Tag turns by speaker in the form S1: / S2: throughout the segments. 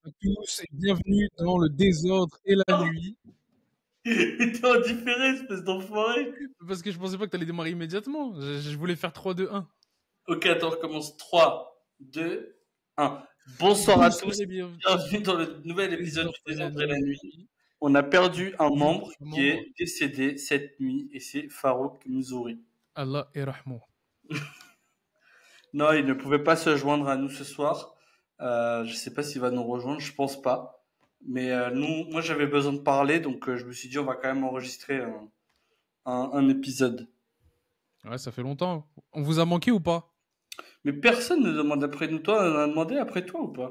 S1: À tous et bienvenue dans le désordre et la nuit.
S2: T'es en différé, espèce d'enfoiré.
S1: Parce que je pensais pas que t'allais démarrer immédiatement. Je voulais faire 3, 2, 1.
S2: Ok, attends, on recommence. 3, 2, 1. Bonsoir à
S1: Bonsoir
S2: tous.
S1: et bienvenue
S2: Bienvenue dans le nouvel
S1: au
S2: épisode
S1: désordre
S2: du
S1: et la
S2: Désordre et la nuit.
S1: nuit.
S2: On a perdu un
S1: Oui,
S2: membre
S1: un
S2: qui
S1: membre.
S2: est décédé cette nuit et c'est Farouk Mzouri.
S1: Allah et Rahmo.
S2: Non, il ne pouvait pas se joindre à nous ce soir. Je sais pas s'il va nous rejoindre, je pense pas. Mais moi j'avais besoin de parler, donc je me suis dit on va quand même enregistrer un épisode.
S1: Ouais, ça fait longtemps. On vous a manqué ou pas?
S2: Mais personne ne demande après nous. Toi, on a demandé après toi ou pas?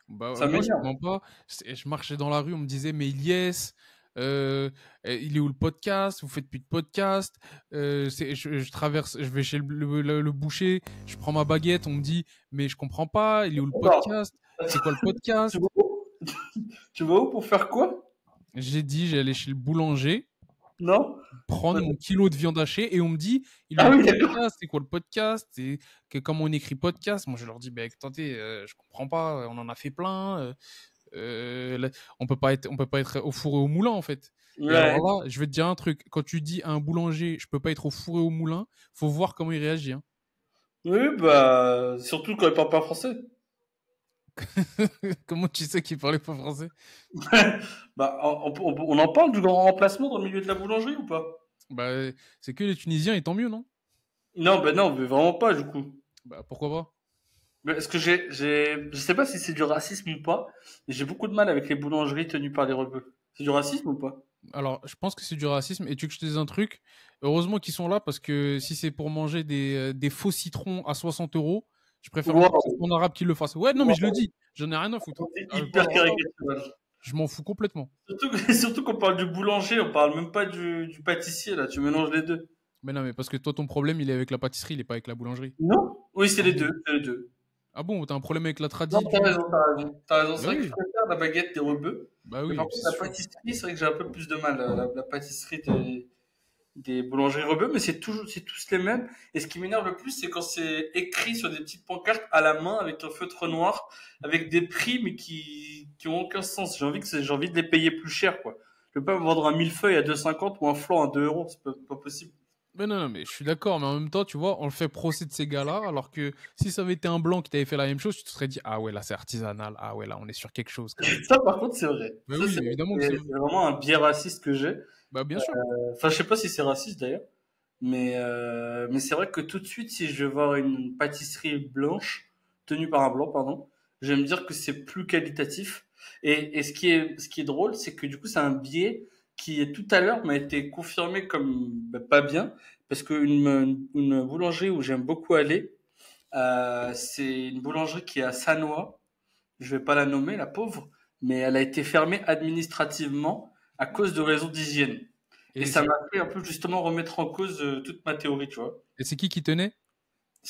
S1: Bah,
S2: Ça
S1: moi, je te
S2: m'énerve.
S1: mens pas. Je marchais dans la rue, on me disait, mais Ilyes, il est où le podcast? Vous faites plus de podcast? Je traverse, je vais chez le boucher, je prends ma baguette, on me dit, mais je comprends pas, il est où le
S2: Attends,
S1: podcast? C'est quoi le
S2: tu
S1: podcast?
S2: vas où? Tu vas où pour faire quoi?
S1: J'ai dit, j'allais chez le boulanger,
S2: Non?
S1: prendre mon kilo de viande hachée, et on me dit, il est où
S2: Ah
S1: le
S2: oui, d'accord.
S1: podcast? C'est quoi le podcast? C'est comment on écrit podcast? Moi, je leur dis, bah, attendez, je comprends pas, on en a fait plein, là, on peut pas être au four et au moulin en fait. Et alors
S2: Ouais.
S1: là, je vais te dire un truc. Quand tu dis à un boulanger, je peux pas être au four et au moulin, faut voir comment il réagit. Hein.
S2: Oui, bah, surtout quand il parle pas français.
S1: Comment tu sais qu'il parlait pas français?
S2: Bah, on en parle du grand remplacement dans le milieu de la boulangerie ou pas?
S1: Bah, c'est que les Tunisiens et tant mieux, non?
S2: Non, bah non, mais vraiment pas du coup.
S1: Bah, pourquoi pas?
S2: Mais est-ce que je sais pas si c'est du racisme ou pas, mais j'ai beaucoup de mal avec les boulangeries tenues par des rebeux. C'est du racisme ou pas?
S1: Alors, je pense que c'est du racisme. Et tu veux que je te dise un truc? Heureusement qu'ils sont là parce que si c'est pour manger des faux citrons à 60 euros, je préfère encore que ce
S2: Waouh,
S1: soit en arabe qui le fasse. Ouais, non, mais je le
S2: waouh,
S1: dis. J'en ai rien à foutre.
S2: c'est hyper
S1: Alors là,
S2: caricatural.
S1: je m'en fous complètement.
S2: Surtout qu'on parle du boulanger, on parle même pas du pâtissier, là, tu mélanges les deux.
S1: Mais non, mais parce que toi, ton problème, il est avec la pâtisserie, il est pas avec la boulangerie.
S2: Non? Oui, c'est
S1: Ah
S2: les
S1: bon?
S2: deux, c'est les deux.
S1: Ah bon, t'as un problème avec la
S2: Non,
S1: tradi
S2: t'as
S1: du...
S2: raison, t'as raison. T'as raison, c'est
S1: Bah
S2: vrai que je
S1: oui,
S2: préfère la baguette des rebeux.
S1: bah
S2: Mais par
S1: oui,
S2: contre,
S1: c'est
S2: la
S1: sûr.
S2: pâtisserie, c'est vrai que j'ai un peu plus de mal, la pâtisserie des boulangeries rebeux, mais c'est tous les mêmes. Et ce qui m'énerve le plus, c'est quand c'est écrit sur des petites pancartes à la main avec un feutre noir, avec des prix, mais qui ont aucun sens. J'ai envie de les payer plus cher, quoi. Je peux pas me vendre un millefeuille à 2,50 ou un flan à 2 euros, c'est pas possible.
S1: Mais non, non, mais je suis d'accord, mais en même temps, tu vois, on le fait procès de ces gars-là, alors que si ça avait été un blanc qui t'avait fait la même chose, tu te serais dit, ah ouais, là, c'est artisanal, ah ouais, là, on est sur quelque chose, quand même.
S2: Ça, par contre, c'est vrai.
S1: Bah
S2: Ça,
S1: oui,
S2: c'est vrai.
S1: évidemment que c'est...
S2: C'est vraiment un biais raciste que j'ai.
S1: Bah bien sûr.
S2: Enfin, je sais pas si c'est raciste d'ailleurs, mais c'est vrai que tout de suite, si je vais voir une pâtisserie blanche tenue par un blanc, pardon, je vais me dire que c'est plus qualitatif. Et ce qui est drôle, c'est que du coup, c'est un biais qui tout à l'heure m'a été confirmé comme bah, pas bien, parce que une boulangerie où j'aime beaucoup aller, c'est une boulangerie qui est à Sannois. Je vais pas la nommer, la pauvre, mais elle a été fermée administrativement à cause de raisons d'hygiène. Et
S1: Et
S2: ça
S1: c'est
S2: m'a fait un peu justement remettre en cause toute ma théorie, tu vois.
S1: et c'est qui tenait?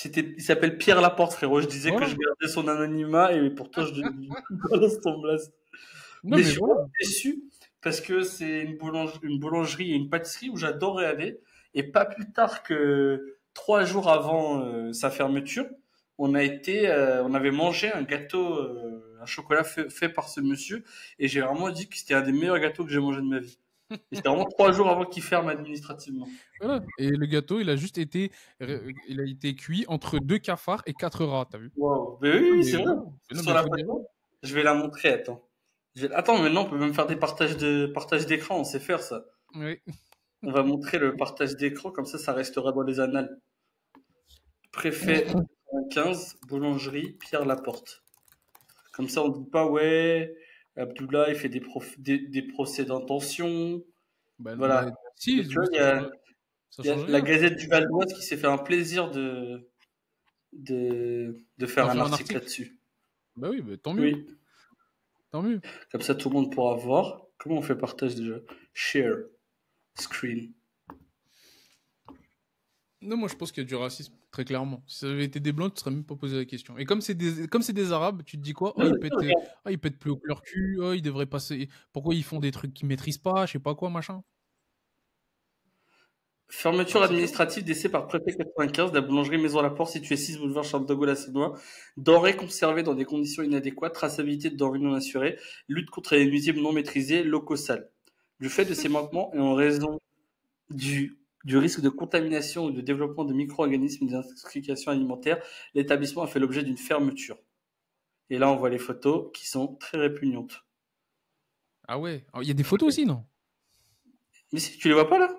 S2: Il s'appelle Pierre Laporte, frérot. Je disais que
S1: Voilà.
S2: je gardais son anonymat et pourtant je balance ton blaze.
S1: Non,
S2: Mais je
S1: mais
S2: suis
S1: voilà.
S2: vraiment déçu parce que c'est une boulangerie et une pâtisserie où j'adorais aller. Et pas plus tard que 3 jours avant sa fermeture, on avait mangé un gâteau, un chocolat fait par ce monsieur. Et j'ai vraiment dit que c'était un des meilleurs gâteaux que j'ai mangé de ma vie. Et c'était vraiment 3 jours avant qu'il ferme administrativement.
S1: Voilà. Et le gâteau, il a été cuit entre 2 cafards et 4 rats, t'as vu?
S2: Wow. Mais oui,
S1: Non,
S2: oui,
S1: mais
S2: c'est vrai.
S1: voilà. Mais non,
S2: Sur
S1: mais
S2: la
S1: faut dire.
S2: photo, je vais la montrer, attends. Attends, maintenant on peut même faire des partages d'écran, on sait faire ça.
S1: Oui.
S2: On va montrer le partage d'écran, comme ça restera dans les annales. Préfet 15, boulangerie, Pierre Laporte. Comme ça, on ne dit pas, ouais, Abdullah, il fait des procès d'intention.
S1: Bah,
S2: Voilà.
S1: si,
S2: Et tu vois,
S1: ça
S2: il y a
S1: change
S2: la
S1: rien.
S2: Gazette du Val d'Oise qui s'est fait un plaisir de
S1: D'en
S2: faire un
S1: faire un
S2: article
S1: article.
S2: là-dessus.
S1: Bah oui, bah, tant mieux.
S2: Oui.
S1: Tant mieux.
S2: Comme ça, tout le monde pourra voir. Comment on fait partage déjà? Share. Screen.
S1: Non, moi je pense qu'il y a du racisme, très clairement. Si ça avait été des blancs, tu ne serais même pas posé la question. Et comme c'est des arabes, tu te dis quoi? Oh,
S2: Non, mais
S1: ils pètent plus haut que leur cul, oh, ils devraient passer. Pourquoi ils font des trucs qu'ils maîtrisent pas, je sais pas quoi, machin.
S2: Fermeture
S1: Alors, c'est bien.
S2: administrative d'essai par préfet 95 de la boulangerie Maison Laport située 6 boulevard Charles de Gaulle à Saunois. Denrées conservées dans des conditions inadéquates, traçabilité de denrées non assurées, lutte contre les nuisibles non maîtrisés, locaux sales. Du fait de ces manquements et en raison du risque de contamination ou de développement de micro-organismes et d'intoxication alimentaire, l'établissement a fait l'objet d'une fermeture. Et là, on voit les photos qui sont très répugnantes.
S1: Ah ouais. Il y a des photos aussi, non?
S2: Mais si, tu les vois pas là?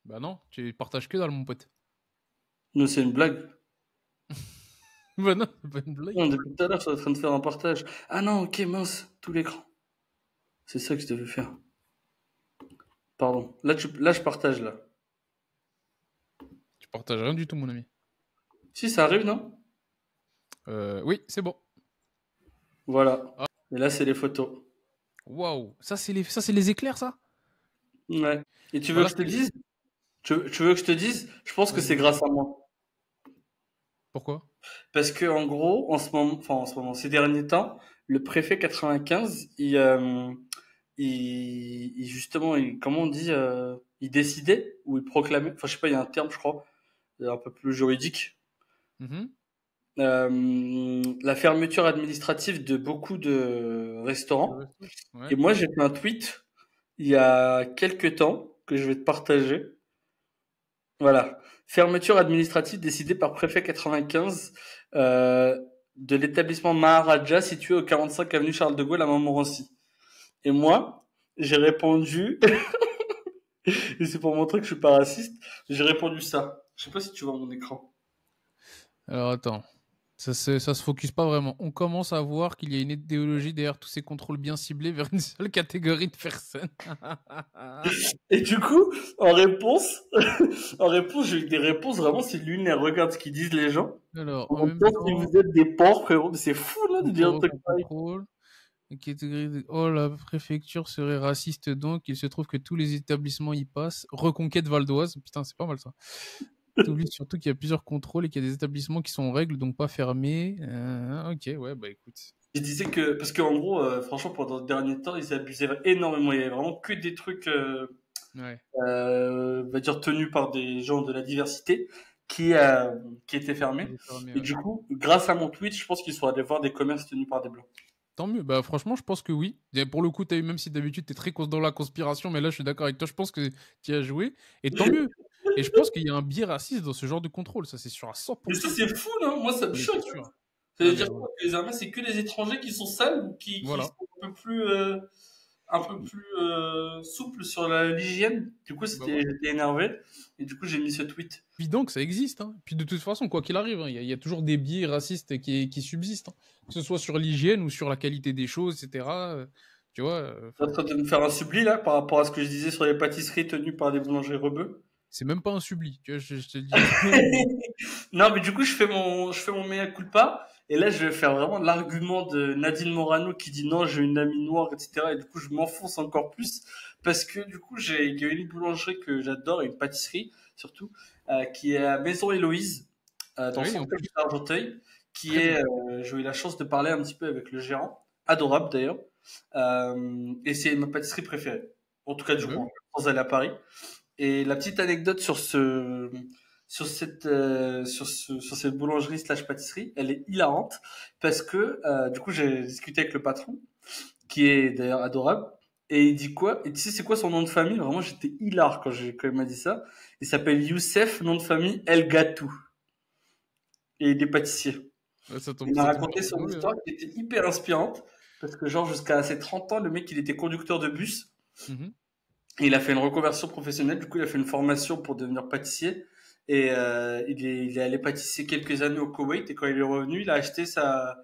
S1: Bah non, tu partages que dalle, mon pote.
S2: Non, c'est une blague.
S1: Bah non, c'est pas une
S2: Non,
S1: blague.
S2: depuis tout à l'heure, je suis en train de faire un partage. Ah non, ok, mince, tout l'écran. C'est ça que je devais faire. Pardon. Là, je partage là.
S1: Tu partages rien du tout, mon ami.
S2: Si, ça arrive, non?
S1: Oui, c'est bon.
S2: Voilà.
S1: Ah,
S2: Et là, c'est les photos.
S1: waouh. Ça, c'est les éclairs, ça?
S2: Ouais. Et tu
S1: Bah
S2: veux
S1: là,
S2: que je te
S1: c'était.
S2: dise? Tu veux que je te dise? Je pense que
S1: Vas-y,
S2: c'est
S1: dis-moi.
S2: grâce à moi.
S1: Pourquoi?
S2: Parce que en gros, en ce moment, ces derniers temps, le préfet 95, justement, comment on dit, il décidait ou il proclamait. Enfin, je sais pas, il y a un terme, je crois, un peu plus juridique.
S1: Mhm.
S2: La fermeture administrative de beaucoup de
S1: Le
S2: restaurants.
S1: resto. Ouais.
S2: Et moi, j'ai fait un tweet il y a quelques temps que je vais te partager. Voilà. Fermeture administrative décidée par préfet 95 euh, de l'établissement Maharaja situé au 45 avenue Charles de Gaulle à Montmorency. Et moi, j'ai répondu, et c'est pour montrer que je suis pas raciste, j'ai répondu ça. Je sais pas si tu vois mon écran.
S1: Alors, attends. Ça se focus pas vraiment. On commence à voir qu'il y a une idéologie derrière tous ces contrôles bien ciblés vers une seule catégorie de personnes.
S2: Et du coup, en réponse, en réponse, j'ai eu des réponses vraiment, c'est lunaire. Regarde ce qu'ils disent les gens.
S1: Alors,
S2: En
S1: en
S2: même
S1: même
S2: temps, si
S1: temps,
S2: vous êtes des porcs, frérot, mais c'est fou, là, de dire un truc pareil.
S1: contrôle. Oh, la préfecture serait raciste donc. Il se trouve que tous les établissements y passent. Reconquête Val d'Oise. Putain, c'est pas mal ça. T'oublies surtout qu'il y a plusieurs contrôles et qu'il y a des établissements qui sont en règle, donc pas fermés. Ok, ouais, bah écoute.
S2: Je disais que, parce qu'en gros, franchement, pendant le dernier temps, ils abusaient énormément. Il y avait vraiment que des trucs,
S1: Ouais.
S2: on va dire, tenus par des gens de la diversité qui étaient
S1: Il
S2: fermés.
S1: est fermé,
S2: Et
S1: ouais.
S2: du coup, grâce à mon tweet, je pense qu'ils sont allés voir des commerces tenus par des blancs.
S1: Tant mieux. Bah franchement, je pense que oui. Et pour le coup, t'as eu, même si d'habitude t'es très dans la conspiration, mais là, je suis d'accord avec toi. Je pense que tu as joué. Et tant mieux. Et je pense qu'il y a un biais raciste dans ce genre de contrôle. Ça, c'est sûr à
S2: Mais ça,
S1: 100%.
S2: c'est fou, non? Moi, ça me
S1: Mais c'est
S2: choque.
S1: sûr.
S2: Ça
S1: Ah,
S2: veut
S1: mais
S2: dire quoi? Que les Arméniens, c'est que les étrangers qui sont sales ou qui
S1: voilà.
S2: sont un peu plus souples sur l'hygiène. Du coup,
S1: Bah voilà.
S2: j'étais énervé. Et du coup, j'ai mis ce tweet.
S1: Puis donc, ça existe. Hein. Puis de toute façon, quoi qu'il arrive, hein, il y a toujours des biais racistes qui subsistent. Hein. Que ce soit sur l'hygiène ou sur la qualité des choses, etc. Tu vois,
S2: T'es en train de me faire un subli, là, par rapport à ce que je disais sur les pâtisseries tenues par des boulangers rebeux.
S1: c'est même pas un subli. Tu vois, je te le dis.
S2: Non, mais du coup, je fais mon mea culpa. Et là, je vais faire vraiment l'argument de Nadine Morano qui dit non, j'ai une amie noire, etc. Et du coup, je m'enfonce encore plus parce que du coup, il y a une boulangerie que j'adore et une pâtisserie surtout qui est à Maison Héloïse dans le
S1: oui, en
S2: centre
S1: plus,
S2: de d'Argenteuil, qui
S1: très
S2: est,
S1: bien.
S2: j'ai eu la chance de parler un petit peu avec le gérant, adorable d'ailleurs. Et c'est ma pâtisserie préférée, en tout cas du
S1: Bah
S2: coin,
S1: oui.
S2: sans aller à Paris. Et la petite anecdote sur cette boulangerie slash pâtisserie, elle est hilarante parce que du coup j'ai discuté avec le patron qui est d'ailleurs adorable et il dit quoi? Et tu sais c'est quoi son nom de famille? Vraiment j'étais hilar quand il m'a dit ça. Il s'appelle Youssef, nom de famille El Gatou et il est pâtissier.
S1: Ouais,
S2: Il m'a
S1: ça tombe
S2: raconté
S1: bien pour
S2: son
S1: lui. Hein.
S2: histoire qui était hyper inspirante parce que genre jusqu'à ses 30 ans le mec il était conducteur de bus.
S1: Mhm.
S2: Et il a fait une reconversion professionnelle, du coup il a fait une formation pour devenir pâtissier. Et il est allé pâtissier quelques années au Koweït et quand il est revenu, il a acheté sa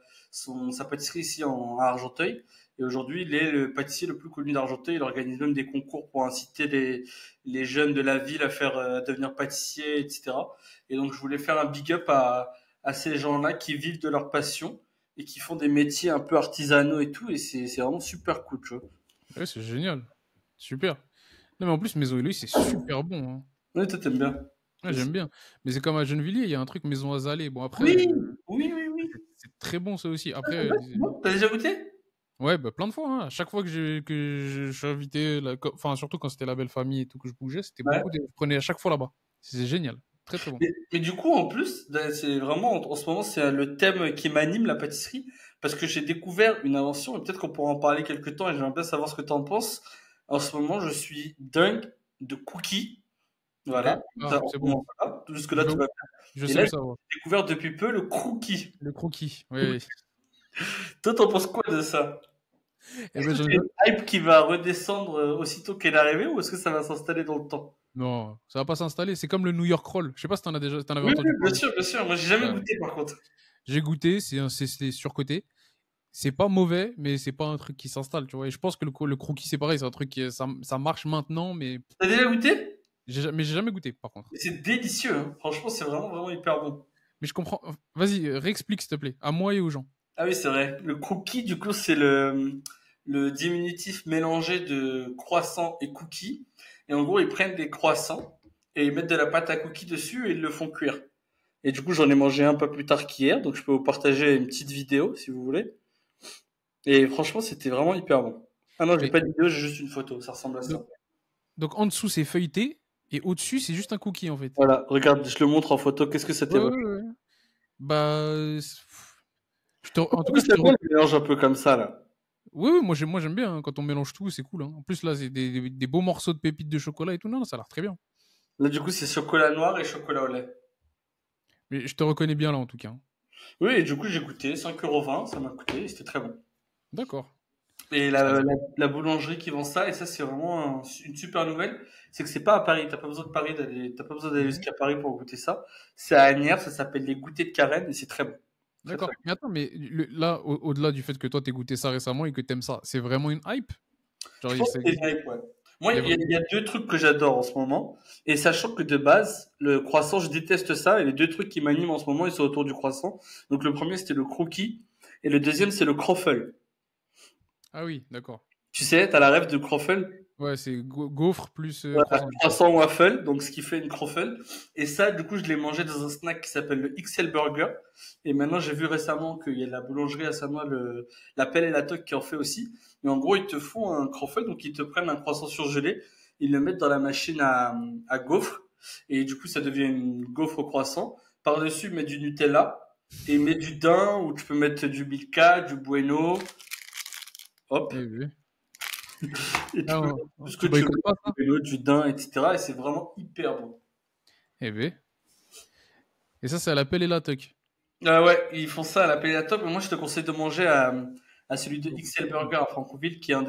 S2: pâtisserie ici à Argenteuil. Et aujourd'hui, il est le pâtissier le plus connu d'Argenteuil. Il organise même des concours pour inciter les jeunes de la ville à faire à devenir pâtissier, etc. Et donc, je voulais faire un big up à ces gens-là qui vivent de leur passion et qui font des métiers un peu artisanaux et tout. Et c'est vraiment super cool, tu vois.
S1: Ouais, c'est génial. Super. Non, mais en plus, Maison Eloïse, c'est super bon. Hein.
S2: Oui, toi, t'aimes bien
S1: Ouais, j'aime
S2: aussi.
S1: bien. Mais c'est comme à Gennevilliers, il y a un truc Maison Azalée. Bon, après,
S2: Oui, oui, oui, oui.
S1: c'est très bon ça aussi.
S2: Ah,
S1: Après,
S2: c'est bon. T'as déjà goûté?
S1: Ouais, bah, plein de fois, hein. À chaque fois je suis invité, enfin, surtout quand c'était la belle famille et tout, que je bougeais, c'était
S2: Ouais.
S1: je prenais à chaque fois là-bas. C'est génial. Très, très bon.
S2: Mais du coup, en plus, c'est vraiment, en ce moment, c'est le thème qui m'anime, la pâtisserie, parce que j'ai découvert une invention, et peut-être qu'on pourra en parler quelque temps, et j'aimerais bien savoir ce que tu en penses. En ce moment, je suis dingue de cookies.
S1: Ok.
S2: Voilà.
S1: Ah,
S2: Ça, on
S1: c'est bon.
S2: commence là. Jusque-là,
S1: Je,
S2: tout va bien.
S1: je
S2: Et
S1: sais
S2: là,
S1: où
S2: j'ai
S1: ça va.
S2: découvert depuis peu le crookie.
S1: Le croquis. Oui, oui.
S2: Toi, t'en penses quoi de ça?
S1: Eh
S2: Est-ce
S1: ben,
S2: que c'est une hype qui va redescendre aussitôt qu'elle est arrivée, ou est-ce que ça va s'installer dans le temps?
S1: Non, ça va pas s'installer. C'est comme le New York Roll. Je sais pas si t'en avais
S2: Oui, oui,
S1: entendu
S2: bien
S1: parler.
S2: sûr, bien sûr. Moi, j'ai jamais
S1: Ouais.
S2: goûté, par contre.
S1: J'ai goûté, c'est surcoté. C'est pas mauvais, mais c'est pas un truc qui s'installe, tu vois. Et je pense que le croquis, c'est pareil. C'est un truc ça marche maintenant, mais
S2: T'as déjà goûté?
S1: j'ai jamais goûté, par contre.
S2: C'est délicieux, hein. Franchement, c'est vraiment, vraiment hyper bon.
S1: Mais je comprends. Vas-y, réexplique, s'il te plaît. À moi et aux gens.
S2: Ah oui, c'est vrai. Le cookie, du coup, c'est le diminutif mélangé de croissant et cookie. Et en gros, ils prennent des croissants et ils mettent de la pâte à cookies dessus et ils le font cuire. Et du coup, j'en ai mangé un peu plus tard qu'hier, donc je peux vous partager une petite vidéo si vous voulez. Et franchement, c'était vraiment hyper bon. Ah non, j'ai
S1: Mais
S2: pas de vidéo, j'ai juste une photo, ça ressemble à
S1: donc,
S2: ça.
S1: donc en dessous, c'est feuilleté. Et au-dessus, c'est juste un cookie, en fait.
S2: Voilà, regarde, je le montre en photo, qu'est-ce que ça
S1: Ouais,
S2: t'évoque?
S1: ouais, ouais. Bah, en tout cas,
S2: Oui, c'est bon le mélange un peu comme ça, là.
S1: oui, oui, moi j'aime bien hein, quand on mélange tout, c'est cool. Hein. En plus, là, c'est des beaux morceaux de pépites de chocolat et tout. Non, ça a l'air très bien.
S2: Là, du coup, c'est chocolat noir et chocolat au lait.
S1: Mais je te reconnais bien là, en tout cas. Hein.
S2: Oui, et du coup, j'ai goûté, 5,20 €, ça m'a coûté, et c'était très bon.
S1: D'accord.
S2: Et
S1: Ça a l'air.
S2: la boulangerie qui vend ça, et ça c'est vraiment une super nouvelle, c'est que c'est pas à Paris, t'as pas besoin d'aller
S1: Mhm.
S2: jusqu'à Paris pour goûter ça. C'est à Agnières, ça s'appelle les goûters de Carène, et c'est très bon. Très
S1: D'accord.
S2: très
S1: Mais attends, mais là, au-delà du fait que toi, t'aies goûté ça récemment et que t'aimes ça, c'est vraiment une hype?
S2: bon.
S1: Genre,
S2: Je pense que c'est une hype, ouais. Moi,
S1: il y a-
S2: il y a deux trucs que j'adore en ce moment, et sachant que de base, le croissant, je déteste ça, et les deux trucs qui m'animent en ce moment, ils sont autour du croissant. Donc le premier, c'était le croquis, et le deuxième, c'est le croffle.
S1: Ah oui, d'accord.
S2: Tu sais, t'as la rêve de croffle?
S1: Ouais, c'est gaufre plus
S2: Voilà,
S1: croissant, du coup.
S2: croissant waffle, donc ce qui fait une croffle. Et ça, du coup, je l'ai mangé dans un snack qui s'appelle le XL Burger. Et maintenant, j'ai vu récemment qu'il y a la boulangerie à Sanois, la Pelle et la Toque qui en fait aussi. Et en gros, ils te font un croffle, donc ils te prennent un croissant surgelé, ils le mettent dans la machine à gaufres. Et du coup, ça devient une gaufre au croissant. Par-dessus, ils mettent du Nutella. Et ils mettent du daim, ou tu peux mettre du Milka, du Bueno. Hop.
S1: Eh oui.
S2: Et tu
S1: Ah,
S2: peux mettre tout ce que
S1: tu
S2: tu veux.
S1: boycottes pas
S2: Du
S1: ça?
S2: Bueno, du daim, etc. Et c'est vraiment hyper bon.
S1: Eh oui. Et ça, c'est à la pelle et la tuck.
S2: Ah ouais, ils font ça à la Péléatop, mais moi je te conseille de manger à celui de XL Burger à Franconville, qui est un de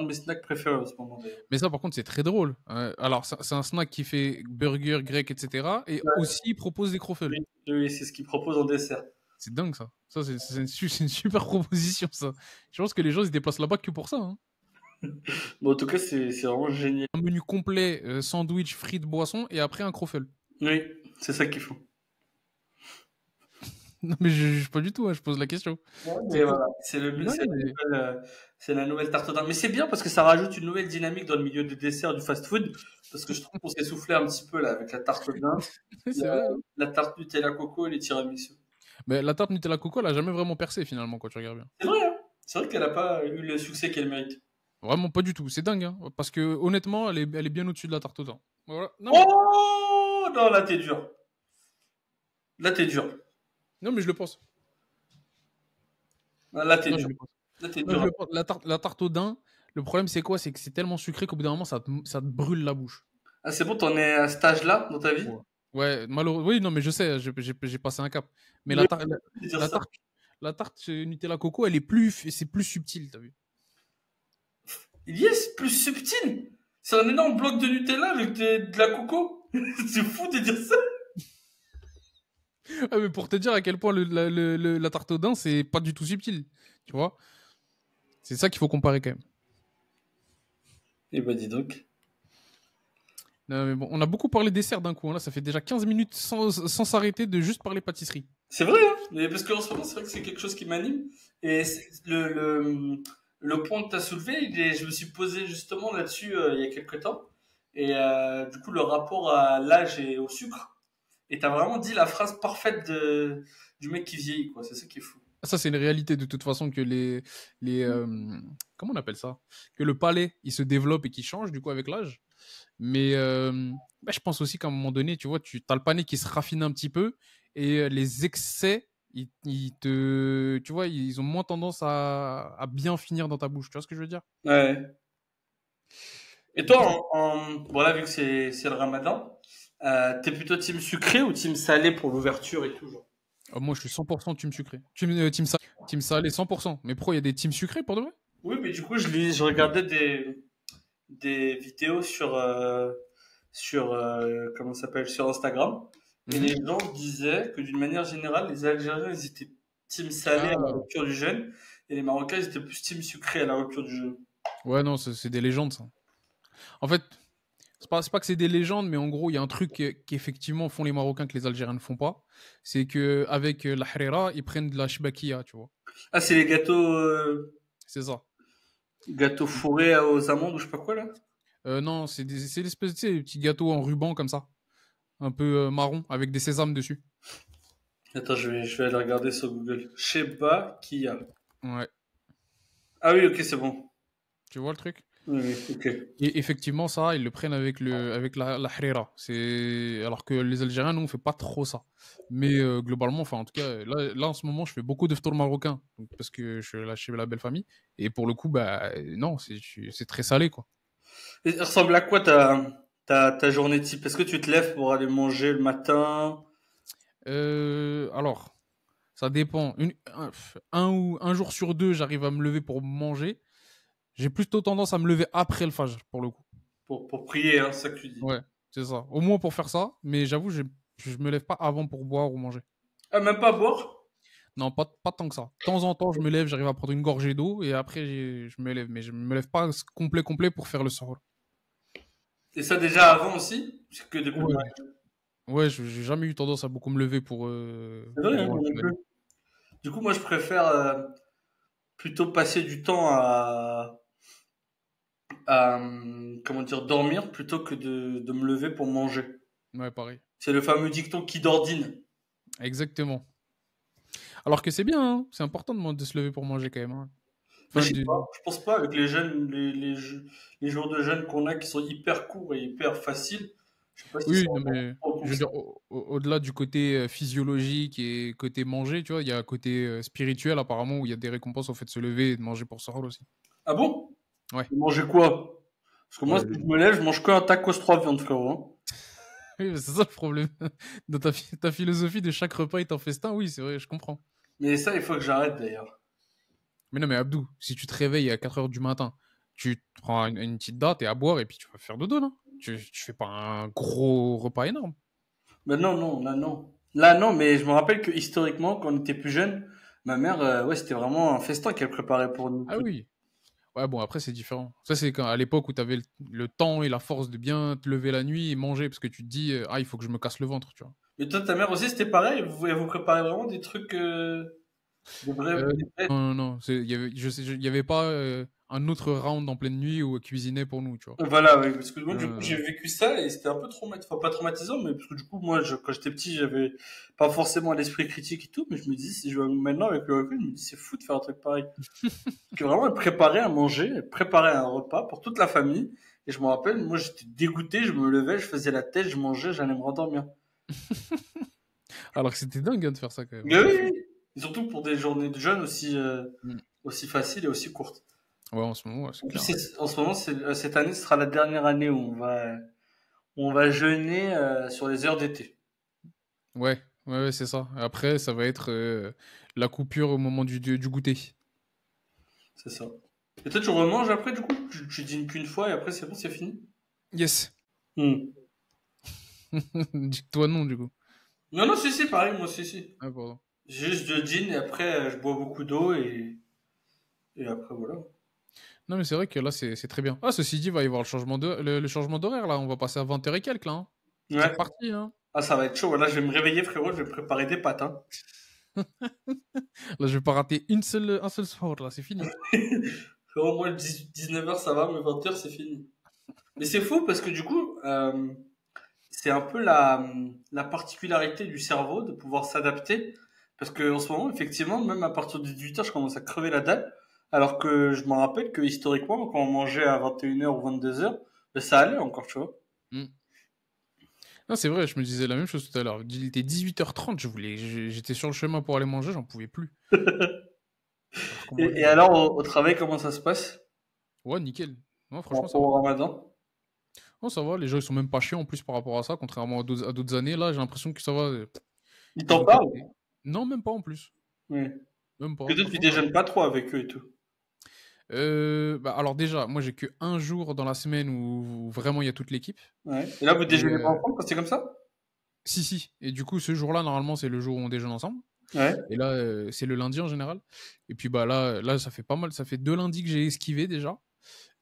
S2: mes snacks préférés en ce moment d'ailleurs.
S1: Mais ça, par contre, c'est très drôle. Alors, c'est un snack qui fait burger, grec, etc. Et
S2: Ouais,
S1: aussi, il propose des croffles.
S2: oui, oui, c'est ce qu'ils proposent en dessert.
S1: C'est dingue, ça. Ça, c'est une super proposition, ça. Je pense que les gens, ils se déplacent là-bas que pour ça. Hein.
S2: Bon, en tout cas, c'est vraiment génial.
S1: Un menu complet, sandwich, frites, boisson, et après un croffle.
S2: Oui, c'est ça qu'ils font.
S1: Non, mais je juge pas du tout, hein, je pose la question.
S2: Ouais,
S1: C'est
S2: mais voilà, c'est
S1: non, mais
S2: c'est la nouvelle tarte aux dents. Mais c'est bien parce que ça rajoute une nouvelle dynamique dans le milieu des desserts du fast-food, parce que je trouve qu'on s'est soufflé un petit peu là avec la tarte aux dents,
S1: c'est
S2: la,
S1: vrai. Hein.
S2: la tarte Nutella coco et les tiramisu.
S1: Mais la tarte Nutella Coco, elle a jamais vraiment percé, finalement, quand tu regardes bien.
S2: C'est vrai, hein? C'est vrai qu'elle a pas eu le succès qu'elle mérite.
S1: Vraiment pas du tout. C'est dingue, hein. Parce que, honnêtement, elle est bien au-dessus de la tarte aux dents. Voilà.
S2: Oh non, là t'es dur. Là t'es dur.
S1: Non, mais je le pense.
S2: Là t'es
S1: Non, je
S2: dur.
S1: le pense.
S2: Là t'es
S1: Non, je
S2: dur.
S1: le pense. La tarte au daim, le problème, c'est quoi? C'est que c'est tellement sucré qu'au bout d'un moment, ça te brûle la bouche.
S2: Ah, c'est bon, t'en es à cet âge-là dans ta vie?
S1: Ouais. Ouais, malheureusement. Oui, non, mais je sais, j'ai passé un cap. Mais
S2: Oui, je vais dire
S1: la
S2: ça.
S1: tarte, la tarte Nutella Coco, c'est plus subtil, t'as vu?
S2: Yes, plus subtil. C'est un énorme bloc de Nutella avec de la coco. C'est fou de dire ça.
S1: Ah, mais pour te dire à quel point la tarte au daim, c'est pas du tout subtil. Tu vois? C'est ça qu'il faut comparer quand même.
S2: Eh ben dis donc.
S1: Non, mais bon, on a beaucoup parlé dessert d'un coup. Hein. Là, ça fait déjà 15 minutes sans s'arrêter de juste parler pâtisserie.
S2: C'est vrai, hein? Mais parce qu'en ce moment, c'est vrai que c'est quelque chose qui m'anime. Et le point que tu as soulevé, je me suis posé justement là-dessus il y a quelques temps. Et du coup, le rapport à l'âge et au sucre. Et t'as vraiment dit la phrase parfaite du mec qui vieillit, quoi. C'est ça qui est fou.
S1: Ça, c'est une réalité de toute façon que les comment on appelle ça? Que le palais, il se développe et qu'il change du coup avec l'âge. Mais bah, je pense aussi qu'à un moment donné, tu vois, tu as le palais qui se raffine un petit peu et les excès, tu vois, ils ont moins tendance à bien finir dans ta bouche. Tu vois ce que je veux dire?
S2: Ouais. Et
S1: Du coup,
S2: toi, voilà, vu que c'est le ramadan, t'es plutôt team sucré ou team salé pour l'ouverture et tout, genre?
S1: moi, je suis 100% team sucré. Team salé 100%. Mais pro, il y a des teams sucrés pour de vrai?
S2: Oui, mais du coup, je regardais des vidéos sur comment ça s'appelle, sur Instagram. Et
S1: Mhm.
S2: les gens disaient que d'une manière générale, les Algériens, ils étaient team salé à la
S1: Ah,
S2: rupture du jeûne. Et les Marocains, ils étaient plus team sucré à la rupture du jeûne.
S1: ouais, non, c'est des légendes, ça. En fait, c'est pas que c'est des légendes, mais en gros, il y a un truc qu'effectivement font les Marocains que les Algériens ne font pas. C'est que avec la harira, ils prennent de la shbakia, tu vois.
S2: Ah, c'est les
S1: C'est ça.
S2: gâteaux fourrés aux amandes ou je sais pas quoi, là?
S1: Non, c'est l'espèce de tu sais, des petits gâteaux en ruban comme ça. Un peu marron, avec des sésames dessus.
S2: Attends, je vais aller regarder sur Google. Sheba Kia.
S1: Ouais.
S2: Ah oui, ok, c'est bon.
S1: Tu vois le truc?
S2: Oui, oui, ok.
S1: Et effectivement, ça, ils le prennent avec la harira. Alors que les Algériens, nous, on fait pas trop ça. Mais globalement, enfin, en tout cas, là, en ce moment, je fais beaucoup de ftour marocain. Donc, parce que je suis là chez la belle famille. Et pour le coup, bah, non, c'est très salé, quoi.
S2: Et ça ressemble à quoi ta journée type? Est-ce que tu te lèves pour aller manger le matin?
S1: Alors, ça dépend. Un jour sur deux, j'arrive à me lever pour manger. J'ai plutôt tendance à me lever après le fajr, pour le coup.
S2: Pour prier, hein, c'est ça que tu dis.
S1: Ouais, c'est ça. Au moins pour faire ça. Mais j'avoue, je me lève pas avant pour boire ou manger.
S2: Ah, même pas boire?
S1: Non, pas tant que ça. De temps en temps, je me lève, j'arrive à prendre une gorgée d'eau et après, je me lève. Mais je me lève pas complet pour faire le sahur.
S2: Et ça déjà avant aussi? C'est que depuis le
S1: Ouais.
S2: mariage.
S1: Ouais, j'ai jamais eu tendance à beaucoup me lever
S2: C'est vrai,
S1: pour
S2: hein,
S1: voir
S2: moi
S1: le
S2: non plus.
S1: soleil.
S2: Du coup, moi, je préfère plutôt passer du temps à comment dire, dormir plutôt que de me lever pour manger.
S1: Ouais, pareil.
S2: C'est le fameux dicton qui dordine.
S1: Exactement. Alors que c'est bien, hein. C'est important de se lever pour manger quand même, hein.
S2: Mais
S1: Enfin,
S2: je sais pas, je pense pas avec les jeunes, les jours de jeûne qu'on a qui sont hyper courts et hyper faciles. Je sais pas si ça
S1: oui, non,
S2: va
S1: mais
S2: trop
S1: je veux
S2: ça.
S1: dire, au-delà du côté physiologique et côté manger, tu vois, il y a un côté spirituel apparemment où il y a des récompenses au fait de se lever et de manger pour sahur aussi.
S2: Ah bon?
S1: Ouais.
S2: Vous mangez quoi? Parce que moi, si
S1: Ouais,
S2: je me lève, je mange que un tacos 3 viandes, frérot, hein.
S1: oui, mais c'est ça le problème. Dans ta philosophie de chaque repas est un festin, oui, c'est vrai, je comprends.
S2: Mais ça, il faut que j'arrête d'ailleurs.
S1: Mais non, mais Abdou, si tu te réveilles à 4 heures du matin, tu te prends une petite date et à boire et puis tu vas faire dodo, non? Tu fais pas un gros repas énorme.
S2: Mais non, non, là, non. Là, non, mais je me rappelle que historiquement, quand on était plus jeune, ma mère, ouais, c'était vraiment un festin qu'elle préparait pour nous.
S1: Ah oui. Ouais, bon, après, c'est différent. Ça, c'est à l'époque où tu avais le temps et la force de bien te lever la nuit et manger parce que tu te dis, ah, il faut que je me casse le ventre, tu vois.
S2: Mais toi, ta mère aussi, c'était pareil? Elle vous préparait vraiment des trucs,
S1: Euh,
S2: des vrais.
S1: non, non, non. Il y avait pas un autre round en pleine nuit où elle cuisinait pour nous, tu vois.
S2: Voilà, oui, parce que moi, du coup,
S1: Euh,
S2: j'ai vécu ça et c'était un peu traumatisant. Enfin, pas traumatisant, mais parce que du coup, moi, quand j'étais petit, j'avais pas forcément l'esprit critique et tout, mais je me dis, si je maintenant, avec le recul, je me dis, c'est fou de faire un truc pareil. Parce que vraiment, elle préparait à manger, elle préparait un repas pour toute la famille. Et je me rappelle, moi, j'étais dégoûté, je me levais, je faisais la tête, je mangeais, j'allais me rendormir.
S1: Alors que c'était dingue hein, de faire ça quand même,
S2: Mais
S1: hein.
S2: oui, oui. Et surtout pour des journées de jeûne aussi,
S1: Mm.
S2: aussi faciles et aussi courtes.
S1: Ouais, en ce moment, ouais, c'est
S2: En plus,
S1: clair.
S2: en ce moment, cette année, ce sera la dernière année où on va jeûner sur les heures d'été.
S1: Ouais, ouais, ouais, c'est ça. Après, ça va être la coupure au moment du goûter.
S2: C'est ça. Et toi, tu remanges après, du coup? Tu dînes qu'une fois et après, c'est bon, c'est fini?
S1: Yes.
S2: Hmm.
S1: Toi non, du coup.
S2: Non, non, si, si, pareil, moi, si, si.
S1: Ah, pardon.
S2: Juste je dîne et après, je bois beaucoup d'eau et après, voilà.
S1: Non, mais c'est vrai que là, c'est très bien. Ah, ceci dit, il va y avoir le changement d'horaire, là. On va passer à 20 h et quelques, là, hein. C'est
S2: Ouais.
S1: reparti, hein.
S2: Ah, ça va être chaud. Là, je vais me réveiller, frérot, je vais préparer des pâtes, hein.
S1: Là, je vais pas rater un seul sport, là. C'est fini.
S2: Frérot, moi, 19h, ça va, mais 20h, c'est fini. Mais c'est fou parce que du coup, c'est un peu la particularité du cerveau de pouvoir s'adapter Parce que en ce moment, effectivement, même à partir de 18h, je commence à crever la dalle. Alors que je me rappelle que historiquement, quand on mangeait à 21h ou 22h, ben, ça allait encore, tu vois.
S1: Mm. Non, c'est vrai, je me disais la même chose tout à l'heure. Il était 18h30, j'étais sur le chemin pour aller manger, j'en pouvais plus. Alors qu'on mangeait
S2: Et
S1: là.
S2: alors, au travail, comment ça se passe?
S1: Ouais, nickel. Non,
S2: Par
S1: franchement, ça
S2: rapport
S1: va.
S2: au Ramadan?
S1: Non, ça va, les gens ils sont même pas chiants en plus par rapport à ça, contrairement à d'autres années. Là, j'ai l'impression que ça va.
S2: Ils
S1: Ils
S2: t'en
S1: ont
S2: parlent?
S1: capté. Non, même pas en plus.
S2: Oui.
S1: Même
S2: Que
S1: pas,
S2: toi, tu
S1: franchement, ça va.
S2: déjeunes pas trop avec eux et tout.
S1: Bah, alors déjà, moi j'ai que un jour dans la semaine où vraiment il y a toute l'équipe.
S2: Ouais. Et là, vous
S1: Et
S2: déjeunez pas ensemble quand c'est comme ça?
S1: si, si. Et du coup, ce jour-là, normalement, c'est le jour où on déjeune ensemble.
S2: Ouais.
S1: Et là, c'est le lundi en général. Et puis bah là, ça fait pas mal. Ça fait 2 lundis que j'ai esquivé déjà.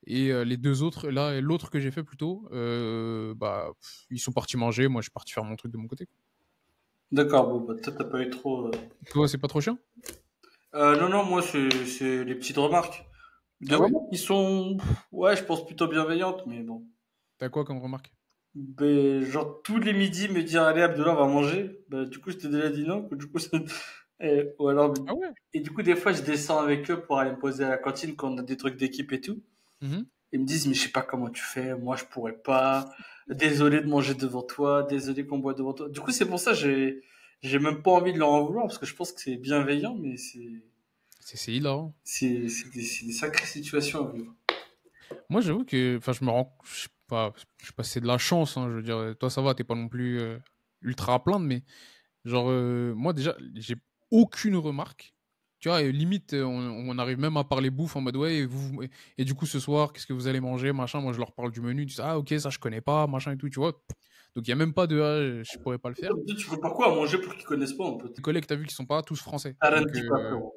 S1: Et les deux autres, là, l'autre que j'ai fait plutôt, ils sont partis manger. Moi, je suis parti faire mon truc de mon côté.
S2: D'accord, bon, bah, toi, t'as pas eu trop.
S1: Toi, c'est pas trop chiant?
S2: Non, non, moi, c'est les petites remarques. Des
S1: Ah ouais?
S2: remarques qui sont, ouais, je pense plutôt bienveillantes, mais bon.
S1: T'as quoi comme remarque?
S2: Ben, genre, tous les midis, me dire, allez, Abdullah, on va manger. Ben, du coup, je t'ai déjà dit non, que du coup, ou alors,
S1: Ah ouais?
S2: et du coup, des fois, je descends avec eux pour aller me poser à la cantine quand on a des trucs d'équipe et tout.
S1: Mhm.
S2: Ils me disent, mais je sais pas comment tu fais, moi, je pourrais pas. Désolé de manger devant toi, désolé qu'on boit devant toi. Du coup, c'est pour ça, j'ai même pas envie de leur en vouloir, parce que je pense que c'est bienveillant, mais
S1: C'est hilarant.
S2: c'est des sacrées situations à vivre.
S1: Moi, j'avoue que, enfin, je sais pas si c'est de la chance, hein, je veux dire, toi, ça va, t'es pas non plus ultra à plaindre, mais genre, moi, déjà, j'ai aucune remarque. Tu vois, et limite, on arrive même à parler bouffe en mode, ouais, et du coup, ce soir, qu'est-ce que vous allez manger, machin. Moi, je leur parle du menu, ils disent, ah, ok, ça, je connais pas, machin et tout, tu vois. Donc, il y a même pas de, ah, je pourrais pas le faire.
S2: Toi, tu prépares quoi à manger pour qu'ils connaissent pas, un peu?
S1: Les collègues, t'as vu, qui sont pas tous français. Donc,
S2: Arrête, pas, frérot.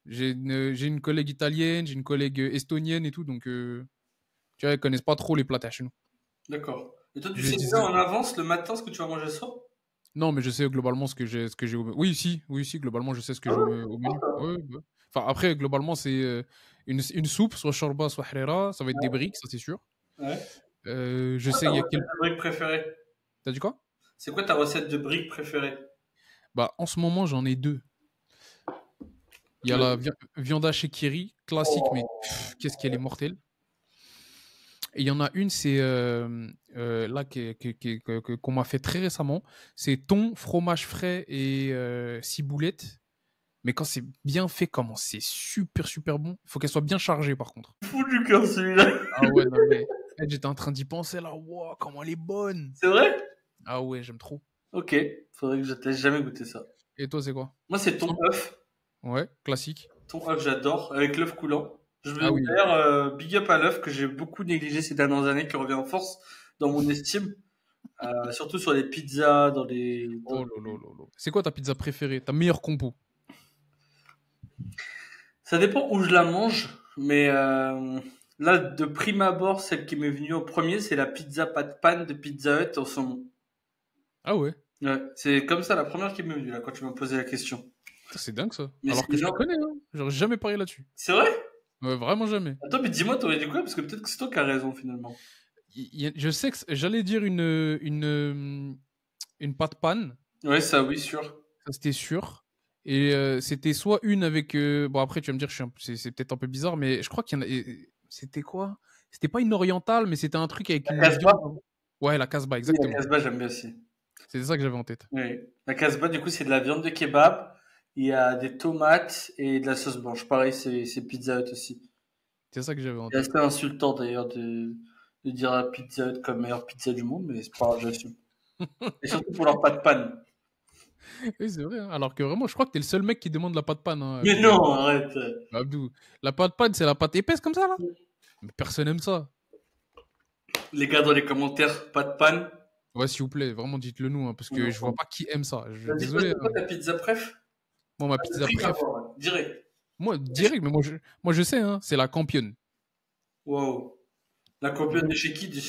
S1: j'ai une collègue italienne, j'ai une collègue estonienne et tout, donc, tu vois, ils connaissent pas trop les plats chez nous.
S2: D'accord. Et toi, tu
S1: Je
S2: sais déjà
S1: disais,
S2: en avance le matin ce que tu vas manger ce soir?
S1: non, mais je sais globalement ce que j'ai au menu. Oui, si, globalement, je sais ce que
S2: Ah
S1: j'ai
S2: ouais?
S1: au
S2: Ah,
S1: menu.
S2: ça va.
S1: Ouais, ouais. Enfin, après, globalement, c'est une soupe, soit shorba, soit harira. Ça va être des briques, ça c'est sûr.
S2: Ouais.
S1: Je
S2: Quoi
S1: sais,
S2: ta
S1: il y a
S2: recette
S1: quel.
S2: de briques préférée?
S1: T'as dit quoi?
S2: C'est quoi ta recette de briques préférée?
S1: Bah, en ce moment, j'en ai deux. Il y a la viande hachée kiri, classique, mais
S2: Oh.
S1: qu'est-ce qu'elle est mortelle. Et il y en a une, c'est là qu'on m'a fait très récemment. C'est thon, fromage frais et ciboulette. Mais quand c'est bien fait, comment c'est super super bon. Il faut qu'elle soit bien chargée par contre.
S2: Fou du cœur celui-là.
S1: Ah ouais, non mais j'étais en train d'y penser là. Wow, comment elle est bonne.
S2: C'est vrai?
S1: Ah ouais, j'aime trop.
S2: Ok. Faudrait que je t'ai jamais goûté ça.
S1: Et toi, c'est quoi?
S2: Moi, c'est ton
S1: Sans-
S2: œuf.
S1: Ouais, classique.
S2: Ton œuf, j'adore. Avec l'œuf coulant.
S1: Ah oui.
S2: D'ailleurs, big up à l'œuf que j'ai beaucoup négligé ces dernières années, qui revient en force dans mon estime. Surtout sur les pizzas,
S1: Oh lolo lolo. C'est quoi ta pizza préférée? Ta meilleure compo?
S2: Ça dépend où je la mange, mais là, de prime abord, celle qui m'est venue au premier, c'est la pizza pas de panne de Pizza Hut au saumon.
S1: Ah ouais.
S2: Ouais, c'est comme ça la première qui m'est venue là quand tu m'as posé la question.
S1: Putain, c'est dingue ça.
S2: Mais
S1: Alors que je te
S2: sinon,
S1: connais, hein. J'aurais jamais parié là-dessus.
S2: c'est vrai?
S1: Ouais, vraiment jamais.
S2: Attends, mais dis-moi, t'aurais dit quoi? Parce que peut-être que c'est toi qui as raison finalement.
S1: Je sais que j'allais dire une pâte panne.
S2: Ouais, ça, oui, sûr.
S1: Ça, c'était sûr. Et c'était soit une avec. Bon, après, tu vas me dire, c'est peut-être un peu bizarre, mais je crois qu'il y en a. C'était quoi? C'était pas une orientale, mais c'était un truc avec
S2: La
S1: une
S2: Casbah?
S1: viande. Ouais, la Casbah,
S2: Oui, la
S1: exactement.
S2: Casbah, j'aime bien aussi.
S1: C'est ça que j'avais en tête.
S2: Oui. La Casbah, du coup, c'est de la viande de kebab. Il y a des tomates et de la sauce blanche. Pareil, c'est Pizza Hut aussi.
S1: C'est ça que j'avais en
S2: C'est
S1: tête.
S2: assez insultant d'ailleurs de dire à Pizza Hut comme meilleure pizza du monde, mais c'est pas grave, j'assume. Et surtout pour leur pâte panne.
S1: Oui, c'est vrai, hein. Alors que vraiment, je crois que t'es le seul mec qui demande la pâte panne, hein,
S2: Mais
S1: Abdou.
S2: non, arrête.
S1: Abdou. La pâte panne, c'est la pâte épaisse comme ça, là? Mais personne aime ça.
S2: Les gars dans les commentaires, pâte panne.
S1: Ouais, s'il vous plaît, vraiment dites-le nous, hein, parce que je vois pas qui aime ça.
S2: Vas-y, quoi,
S1: Désolé,
S2: c'est quoi
S1: hein.
S2: ta pizza préf?
S1: Moi, ma
S2: Le
S1: pizza
S2: prix
S1: préf,
S2: d'abord, ouais. Direct.
S1: moi, direct, mais moi, je sais, hein, c'est la Campione.
S2: Wow. La copine de chez qui? De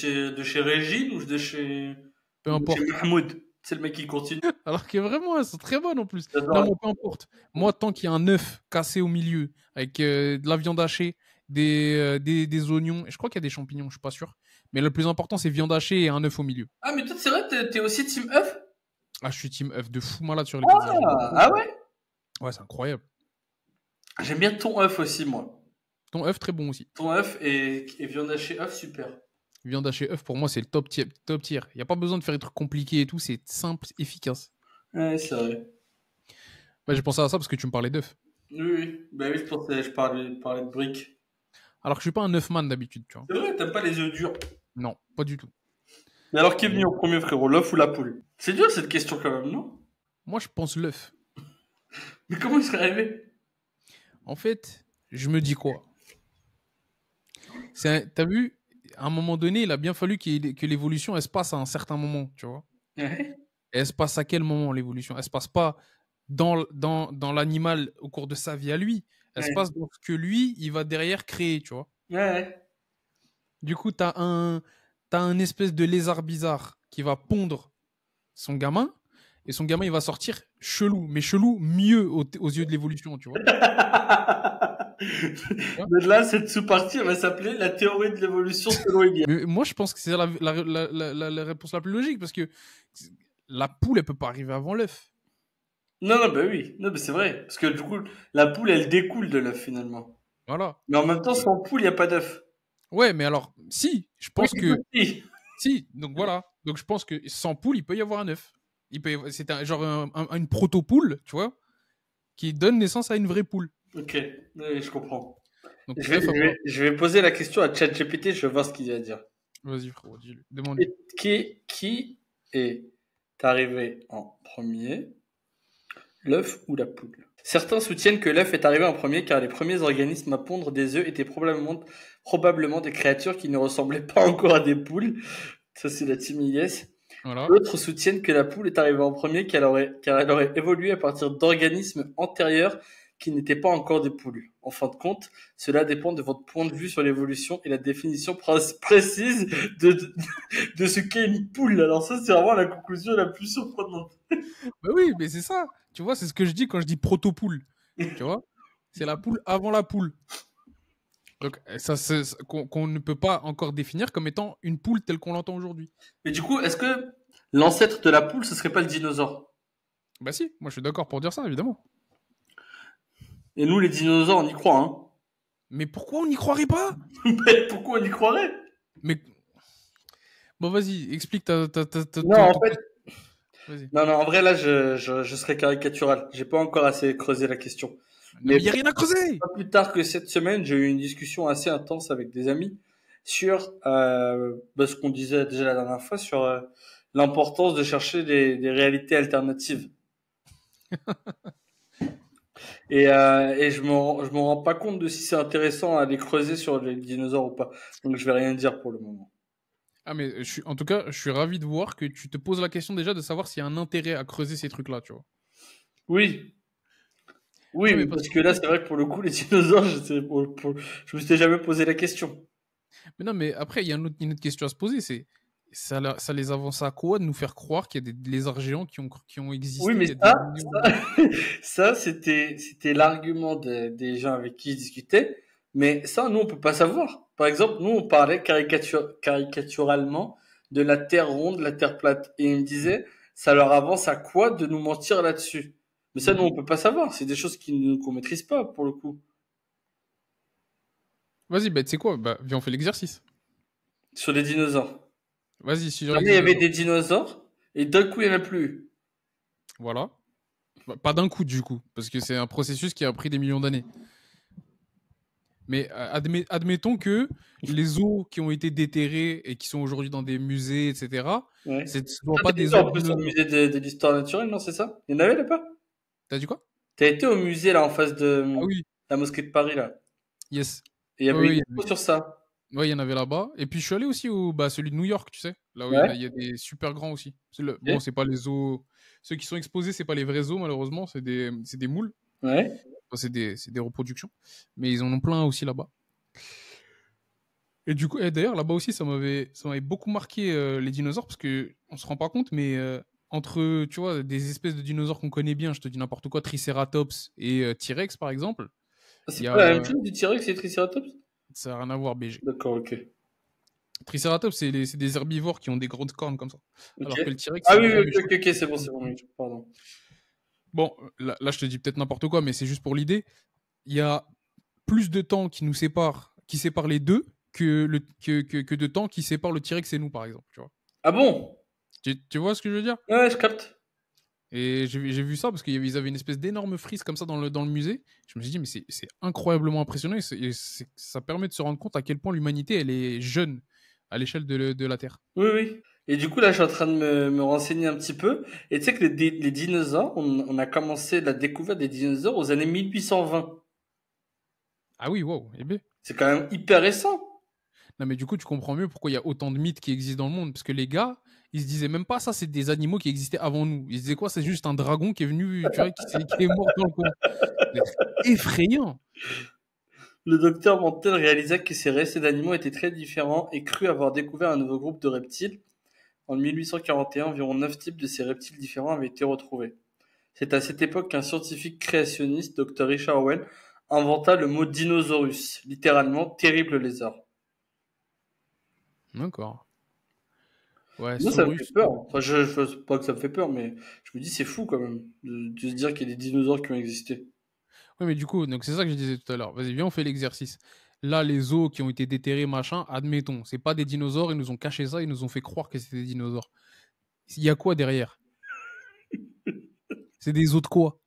S2: chez Régine ou
S1: Peu
S2: de chez
S1: importe.
S2: Mahmoud? C'est le mec qui continue.
S1: Alors que vraiment, elles sont très bonnes en plus. Non,
S2: J'adore.
S1: moi, peu importe. Moi, tant qu'il y a un œuf cassé au milieu, avec de la viande hachée, des oignons, et je crois qu'il y a des champignons, je suis pas sûr. Mais le plus important, c'est viande hachée et un œuf au milieu.
S2: Ah, mais toi, c'est vrai, t'es aussi team œuf?
S1: Ah, je suis team œuf de fou malade sur les pizzas. J'aime
S2: Ah,
S1: trop.
S2: ah ouais?
S1: Ouais, c'est incroyable.
S2: J'aime bien thon œuf aussi, moi.
S1: Ton œuf, très bon aussi.
S2: Thon œuf et viande hachée œuf, super.
S1: Viande hachée œuf, pour moi, c'est le top tier. Top tier. Il n'y a pas besoin de faire des trucs compliqués et tout. C'est simple, efficace.
S2: Ouais, c'est vrai.
S1: Bah, j'ai pensé à ça parce que tu me parlais d'œuf.
S2: Oui, oui. Bah oui, je parlais de briques.
S1: Alors que je suis pas un œuf man d'habitude, tu vois.
S2: C'est vrai, t'aimes pas les œufs durs.
S1: Non, pas du tout.
S2: Mais alors, qui est venu
S1: Mais
S2: en premier, frérot, l'œuf ou la poule? C'est dur cette question quand même, non?
S1: moi, je pense l'œuf.
S2: Mais comment il serait arrivé?
S1: En fait, je me dis quoi? T'as vu, à un moment donné, il a bien fallu que l'évolution, elle se passe à un certain moment, tu vois.
S2: Ouais.
S1: Et elle se passe à quel moment, l'évolution? Elle se passe pas dans l'animal au cours de sa vie à lui. Elle se
S2: Ouais.
S1: passe dans ce que lui, il va derrière créer, tu vois.
S2: Ouais.
S1: Du coup, t'as un espèce de lézard bizarre qui va pondre son gamin, et son gamin, il va sortir chelou, mais chelou mieux aux yeux de l'évolution, tu vois. Tu vois.
S2: De là, cette sous-partie, elle va s'appeler la théorie de l'évolution selon Elias.
S1: Mais moi, je pense que c'est la réponse la plus logique, parce que la poule, elle peut pas arriver avant l'œuf.
S2: Non, non, bah oui. Non, mais c'est vrai. Parce que du coup, la poule, elle découle de l'œuf finalement.
S1: Voilà.
S2: Mais en même temps, sans poule, il n'y a pas d'œuf.
S1: Ouais, mais alors, si, je
S2: Oui,
S1: pense que
S2: oui.
S1: si. Donc voilà. Donc je pense que sans poule, il peut y avoir un œuf. C'est genre une proto-poule, tu vois, qui donne naissance à une vraie poule.
S2: Ok, oui, je comprends.
S1: Donc œuf à quoi?
S2: Je vais poser la question à ChatGPT, je vais voir ce qu'il va dire.
S1: Vas-y, frérot, dis-lui. Demande-lui.
S2: Qui est arrivé en premier, l'œuf ou la poule? Certains soutiennent que l'œuf est arrivé en premier car les premiers organismes à pondre des œufs étaient probablement des créatures qui ne ressemblaient pas encore à des poules. Ça, c'est la team Yes.
S1: Voilà.
S2: D'autres soutiennent que la poule est arrivée en premier car elle aurait évolué à partir d'organismes antérieurs qui n'étaient pas encore des poules. En fin de compte, cela dépend de votre point de vue sur l'évolution et la définition précise de ce qu'est une poule. Alors ça, c'est vraiment la conclusion la plus surprenante.
S1: Bah oui, mais c'est ça. Tu vois, c'est ce que je dis quand je dis proto-poule. Tu vois? C'est la poule avant la poule. Donc, ça, qu'on ne peut pas encore définir comme étant une poule telle qu'on l'entend aujourd'hui.
S2: Mais du coup, est-ce que l'ancêtre de la poule, ce serait pas le dinosaure?
S1: Bah si, moi je suis d'accord pour dire ça, évidemment.
S2: Et nous, les dinosaures, on y croit, hein.
S1: Mais pourquoi on n'y croirait pas?
S2: Mais pourquoi on y croirait?
S1: Mais bon, vas-y, explique
S2: Non, en fait,
S1: Vas-y.
S2: non, non, en vrai, là, je serais caricatural. J'ai pas encore assez creusé la question.
S1: Non, mais
S2: Mais
S1: il n'y a rien à creuser!
S2: pas plus tard que cette semaine, j'ai eu une discussion assez intense avec des amis sur ce qu'on disait déjà la dernière fois, sur l'importance de chercher des réalités alternatives. Et je me rends pas compte de si c'est intéressant à aller creuser sur les dinosaures ou pas. Donc je vais rien dire pour le moment.
S1: Ah, mais en tout cas, je suis ravi de voir que tu te poses la question déjà de savoir s'il y a un intérêt à creuser ces trucs-là, tu vois.
S2: Oui, oui,
S1: Ouais, mais
S2: mais
S1: parce
S2: parce
S1: qu'en
S2: que là,
S1: fait,
S2: c'est vrai que pour le coup, les dinosaures, je me suis jamais posé la question.
S1: mais non, mais après, il y a une autre question à se poser, c'est ça les avance à quoi de nous faire croire qu'il y a des lézards géants qui ont
S2: Oui,
S1: existé
S2: mais
S1: il y a des millions d'années?
S2: ça, c'était l'argument des gens avec qui je discutais. Mais ça, nous, on peut pas savoir. Par exemple, nous, on parlait caricaturalement de la Terre ronde, la Terre plate. Et ils me
S1: Mhm.
S2: disaient, ça leur avance à quoi de nous mentir là-dessus? Mais ça, nous,
S1: Mhm.
S2: on peut pas savoir. C'est des choses qu'on maîtrise pas, pour le coup.
S1: Vas-y, bah, tu sais quoi? Bah, viens, on fait l'exercice.
S2: Sur les dinosaures.
S1: Vas-y, sur les
S2: Jamais il y avait
S1: dinosaures.
S2: des dinosaures, et d'un coup, il y en a plus.
S1: Voilà. Bah, pas d'un coup, du coup, parce que c'est un processus qui a pris des millions d'années. Mais admettons que les os qui ont été déterrés et qui sont aujourd'hui dans des musées, etc.,
S2: Ouais.
S1: ce ne sont
S2: Toi,
S1: pas
S2: t'as
S1: des
S2: été
S1: os
S2: en
S1: de
S2: plus au
S1: dinosaures.
S2: musée de l'histoire naturelle, non, c'est ça? Il y en avait là-bas?
S1: T'as dit quoi?
S2: T'as été au musée, là, en face de
S1: Ah oui,
S2: la mosquée de Paris, là.
S1: yes.
S2: Et il y
S1: Oui,
S2: avait
S1: oui,
S2: une expo sur ça.
S1: ouais, il y en avait là-bas. Et puis je suis allé aussi au bah, celui de New York, tu sais, là où
S2: Ouais.
S1: il y a des super grands aussi. Bon,
S2: Ok.
S1: c'est pas les os. Ceux qui sont exposés, c'est pas les vrais os, malheureusement, c'est des moules.
S2: Ouais.
S1: Enfin, c'est des reproductions. Mais ils en ont plein aussi là-bas. Et du coup, d'ailleurs, là-bas aussi, ça m'avait beaucoup marqué les dinosaures parce que on se rend pas compte, mais entre, tu vois, des espèces de dinosaures qu'on connaît bien, je te dis n'importe quoi, Triceratops et T-Rex par exemple,
S2: Ah,
S1: il
S2: c'est
S1: y
S2: pas la même
S1: a,
S2: chose du T-Rex et Triceratops?
S1: ça n'a rien à voir, BG.
S2: D'accord, ok.
S1: Triceratops, c'est des herbivores qui ont des grandes cornes comme ça,
S2: Ok.
S1: alors que le T-Rex,
S2: Ah
S1: c'est un
S2: oui, oui,
S1: grand
S2: ok,
S1: méchant
S2: ok, ok,
S1: qui a des
S2: c'est bon,
S1: cornes.
S2: oui, pardon.
S1: Bon, là, je te dis peut-être n'importe quoi, mais c'est juste pour l'idée. Il y a plus de temps qui sépare les deux que de temps qui sépare le T-Rex et nous, par exemple. Tu vois,
S2: Ah bon?
S1: tu vois ce que je veux dire?
S2: Ouais, je capte.
S1: Et j'ai vu ça parce qu'ils avaient une espèce d'énorme frise comme ça dans le musée. Je me suis dit, mais c'est incroyablement impressionnant ça permet de se rendre compte à quel point l'humanité, elle est jeune à l'échelle de la Terre.
S2: Oui, oui. Et du coup, là, je suis en train de me renseigner un petit peu. Et tu sais que les dinosaures, on a commencé la découverte des dinosaures aux années 1820.
S1: Ah oui, wow, eh bien.
S2: C'est quand même hyper récent.
S1: Non, mais du coup, tu comprends mieux pourquoi il y a autant de mythes qui existent dans le monde. Parce que les gars, ils se disaient même pas ça, c'est des animaux qui existaient avant nous. Ils se disaient quoi? C'est juste un dragon qui est venu, tu vois, qui est mort dans le coin. C'est effrayant.
S2: Le docteur Mantel réalisa que ces restes d'animaux étaient très différents et crut avoir découvert un nouveau groupe de reptiles. En 1841, environ 9 types de ces reptiles différents avaient été retrouvés. C'est à cette époque qu'un scientifique créationniste, Dr Richard Owen, inventa le mot dinosaurus, littéralement terrible lézard.
S1: D'accord. Ouais,
S2: Moi, ça me fait
S1: Saurus.
S2: peur. Enfin, je pas que ça me fait peur, mais je me dis c'est fou quand même de se dire qu'il y a des dinosaures qui ont existé.
S1: Ouais, mais du coup, donc c'est ça que je disais tout à l'heure. Vas-y, viens, on fait l'exercice. Là, les os qui ont été déterrés, machin, admettons, c'est pas des dinosaures, ils nous ont caché ça, ils nous ont fait croire que c'était des dinosaures. Il y a quoi derrière? C'est des os de quoi?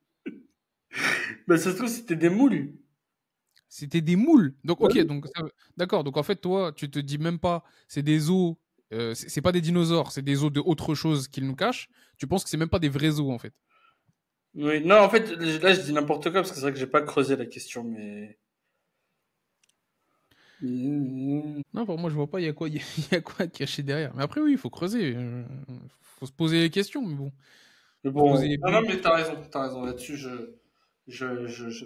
S2: Bah, ça se trouve, c'était des moules.
S1: C'était des moules. Donc,
S2: Bah
S1: ok,
S2: oui.
S1: donc d'accord. Donc en fait, toi, tu te dis même pas, c'est des os, c'est pas des dinosaures, c'est des os de autre chose qu'ils nous cachent. Tu penses que c'est même pas des vrais os en fait.
S2: Oui, non, en fait, là, je dis n'importe quoi parce que c'est vrai que j'ai pas creusé la question, mais.
S1: Non, pour moi, je vois pas, il y a quoi, il y a quoi caché derrière. Mais après, oui, il faut creuser, faut se poser les questions, mais bon,
S2: Mais
S1: faut se poser
S2: bon,
S1: les
S2: non, non,
S1: bonnes
S2: mais
S1: questions.
S2: t'as raison là-dessus,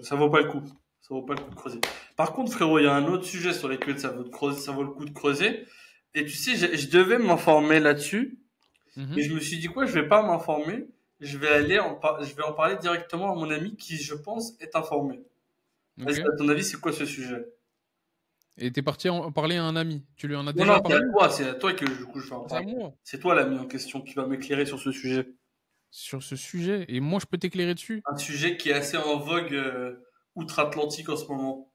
S2: ça vaut pas le coup. Ça vaut pas le coup de creuser. Par contre, frérot, il y a un autre sujet sur lequel ça vaut le coup de creuser. Et tu sais, je devais m'informer là-dessus, mais
S1: Mhm.
S2: je me suis dit quoi, je vais pas m'informer, je vais en parler directement à mon ami qui, je pense, est informé. Vas-y,
S1: Ok.
S2: à ton avis, c'est quoi ce sujet?
S1: Et t'es parti en parler à un ami. Tu lui en as
S2: Non,
S1: déjà
S2: non,
S1: parlé?
S2: c'est à toi que du coup je vais en
S1: C'est à
S2: parler.
S1: moi.
S2: C'est toi l'ami en question qui va m'éclairer sur ce sujet.
S1: Sur ce sujet. Et moi, je peux t'éclairer dessus.
S2: Un sujet qui est assez en vogue outre-Atlantique en ce moment.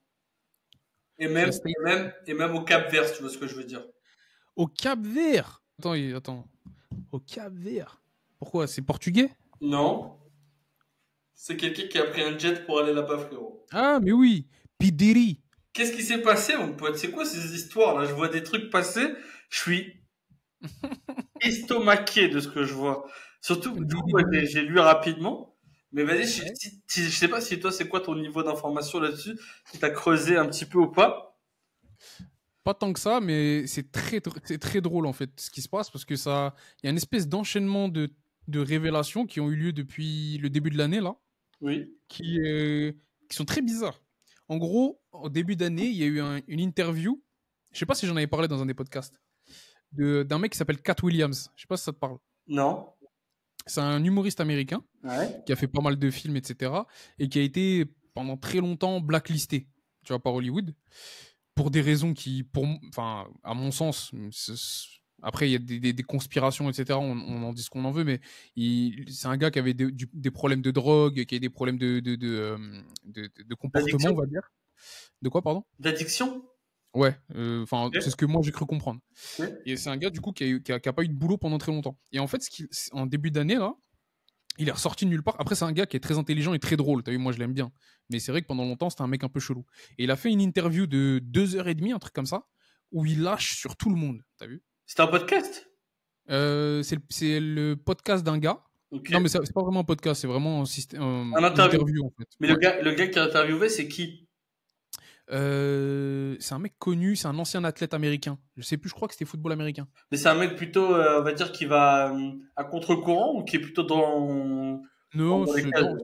S1: Je sais.
S2: Et même au Cap-Vert, si tu vois ce que je veux dire.
S1: Au Cap-Vert. Attends, attends. Au Cap-Vert. Pourquoi? C'est portugais?
S2: Non, c'est quelqu'un qui a pris un jet pour aller là-bas, frérot.
S1: Ah, mais oui. Pideri.
S2: Qu'est-ce qui s'est passé, mon pote? C'est quoi ces histoires là? Je vois des trucs passer, je suis estomaqué de ce que je vois. Surtout, du coup,
S1: Diri
S2: ouais,
S1: diri.
S2: j'ai lu rapidement. Mais vas-y,
S1: Ouais.
S2: je sais pas si toi, c'est quoi ton niveau d'information là-dessus, si t'as creusé un petit peu ou pas.
S1: Pas tant que ça, mais c'est très drôle en fait ce qui se passe parce que ça, il y a une espèce d'enchaînement de révélations qui ont eu lieu depuis le début de l'année là,
S2: Oui.
S1: qui, euh, qui sont très bizarres. En gros, au début d'année, il y a eu une interview. Je sais pas si j'en avais parlé dans un des podcasts d'un mec qui s'appelle Cat Williams. Je sais pas si ça te parle.
S2: Non.
S1: C'est un humoriste américain
S2: Ouais.
S1: qui a fait pas mal de films, etc. et qui a été pendant très longtemps blacklisté, tu vois, par Hollywood. Pour des raisons qui, enfin, à mon sens, après il y a des conspirations, etc. On en dit ce qu'on en veut, mais c'est un gars qui avait des problèmes de drogue, qui a des problèmes de comportement,
S2: D'addiction?
S1: on va dire. De quoi, pardon?
S2: D'addiction?
S1: Ouais, enfin, c'est ce
S2: Ok.
S1: que moi j'ai cru comprendre.
S2: Ok.
S1: Et c'est un gars du coup qui a pas eu de boulot pendant très longtemps. Et en fait, en début d'année là, il est ressorti de nulle part. Après, c'est un gars qui est très intelligent et très drôle. T'as vu, moi, je l'aime bien. Mais c'est vrai que pendant longtemps, c'était un mec un peu chelou. Et il a fait une interview de 2 heures et demie, un truc comme ça, où il lâche sur tout le monde. T'as vu?
S2: C'est un podcast?
S1: C'est le podcast d'un gars.
S2: Ok.
S1: Non, mais c'est pas vraiment un podcast, c'est vraiment
S2: Un
S1: une
S2: interview.
S1: interview, en fait.
S2: Mais
S1: Ouais.
S2: le gars qui a interviewé, c'est qui?
S1: C'est un mec connu, c'est un ancien athlète américain. Je sais plus, je crois que c'était football américain.
S2: Mais c'est un mec plutôt, on va dire, qui va à contre-courant ou qui est plutôt
S1: Non,
S2: dans les cases?
S1: non,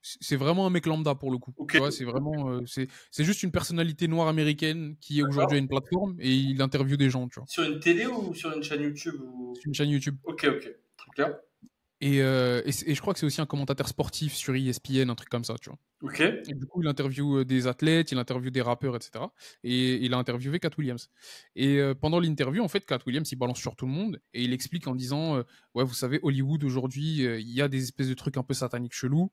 S1: c'est vraiment un mec lambda pour le coup.
S2: Ok.
S1: Tu vois, c'est vraiment, c'est juste une personnalité noire américaine qui aujourd'hui a
S2: D'accord.
S1: une plateforme et il interviewe des gens, tu vois.
S2: Sur une télé ou sur une chaîne YouTube
S1: C'est une chaîne YouTube.
S2: Ok, ok. Très clair.
S1: Et je crois que c'est aussi un commentateur sportif sur ESPN, un truc comme ça, tu vois.
S2: Ok.
S1: Et du coup, il interviewe des athlètes, il interviewe des rappeurs, etc. Et il a interviewé Cat Williams. Et pendant l'interview, en fait, Cat Williams, il balance sur tout le monde et il explique en disant ouais, vous savez, Hollywood aujourd'hui, il y a des espèces de trucs un peu sataniques chelous.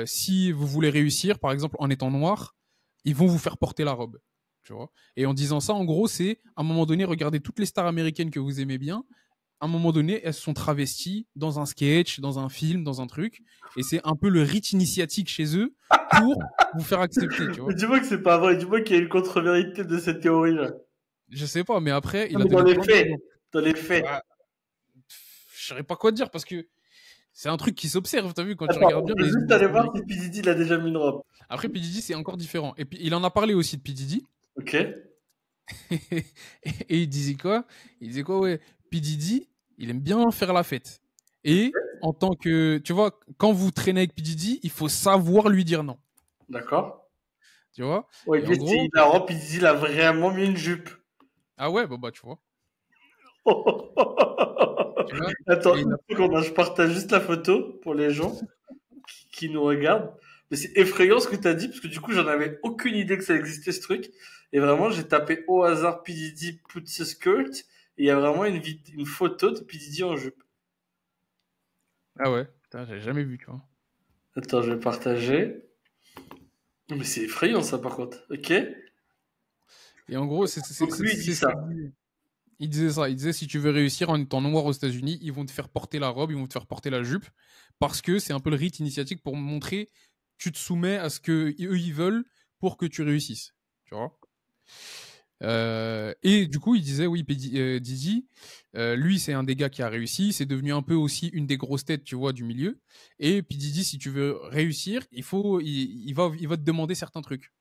S1: si vous voulez réussir, par exemple en étant noir, ils vont vous faire porter la robe. Tu vois. Et en disant ça, en gros, c'est à un moment donné, regardez toutes les stars américaines que vous aimez bien. À un moment donné, elles se sont travesties dans un sketch, dans un film, dans un truc. Et c'est un peu le rite initiatique chez eux pour vous faire accepter, tu
S2: Mais
S1: vois.
S2: dis-moi que c'est pas vrai, dis-moi qu'il y a une contre-vérité de cette théorie-là.
S1: Je sais pas, mais après,
S2: Non,
S1: il a
S2: mais dans
S1: donné
S2: les
S1: plein
S2: faits,
S1: d'exemples.
S2: dans les faits.
S1: Bah, je saurais pas quoi te dire parce que c'est un truc qui s'observe, t'as vu, quand tu
S2: Attends,
S1: regardes bien
S2: je vais
S1: les
S2: juste
S1: humoristes
S2: aller voir si
S1: américains.
S2: P. Diddy il a déjà mis une robe.
S1: Après, P. Diddy, c'est encore différent. Et puis, il en a parlé aussi de P. Diddy.
S2: Ok.
S1: Et il disait quoi? Il disait quoi, ouais, P. Diddy, il aime bien faire la fête. Et en tant que, tu vois, quand vous traînez avec P. Diddy, il faut savoir lui dire non.
S2: D'accord.
S1: Tu vois?
S2: Ouais,
S1: Et en gros,
S2: la robe, P. Diddy il a vraiment mis une jupe.
S1: ah ouais, bah, tu vois. Tu vois?
S2: Attends,
S1: Et il
S2: une
S1: a-
S2: seconde, hein, je partage juste la photo pour les gens qui nous regardent. Mais c'est effrayant ce que tu as dit, parce que du coup, j'en avais aucune idée que ça existait ce truc. Et vraiment, j'ai tapé au hasard P. Diddy put a skirt, et il y a vraiment une photo de P. Diddy en jupe.
S1: Ah ouais, putain, j'ai jamais vu, tu vois.
S2: Attends, je vais partager. Mais c'est effrayant ça par contre. Ok.
S1: Et en gros,
S2: Donc lui il dit
S1: c'est ce
S2: ça.
S1: qu'il disait. Il disait ça. Il disait si tu veux réussir en étant noir aux États-Unis, ils vont te faire porter la robe, ils vont te faire porter la jupe, parce que c'est un peu le rite initiatique pour montrer tu te soumets à ce que eux ils veulent pour que tu réussisses. Tu vois. Et du coup, il disait oui, Didi, lui c'est un des gars qui a réussi, c'est devenu un peu aussi une des grosses têtes, tu vois, du milieu. Et puis Didi, si tu veux réussir, il va te demander certains trucs.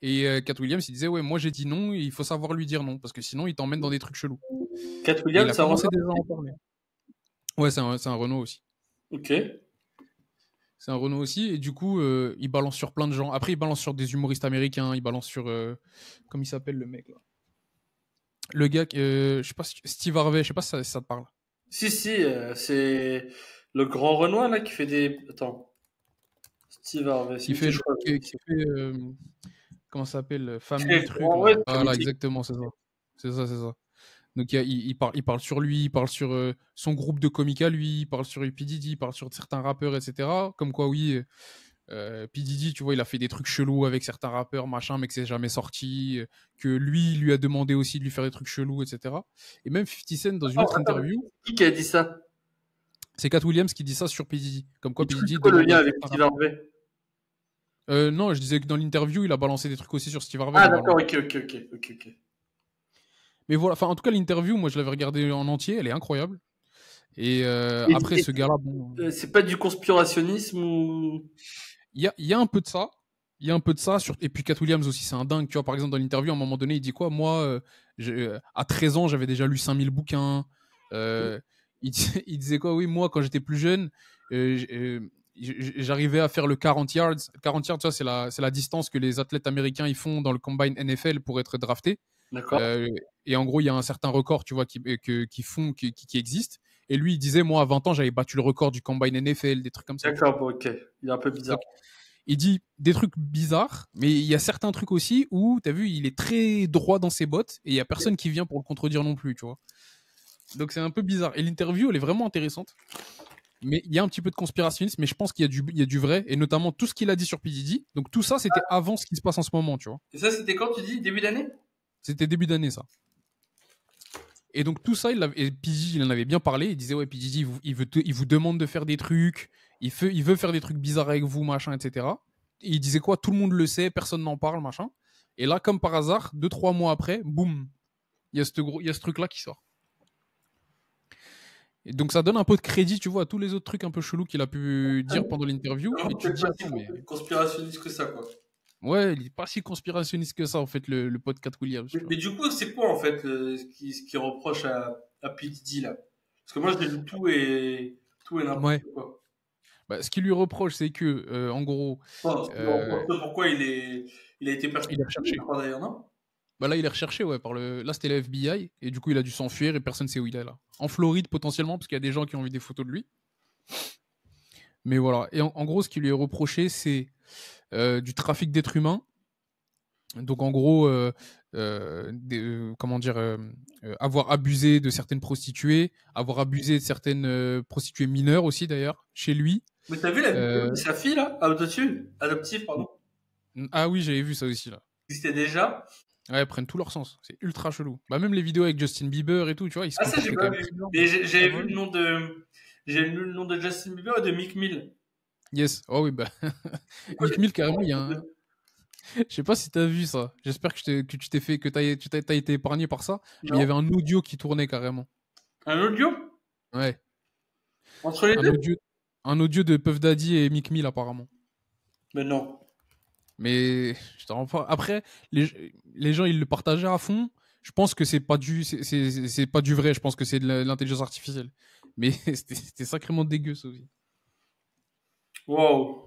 S1: Et Cat Williams, il disait ouais, moi j'ai dit non, il faut savoir lui dire non, parce que sinon il t'emmène dans des trucs chelous.
S2: Cat
S1: Et il
S2: Williams,
S1: a
S2: c'est un
S1: commencé
S2: Renault.
S1: déjà à en parler. Ouais, c'est un Renault aussi.
S2: Ok.
S1: C'est un Renault aussi, et du coup, il balance sur plein de gens. Après, il balance sur des humoristes américains, il balance sur. Comment il s'appelle le mec là? Le gars, je sais pas, Steve Harvey, je sais pas si ça te parle.
S2: Si si, c'est le grand Renoir là qui fait des. Attends. Steve Harvey, c'est
S1: Qui
S2: lui que
S1: fait.
S2: je crois.
S1: Qui fait comment ça s'appelle Family
S2: Très
S1: truc
S2: grand,
S1: là.
S2: ouais,
S1: Voilà, exactement, c'est ça. C'est ça, c'est ça. Donc il parle sur lui, il parle sur son groupe de comiques à lui, il parle sur P. Diddy, il parle sur certains rappeurs, etc. Comme quoi, oui, P. Diddy, tu vois, il a fait des trucs chelous avec certains rappeurs, machin, mais que c'est jamais sorti. Que lui a demandé aussi de lui faire des trucs chelous, etc. Et même 50 Cent, dans une
S2: Oh,
S1: autre
S2: attends,
S1: interview,
S2: qui a dit ça?
S1: c'est Cat Williams qui dit ça sur P. Diddy. Comme
S2: Et
S1: quoi
S2: du
S1: P.
S2: coup, c'est
S1: Diddy
S2: quoi le
S1: demande
S2: lien
S1: à
S2: avec
S1: certains
S2: Steve
S1: rappeurs.
S2: Harvey?
S1: Non, je disais que dans l'interview, il a balancé des trucs aussi sur Steve Harvey,
S2: Ah d'accord,
S1: normalement.
S2: ok.
S1: Mais voilà, enfin, en tout cas, l'interview, moi, je l'avais regardée en entier, elle est incroyable. Et
S2: Et,
S1: après,
S2: et
S1: ce gars-là, bon,
S2: c'est pas du conspirationnisme ou.
S1: il y a un peu de ça. Il y a un peu de ça. Et puis, Cat Williams aussi, c'est un dingue. Tu vois, par exemple, dans l'interview, à un moment donné, il dit quoi? Moi, à 13 ans, j'avais déjà lu 5000 bouquins. Euh, il disait quoi? Oui, moi, quand j'étais plus jeune, j'arrivais à faire le 40 yards. 40 yards, tu vois, c'est la distance que les athlètes américains ils font dans le combine NFL pour être draftés.
S2: D'accord.
S1: Euh, et en gros, il y a un certain record, tu vois, qui existe. Et lui, il disait, moi, à 20 ans, j'avais battu le record du combine NFL, des trucs comme ça, tu vois.
S2: D'accord, bon, ok. Il est un peu bizarre.
S1: Donc, il dit des trucs bizarres, mais il y a certains trucs aussi où, t'as vu, il est très droit dans ses bottes et il y a personne qui vient pour le contredire non plus, tu vois. Donc, c'est un peu bizarre. Et l'interview, elle est vraiment intéressante. Mais il y a un petit peu de conspirationnisme, mais je pense il y a du vrai, et notamment tout ce qu'il a dit sur P. Diddy. Donc, tout ça, c'était avant ce qui se passe en ce moment, tu vois.
S2: Et ça, c'était quand tu dis? Début d'année?
S1: C'était début d'année, ça. Et donc tout ça, et P. Diddy, il en avait bien parlé. Il disait ouais, P. Diddy, il vous demande de faire des trucs. Il veut faire des trucs bizarres avec vous, machin, etc. Et il disait quoi? Tout le monde le sait, personne n'en parle, machin. Et là, comme par hasard, 2 3 mois après, boum, il y a ce truc-là qui sort. Et donc ça donne un peu de crédit, tu vois, à tous les autres trucs un peu chelous qu'il a pu dire pendant l'interview. Et tu te
S2: Peut-être
S1: dis
S2: pas si
S1: attends, mais
S2: conspirationniste que ça, quoi.
S1: ouais, il est pas si conspirationniste que ça en fait le pote Cat Williams. Tu vois.
S2: Mais du coup, c'est quoi en fait ce qui reproche à P. Diddy là? Parce que moi, je l'ai lu tout et n'importe
S1: Ouais.
S2: quoi.
S1: Bah, ce qu'il lui reproche, c'est que en gros,
S2: Enfin, ce qui lui
S1: euh,
S2: reproche, pourquoi il a été
S1: il est
S2: persécuté, je
S1: recherché.
S2: crois d'ailleurs, non?
S1: Bah là, il est recherché, ouais, par le. Là, c'était la FBI, et du coup, il a dû s'enfuir et personne sait où il est là. En Floride, potentiellement, parce qu'il y a des gens qui ont vu des photos de lui. Mais voilà. Et en gros, ce qui lui est reproché, c'est du trafic d'êtres humains. Donc, en gros, comment dire, avoir abusé de certaines prostituées, avoir abusé de certaines prostituées mineures aussi, d'ailleurs, chez lui.
S2: Mais t'as vu la vidéo
S1: Euh,
S2: de sa fille, là? Adoptive, pardon.
S1: Ah oui, j'avais vu ça aussi, là.
S2: Existait déjà.
S1: Ouais, ils prennent tout leur sens. C'est ultra chelou. Bah, même les vidéos avec Justin Bieber et tout, tu vois, ils se
S2: Ah, ça, j'ai
S1: comportaient quand
S2: pas
S1: même
S2: vu.
S1: bizarre.
S2: Mais
S1: Ah,
S2: j'avais
S1: bah
S2: vu
S1: oui.
S2: le nom de, j'ai lu le nom de Justin Bieber et de Meek Mill.
S1: Yes. Oh oui, bah.
S2: C'est quoi
S1: Meek Mill, carrément, il y a un. Je sais pas si t'as vu ça. J'espère que tu t'es fait, que t'as été épargné par ça. Mais il y
S2: Non.
S1: avait un audio qui tournait carrément.
S2: Un audio?
S1: Ouais.
S2: Entre les
S1: Un
S2: deux?
S1: audio, un audio de Puff Daddy et Meek Mill, apparemment.
S2: Mais non.
S1: Mais je te rends pas. Après, les gens, ils le partageaient à fond. Je pense que c'est pas du vrai. Je pense que c'est de l'intelligence artificielle. Mais c'était sacrément dégueu, ça aussi.
S2: Wow.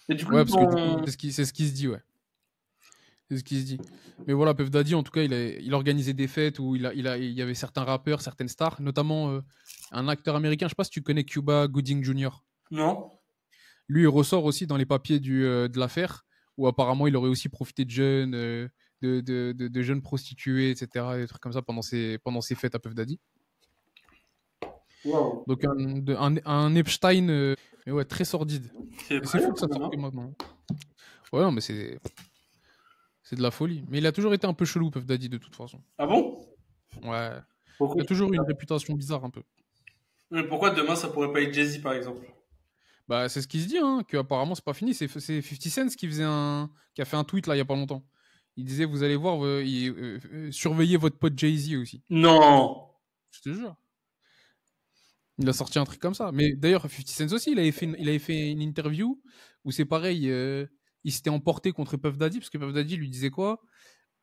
S2: Et du coup,
S1: Ouais, parce que du coup, c'est ce qui se dit, ouais. C'est ce qui se dit. Mais voilà, Puff Daddy, en tout cas, il organisait des fêtes où il y avait certains rappeurs, certaines stars, notamment un acteur américain. Je sais pas si tu connais Cuba Gooding Jr.
S2: non.
S1: Lui, il ressort aussi dans les papiers de l'affaire, où apparemment il aurait aussi profité de jeunes, de jeunes prostituées, etc., des trucs comme ça pendant ses fêtes à Puff Daddy.
S2: Wow.
S1: Donc un Epstein, mais ouais, très sordide.
S2: C'est
S1: Et c'est fou
S2: effrayant,
S1: que ça
S2: quand même,
S1: sorte que
S2: hein.
S1: maintenant. Ouais, non, mais c'est de la folie. Mais il a toujours été un peu chelou, Puff Daddy, de toute façon.
S2: Ah bon?
S1: Ouais.
S2: Pourquoi?
S1: Il a toujours eu une réputation bizarre un peu.
S2: Mais pourquoi demain ça pourrait pas être Jay-Z par exemple?
S1: Bah, c'est ce qui se dit, hein, que apparemment c'est pas fini. C'est 50 Cent qui a fait un tweet là il y a pas longtemps. Il disait, vous allez voir, surveillez votre pote Jay-Z aussi.
S2: Non.
S1: Je te jure. Il a sorti un truc comme ça. Mais d'ailleurs, 50 Cent aussi, il avait fait une interview où c'est pareil, il s'était emporté contre Puff Daddy, parce que Puff Daddy lui disait quoi?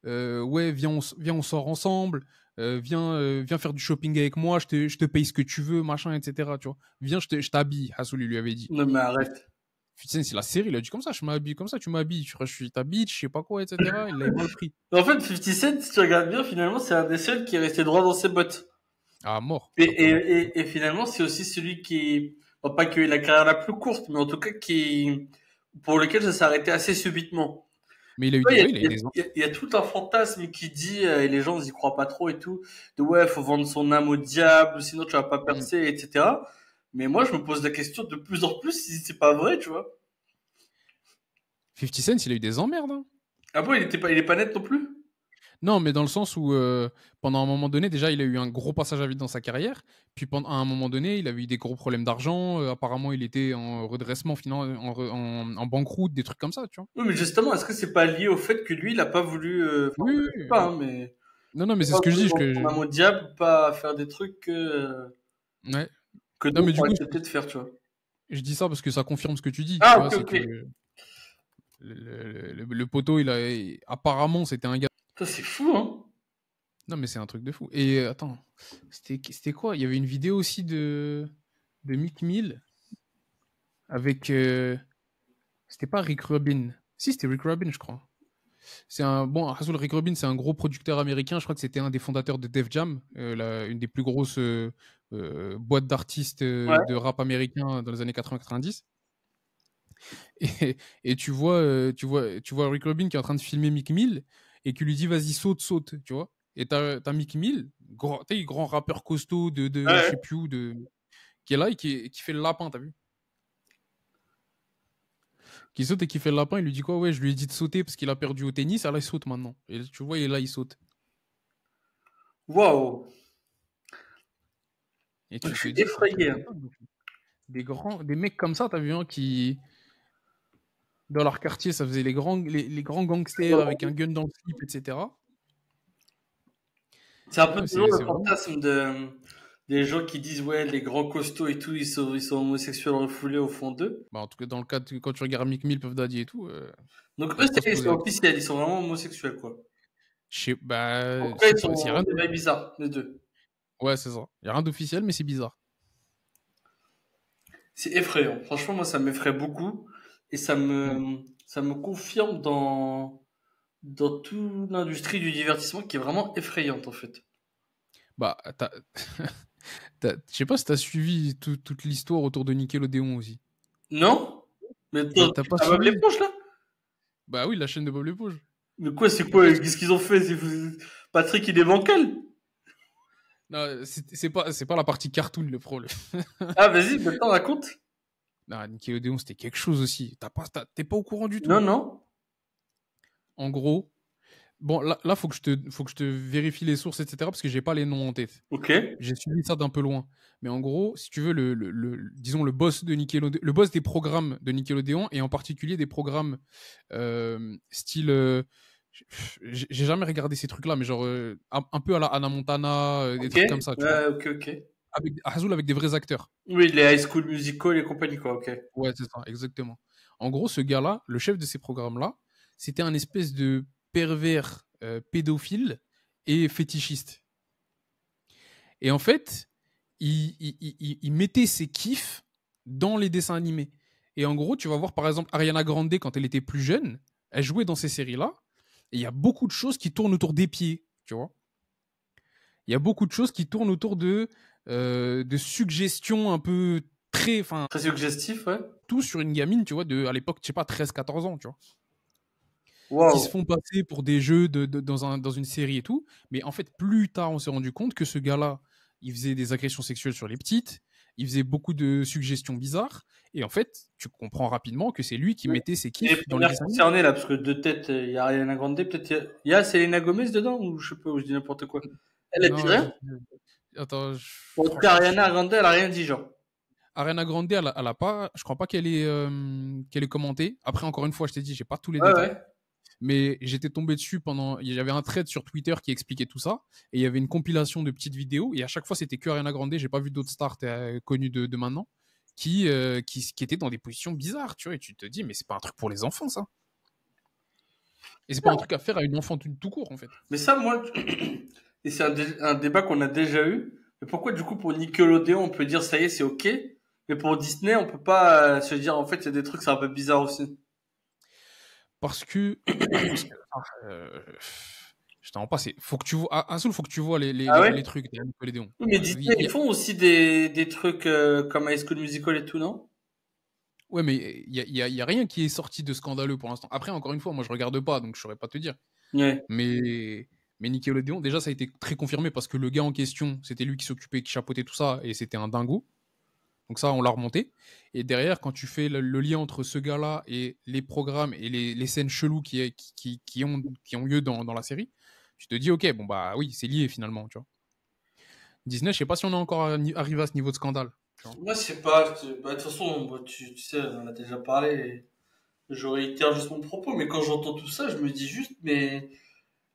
S1: Ouais, viens, on sort ensemble, viens faire du shopping avec moi, je te paye ce que tu veux, machin, etc. Tu vois. Viens, je t'habille, Hassoul lui avait dit.
S2: Non mais arrête.
S1: 50 Cent, c'est la série, il a dit comme ça, je m'habille comme ça, tu m'habilles, je suis ta bitch, je sais pas quoi, etc. Il l'avait mal pris.
S2: En fait, 50 Cent, si tu regardes bien, finalement, c'est un des seuls qui est resté droit dans ses bottes.
S1: Ah, mort,
S2: Et,
S1: ça pour le coup.
S2: et finalement, c'est aussi celui qui, bon, pas qu'il ait la carrière la plus courte, mais en tout cas pour lequel ça s'est arrêté assez subitement.
S1: Mais il a eu
S2: Ouais,
S1: des, ouais, il a eu des.
S2: il y a tout un fantasme qui dit, et les gens ils y croient pas trop et tout, de ouais, faut vendre son âme au diable, sinon tu vas pas
S1: Hmm.
S2: percer, etc. Mais moi, je me pose la question de plus en plus si c'est pas vrai, tu vois.
S1: 50 Cent, il a eu des emmerdes, hein.
S2: Ah bon, il est pas net non plus?
S1: Non, mais dans le sens où, pendant un moment donné, déjà, il a eu un gros passage à vide dans sa carrière. Puis, à un moment donné, il avait eu des gros problèmes d'argent. Apparemment, il était en redressement financier, en banqueroute, des trucs comme ça, tu vois.
S2: Oui, mais justement, est-ce que c'est pas lié au fait que lui, il a pas voulu, enfin,
S1: Oui, oui,
S2: je sais pas,
S1: oui.
S2: hein, mais
S1: Non, non, mais
S2: il
S1: c'est
S2: a
S1: ce
S2: pas
S1: que je
S2: voulu
S1: dis.
S2: vendre son âme au diable, pas faire des trucs
S1: Ouais.
S2: que
S1: Non, mais
S2: d'autres
S1: du
S2: ont
S1: coup,
S2: accepté de faire, tu vois.
S1: je dis ça parce que ça confirme ce que tu dis. Tu
S2: Ah,
S1: vois,
S2: ok,
S1: c'est
S2: ok.
S1: que le poteau, apparemment, c'était un gars.
S2: Ça, c'est fou, hein.
S1: Non, mais c'est un truc de fou. Et attends, c'était quoi? Il y avait une vidéo aussi de Meek Mill avec. C'était pas Rick Rubin. Si, c'était Rick Rubin, je crois. C'est un bon, Hasoul Rick Rubin, c'est un gros producteur américain. Je crois que c'était un des fondateurs de Def Jam, une des plus grosses boîtes d'artistes
S2: Ouais.
S1: de rap américain dans les années 80-90. Et tu vois Rick Rubin qui est en train de filmer Meek Mill et qui lui dit vas-y saute, saute, tu vois. Et t'as Meek Mill, grand rappeur costaud de je
S2: Ouais.
S1: sais plus où, qui est là et qui fait le lapin, t'as vu? Qui saute et qui fait le lapin, il lui dit quoi? Ouais, je lui ai dit de sauter parce qu'il a perdu au tennis, alors il saute maintenant. Et tu vois, et là il saute.
S2: Waouh.
S1: Et
S2: Je
S1: tu te
S2: suis
S1: dis, c'est un truc
S2: effrayé,
S1: de
S2: hein.
S1: dingue. Des mecs comme ça, t'as vu, hein, dans leur quartier, ça faisait les grands gangsters avec un gun dans le slip, etc.
S2: C'est un peu
S1: Ouais,
S2: toujours le
S1: c'est vraiment.
S2: fantasme des gens qui disent, ouais, les grands costauds et tout, ils sont homosexuels refoulés au fond d'eux.
S1: Bah, en tout cas, dans le cas, quand tu regardes Mick Mill, Puff Daddy et tout,
S2: Donc,
S1: on
S2: eux,
S1: va pas se
S2: c'est
S1: poser la question.
S2: officiel, ils sont vraiment homosexuels, quoi. En
S1: Bah,
S2: tout cas,
S1: c'est pas, y a rien
S2: des mecs bizarres, les deux.
S1: ouais, c'est ça. Y a rien d'officiel, mais c'est bizarre.
S2: C'est effrayant. Franchement, moi, ça m'effraie beaucoup. Et
S1: Hmm.
S2: ça me confirme dans toute l'industrie du divertissement qui est vraiment effrayante, en fait.
S1: Bah, je sais pas si t'as suivi toute l'histoire autour de Nickelodeon aussi.
S2: Non? Mais
S1: T'as
S2: tu
S1: pas
S2: Bob
S1: suivi?
S2: l'éponge, là?
S1: Bah oui, la chaîne de Bob l'éponge.
S2: Mais quoi, c'est
S1: T'as
S2: quoi?
S1: pas
S2: Qu'est-ce
S1: suivi?
S2: qu'ils ont fait? Patrick, il est bancal.
S1: Non, c'est pas la partie cartoon le problème.
S2: Ah, vas-y, maintenant, raconte.
S1: Ah, Nickelodeon, c'était quelque chose aussi. T'es pas au courant du tout.
S2: Non, non.
S1: En gros, bon, là faut que je te vérifie les sources, etc. parce que j'ai pas les noms en tête.
S2: Ok.
S1: J'ai suivi ça d'un peu loin. Mais en gros, si tu veux, disons le boss de Nickelodeon, le boss des programmes de Nickelodeon, et en particulier des programmes style. J'ai jamais regardé ces trucs-là, mais genre un peu à la Hannah Montana, des
S2: Ok.
S1: trucs comme ça, tu vois.
S2: Ouais, ok, ok.
S1: Azul avec des vrais acteurs.
S2: Oui, les High School Musical et compagnie, quoi. Ok.
S1: Ouais, c'est ça, exactement. En gros, ce gars-là, le chef de ces programmes-là, c'était un espèce de pervers pédophile et fétichiste. Et en fait, il mettait ses kiffs dans les dessins animés. Et en gros, tu vas voir par exemple Ariana Grande quand elle était plus jeune, elle jouait dans ces séries-là, et il y a beaucoup de choses qui tournent autour des pieds, tu vois. Il y a beaucoup de choses qui tournent autour de suggestions un peu très, enfin,
S2: Très suggestif, ouais.
S1: tout sur une gamine, tu vois, à l'époque, je sais pas, 13, 14 ans, tu vois, qui se
S2: Waouh.
S1: font passer pour des jeux dans une série et tout. Mais en fait, plus tard, on s'est rendu compte que ce gars-là, il faisait des agressions sexuelles sur les petites, il faisait beaucoup de suggestions bizarres, et en fait, tu comprends rapidement que c'est lui qui mettait ses
S2: Et les
S1: kiffs dans les
S2: premières
S1: dessins animés.
S2: concernées, là, parce que de tête, il y a Ariana Grande, peut-être il y a Selena Gomez dedans, ou je sais pas, ou je dis n'importe quoi. Elle dit
S1: Non,
S2: rien?
S1: attends,
S2: Bon, en tout cas,
S1: franchement,
S2: Ariana Grande, elle a rien dit, genre.
S1: Ariana Grande, elle a pas, je crois pas qu'elle est commentée. Après, encore une fois, je t'ai dit, j'ai pas tous les
S2: Ouais,
S1: détails.
S2: ouais.
S1: Mais j'étais tombé dessus il y avait un thread sur Twitter qui expliquait tout ça, et il y avait une compilation de petites vidéos, et à chaque fois c'était que Ariana Grande, j'ai pas vu d'autres stars connues de maintenant, qui étaient dans des positions bizarres, tu vois, et tu te dis, mais c'est pas un truc pour les enfants, ça. Et c'est pas un truc à faire à une enfant tout court, en fait.
S2: Mais ça, moi, et c'est un débat qu'on a déjà eu. Mais pourquoi, du coup, pour Nickelodeon, on peut dire ça y est, c'est ok, mais pour Disney, on peut pas se dire, en fait, il y a des trucs, c'est un peu bizarre aussi.
S1: Parce que, je t'en passe, faut que tu vois, Azul, faut que tu vois
S2: Ah
S1: les
S2: ouais?
S1: trucs des Nickelodeon.
S2: Oui, mais Disney, ils font aussi des trucs comme High School Musical et tout, non?
S1: Ouais, mais il y a rien qui est sorti de scandaleux pour l'instant. Après, encore une fois, moi je regarde pas, donc je saurais pas te dire.
S2: Ouais.
S1: Mais, mais Nickelodeon, déjà, ça a été très confirmé parce que le gars en question, c'était lui qui s'occupait, qui chapeautait tout ça, et c'était un dingo. Donc ça, on l'a remonté. Et derrière, quand tu fais le lien entre ce gars-là et les programmes et les scènes cheloues qui ont lieu dans la série, tu te dis, ok, bon bah oui, c'est lié finalement, tu vois. Disney, je sais pas si on est encore arrivé à ce niveau de scandale, tu vois.
S2: Moi, je sais pas. Bah, de toute façon, bah, tu sais, on en a déjà parlé. Et je réitère juste mon propos, mais quand j'entends tout ça, je me dis juste, mais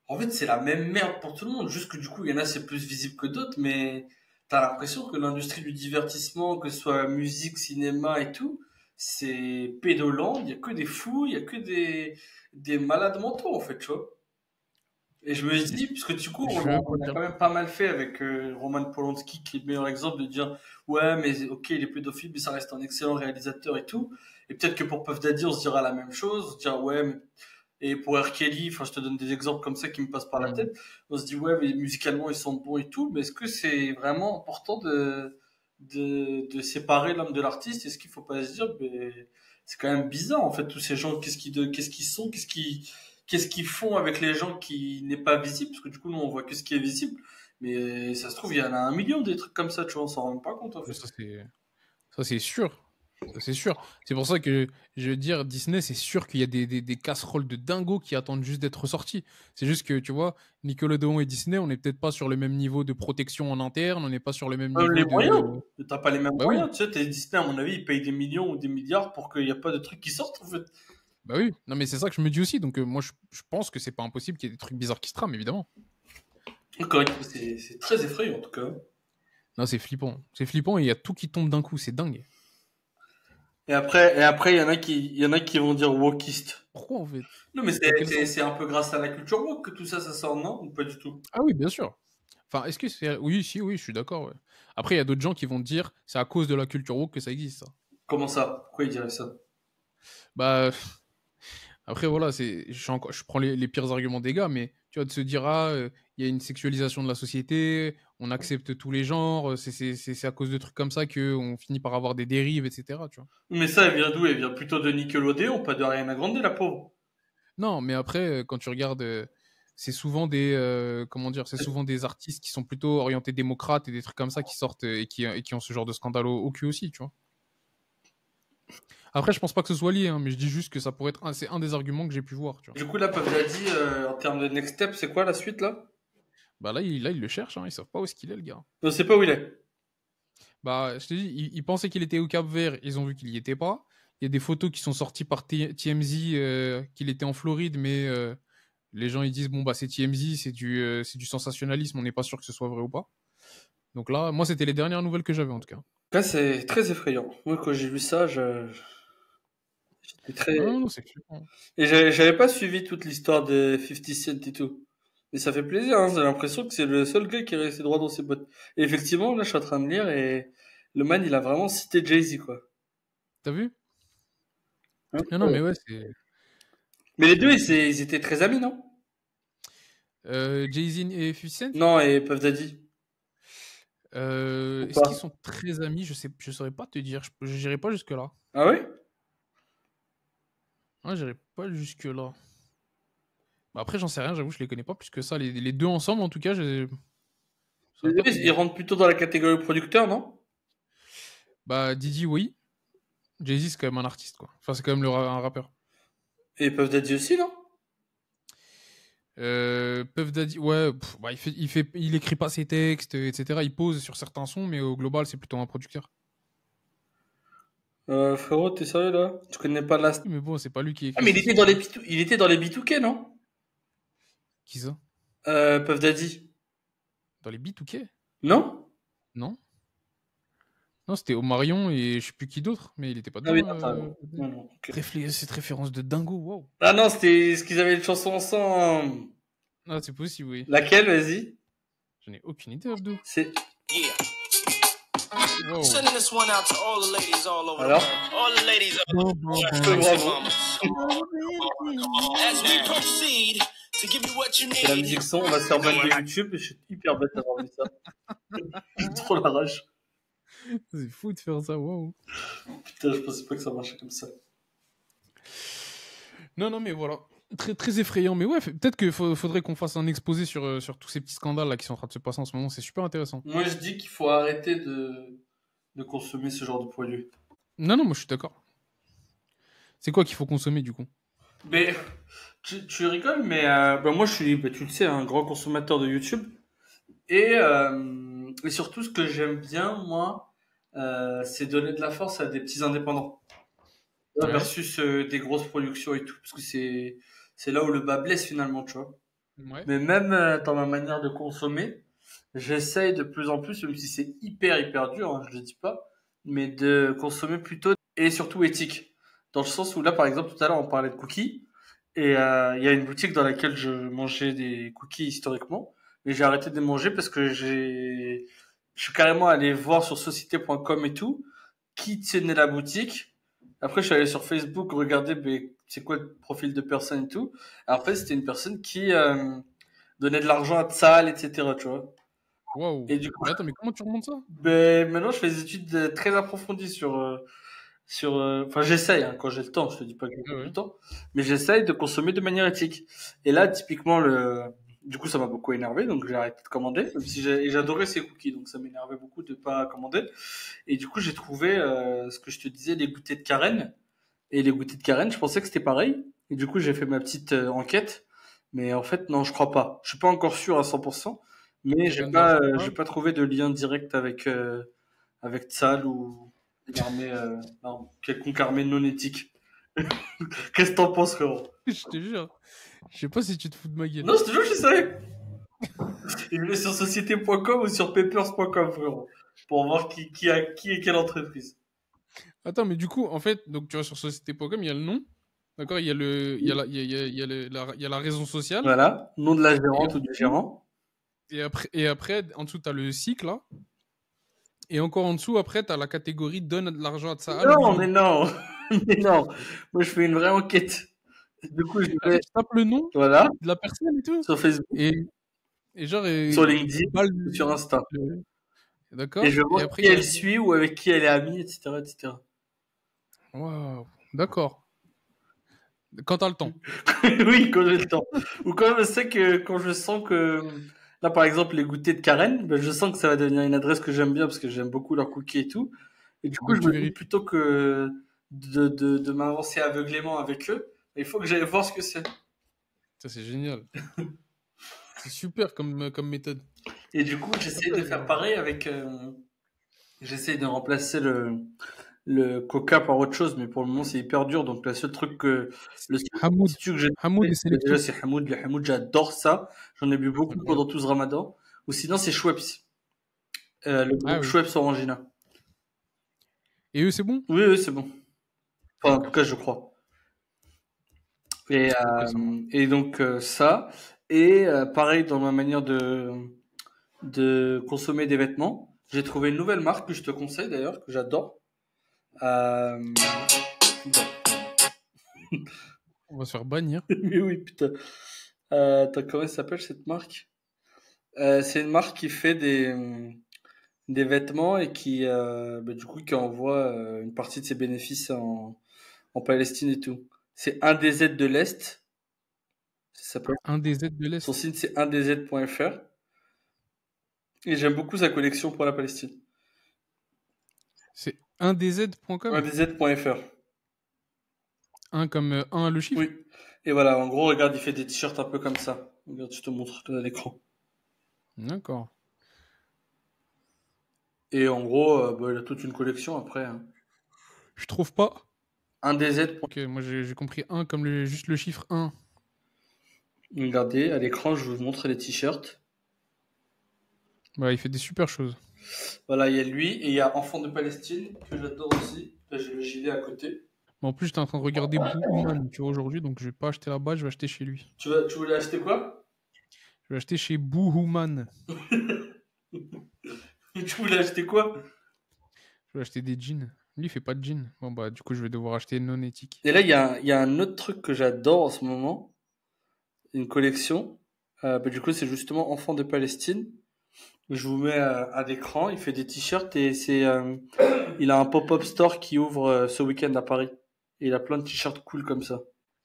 S2: en fait, c'est la même merde pour tout le monde. Juste que du coup, il y en a, c'est plus visible que d'autres, mais t'as l'impression que l'industrie du divertissement, que ce soit musique, cinéma et tout, c'est pédoland. Il y a que des fous, il y a que des malades mentaux, en fait, tu vois. Et je me dis, puisque du coup,
S1: Je veux pas
S2: on a
S1: dire.
S2: quand même pas mal fait avec Roman Polanski, qui est le meilleur exemple de dire, ouais, mais ok, il est pédophile, mais ça reste un excellent réalisateur et tout. Et peut-être que pour Puff Daddy, on se dira la même chose, on se dira, ouais, mais et pour R. Kelly, enfin, je te donne des exemples comme ça qui me passent par la
S1: Hmm.
S2: tête. On se dit, ouais, mais musicalement, ils sont bons et tout, mais est-ce que c'est vraiment important de séparer l'homme de l'artiste? Est-ce qu'il faut pas se dire, ben, c'est quand même bizarre, en fait, tous ces gens, qu'est-ce qu'ils sont, qu'est-ce qu'ils font avec les gens qui n'est pas visible? Parce que du coup, nous, on voit que ce qui est visible. Mais ça se trouve, il y en a un million des trucs comme ça, tu vois, on s'en rend même pas compte, en
S1: Mais
S2: fait.
S1: ça, c'est sûr. Ça, c'est sûr. C'est pour ça que je veux dire, Disney, c'est sûr qu'il y a des casseroles de dingo qui attendent juste d'être sorties. C'est juste que, tu vois, Nickelodeon et Disney, on n'est peut-être pas sur le même niveau de protection en interne, on n'est pas sur le même
S2: Même les
S1: niveau
S2: moyens.
S1: de.
S2: T'as pas les mêmes
S1: Bah oui,
S2: moyens, tu sais, t'es Disney, à mon avis, ils payent des millions ou des milliards pour qu'il n'y ait pas de trucs qui sortent, en fait.
S1: bah oui. Non, mais c'est ça que je me dis aussi. Donc, moi, je pense que c'est pas impossible qu'il y ait des trucs bizarres qui se trament, évidemment.
S2: Correct, c'est très effrayant, en tout cas.
S1: Non, c'est flippant. C'est flippant et il y a tout qui tombe d'un coup, c'est dingue.
S2: Et après, il y en a qui vont dire wokiste.
S1: Pourquoi, en fait?
S2: Non, mais
S1: Dans quel sens?
S2: c'est un peu grâce à la culture woke que tout ça, ça sort, non? Ou pas du tout?
S1: Ah oui, bien sûr. Enfin, est-ce que c'est. Oui, si, oui, je suis d'accord, ouais. Après, il y a d'autres gens qui vont te dire c'est à cause de la culture woke que ça existe, ça.
S2: Comment ça? Pourquoi ils diraient ça?
S1: Bah, après, voilà, je prends les pires arguments des gars, mais tu vois, de se dire, ah, il y a une sexualisation de la société, on accepte tous les genres, c'est à cause de trucs comme ça qu'on finit par avoir des dérives, etc., tu vois.
S2: Mais ça, elle vient d'où? Elle vient plutôt de Nickelodeon, pas de Ariana Grande, la pauvre.
S1: Non, mais après, quand tu regardes, c'est souvent comment dire, c'est souvent des artistes qui sont plutôt orientés démocrates et des trucs comme ça qui sortent et qui ont ce genre de scandale au cul aussi, tu vois. Après, je pense pas que ce soit lié, hein, mais je dis juste que ça pourrait être c'est un des arguments que j'ai pu voir, tu vois.
S2: Du coup, là, Puff Daddy, en termes de next step, c'est quoi la suite, là?
S1: Bah là, ils le cherchent, hein, ils savent pas où est-ce qu'il est, le gars.
S2: On sait pas où il est.
S1: Bah, je te dis, ils pensaient qu'il était au Cap-Vert, ils ont vu qu'il y était pas. Il y a des photos qui sont sorties par TMZ, qu'il était en Floride, mais les gens ils disent bon bah c'est TMZ, c'est du sensationnalisme, on n'est pas sûr que ce soit vrai ou pas. Donc là, moi c'était les dernières nouvelles que j'avais en tout cas.
S2: Là, c'est très effrayant. Moi, quand j'ai vu ça, j'étais très...
S1: Non, non, c'est flippant.
S2: Et j'avais pas suivi toute l'histoire de 50 Cent et tout. Mais ça fait plaisir, hein. J'ai l'impression que c'est le seul gars qui est resté droit dans ses bottes. Et effectivement, là, je suis en train de lire et le man, il a vraiment cité Jay-Z, quoi.
S1: T'as vu?
S2: Hein.
S1: Non, non, mais ouais, c'est.
S2: Mais les deux, ils étaient très amis, non?
S1: Jay-Z et 50 Cent?
S2: Non, et Puff Daddy. Ou
S1: Est-ce qu'ils
S2: pas?
S1: sont très amis? Je saurais pas te dire. J'irai pas jusque là.
S2: Ah ouais?
S1: Ouais, j'irai pas jusque là. Bah après, j'en sais rien. J'avoue, je les connais pas plus que ça. Les deux ensemble, en tout cas, je
S2: Les
S1: saurais
S2: deux,
S1: pas te
S2: ils
S1: dire.
S2: rentrent plutôt dans la catégorie producteur, non?
S1: Bah Didi, oui. Jay-Z, c'est quand même un artiste, quoi. Enfin, c'est quand même un rappeur.
S2: Et Puff Daddy aussi, non?
S1: Puff Daddy, ouais, bah, il écrit pas ses textes, etc. Il pose sur certains sons, mais au global, c'est plutôt un producteur.
S2: Frérot, t'es sérieux, là? Tu connais pas la...
S1: Mais bon, c'est pas lui qui
S2: Ah,
S1: écrit
S2: mais il
S1: ses
S2: était
S1: sons,
S2: dans
S1: quoi.
S2: les il était dans les B2K, non?
S1: Qui ça?
S2: Puff Daddy.
S1: Dans les beats ou quai?
S2: Non?
S1: Non? Non, c'était Omarion et je sais plus qui d'autre, mais il était pas
S2: Ah oui,
S1: dedans.
S2: non, t'as raison. Non, non, ok.
S1: Cette référence de dingo, wow.
S2: Ah non, c'était ce qu'ils avaient une chanson ensemble.
S1: Ah, c'est possible, oui.
S2: Laquelle, vas-y?
S1: J'en ai aucune idée, Abdou.
S2: C'est...
S3: Yeah.
S1: Wow.
S3: Sending this one out to all the ladies all over
S2: Alors?
S3: the world. All the ladies up
S1: Bon, bon,
S2: Bravo.
S3: as we proceed to give you what you
S2: C'est la
S3: need.
S2: musique son, on va se faire ban de YouTube et je suis hyper bête d'avoir vu ça. J'ai trop la rage.
S1: C'est fou de faire ça, wow.
S2: Putain, je pensais pas que ça marchait comme ça.
S1: Non, non, mais voilà. Très, très effrayant. Mais ouais, peut-être qu'il faudrait qu'on fasse un exposé sur tous ces petits scandales là qui sont en train de se passer en ce moment. C'est super intéressant.
S2: Moi, je dis qu'il faut arrêter de consommer ce genre de produits.
S1: Non, non, moi je suis d'accord. C'est quoi qu'il faut consommer du coup?
S2: Mais tu rigoles, mais bah, moi, je suis, bah, tu le sais, un grand consommateur de YouTube. Et surtout, ce que j'aime bien, moi, c'est donner de la force à des petits indépendants.
S1: Ouais.
S2: Versus des grosses productions et tout. Parce que c'est là où le bas blesse finalement, tu vois.
S1: Ouais.
S2: Mais même dans ma manière de consommer, j'essaye de plus en plus, même si c'est hyper dur, hein, je le dis pas, mais de consommer plutôt et surtout éthique. Dans le sens où là, par exemple, tout à l'heure, on parlait de cookies. Et il y a une boutique dans laquelle je mangeais des cookies historiquement. Mais j'ai arrêté de les manger parce que je suis carrément allé voir sur société.com et tout, qui tenait la boutique. Après, je suis allé sur Facebook regarder mais c'est quoi le profil de personne et tout. Après, c'était une personne qui donnait de l'argent à Tsal, etc. Tu vois.
S1: Waouh.
S2: Et du coup,
S1: Mais attends, mais comment tu remontes ça?
S2: ben, maintenant, je fais des études très approfondies enfin, j'essaye, hein, quand j'ai le temps. Je te dis pas que j'ai
S1: Ouais,
S2: tout
S1: ouais.
S2: le temps, mais j'essaye de consommer de manière éthique. Et là, typiquement, du coup, ça m'a beaucoup énervé, donc j'ai arrêté de commander, même si j'adorais ces cookies, donc ça m'énervait beaucoup de pas commander. Et du coup, j'ai trouvé ce que je te disais, les goûters de Karen. Et les goûters de Karen, je pensais que c'était pareil. Et du coup, j'ai fait ma petite enquête. Mais en fait, non, je crois pas. Je suis pas encore sûr à 100%. Mais
S1: Ils donnent de l'argent.
S2: j'ai pas trouvé de lien direct avec Tsal ou une armée, non, quelconque armée non éthique. Qu'est-ce que t'en penses, frérot?
S1: Je te jure. Je sais pas si tu te fous de ma gueule.
S2: Non, je te jure, je sais. Il me met sur société.com ou sur papers.com, frérot. Pour voir qui est quelle entreprise.
S1: Attends, mais du coup, en fait, donc tu vas sur société.com, il y a le nom. D'accord, il y a il y a la raison sociale.
S2: Voilà. Nom de la
S1: Et
S2: gérante
S1: en
S2: ou du
S1: dessous,
S2: gérant.
S1: et après, en dessous, t'as le cycle, là. Et encore en dessous, après, t'as la catégorie donne de l'argent à Tsahal, oui
S2: Non,
S1: ou
S2: mais
S1: non.
S2: non. Mais non. Moi, je fais une vraie enquête. Du coup, je
S1: Attends,
S2: vais,
S1: tu tapes le nom
S2: voilà,
S1: de la personne et tout.
S2: sur Facebook,
S1: Et, et genre,
S2: sur LinkedIn
S1: balle,
S2: ou sur Insta. Et
S1: d'accord.
S2: je vais
S1: Et
S2: voir
S1: après,
S2: qui
S1: il y a.
S2: elle suit ou avec qui elle est amie, etc., etc.
S1: Waouh, d'accord. Quand t'as le temps.
S2: Oui, quand j'ai le temps. Ou quand je sais que, quand je sens que, là, par exemple, les goûters de Karen, ben, je sens que ça va devenir une adresse que j'aime bien parce que j'aime beaucoup leurs cookies et tout. Et du coup,
S1: Donc
S2: je
S1: tu
S2: me dis
S1: vérifies.
S2: plutôt que de m'avancer aveuglément avec eux. Il faut que j'aille voir ce que c'est.
S1: Ça, c'est génial. C'est super comme méthode.
S2: Et du coup, j'essaie de faire pareil avec. J'essaie de remplacer le Coca par autre chose, mais pour le moment, c'est hyper dur. Donc, le seul truc que. Le seul
S1: Hamoud.
S2: substitut que j'ai
S1: Hamoud et
S2: trouvé, déjà,
S1: Selecto.
S2: c'est Hamoud. Le Hamoud, j'adore ça. J'en ai bu beaucoup
S1: Ok.
S2: pendant tout ce ramadan. Ou sinon, c'est Schweppes. Le
S1: Ah
S2: groupe
S1: oui.
S2: Schweppes Orangina.
S1: Et eux, c'est bon?
S2: Oui, oui, c'est bon. Enfin, en
S1: Ok.
S2: tout cas, je crois.
S1: Ok, ça marche.
S2: Et donc, ça. Et pareil, dans ma manière de consommer des vêtements, j'ai trouvé une nouvelle marque que je te conseille d'ailleurs, que j'adore. Euh...
S1: On va se faire bannir.
S2: Mais oui, putain. Attends, comment elle s'appelle cette marque? C'est une marque qui fait des vêtements et qui, du coup, qui envoie une partie de ses bénéfices en Palestine et tout. C'est un des Z de l'Est. Ça s'appelle.
S1: Un des Z de
S2: Son
S1: l'Est.
S2: site, c'est 1dz.fr. Et j'aime beaucoup sa collection pour la Palestine.
S1: C'est 1dz.com.
S2: 1dz.fr.
S1: Un comme 1 le chiffre.
S2: Oui. Et voilà, en gros, regarde, il fait des t-shirts un peu comme ça. Regarde, je te montre à l'écran.
S1: D'accord.
S2: Et en gros, il a toute une collection après. Hein.
S1: Je trouve pas.
S2: 1dz.
S1: Ok, moi j'ai compris 1 comme juste le chiffre 1.
S2: Regardez, à l'écran, je vous montre les t-shirts.
S1: Bah, il fait des super choses.
S2: Voilà, il y a lui et il y a Enfant de Palestine, que j'adore aussi. Là, j'ai le gilet à côté.
S1: Mais en plus, j'étais en train de regarder Boohooman, tu vois, aujourd'hui, donc je vais pas acheter là-bas, je vais acheter chez lui.
S2: Tu voulais acheter quoi?
S1: Je vais acheter chez Boohooman.
S2: Tu voulais acheter quoi?
S1: Je vais acheter des jeans. Lui, il fait pas de jeans. Bon, bah, du coup, je vais devoir acheter non éthique.
S2: Et là, il y a un autre truc que j'adore en ce moment. Une collection. Du coup, c'est justement Enfant de Palestine. Je vous mets à l'écran. Il fait des t-shirts et il a un pop-up store qui ouvre ce week-end à Paris. Et il a plein de t-shirts cool comme ça.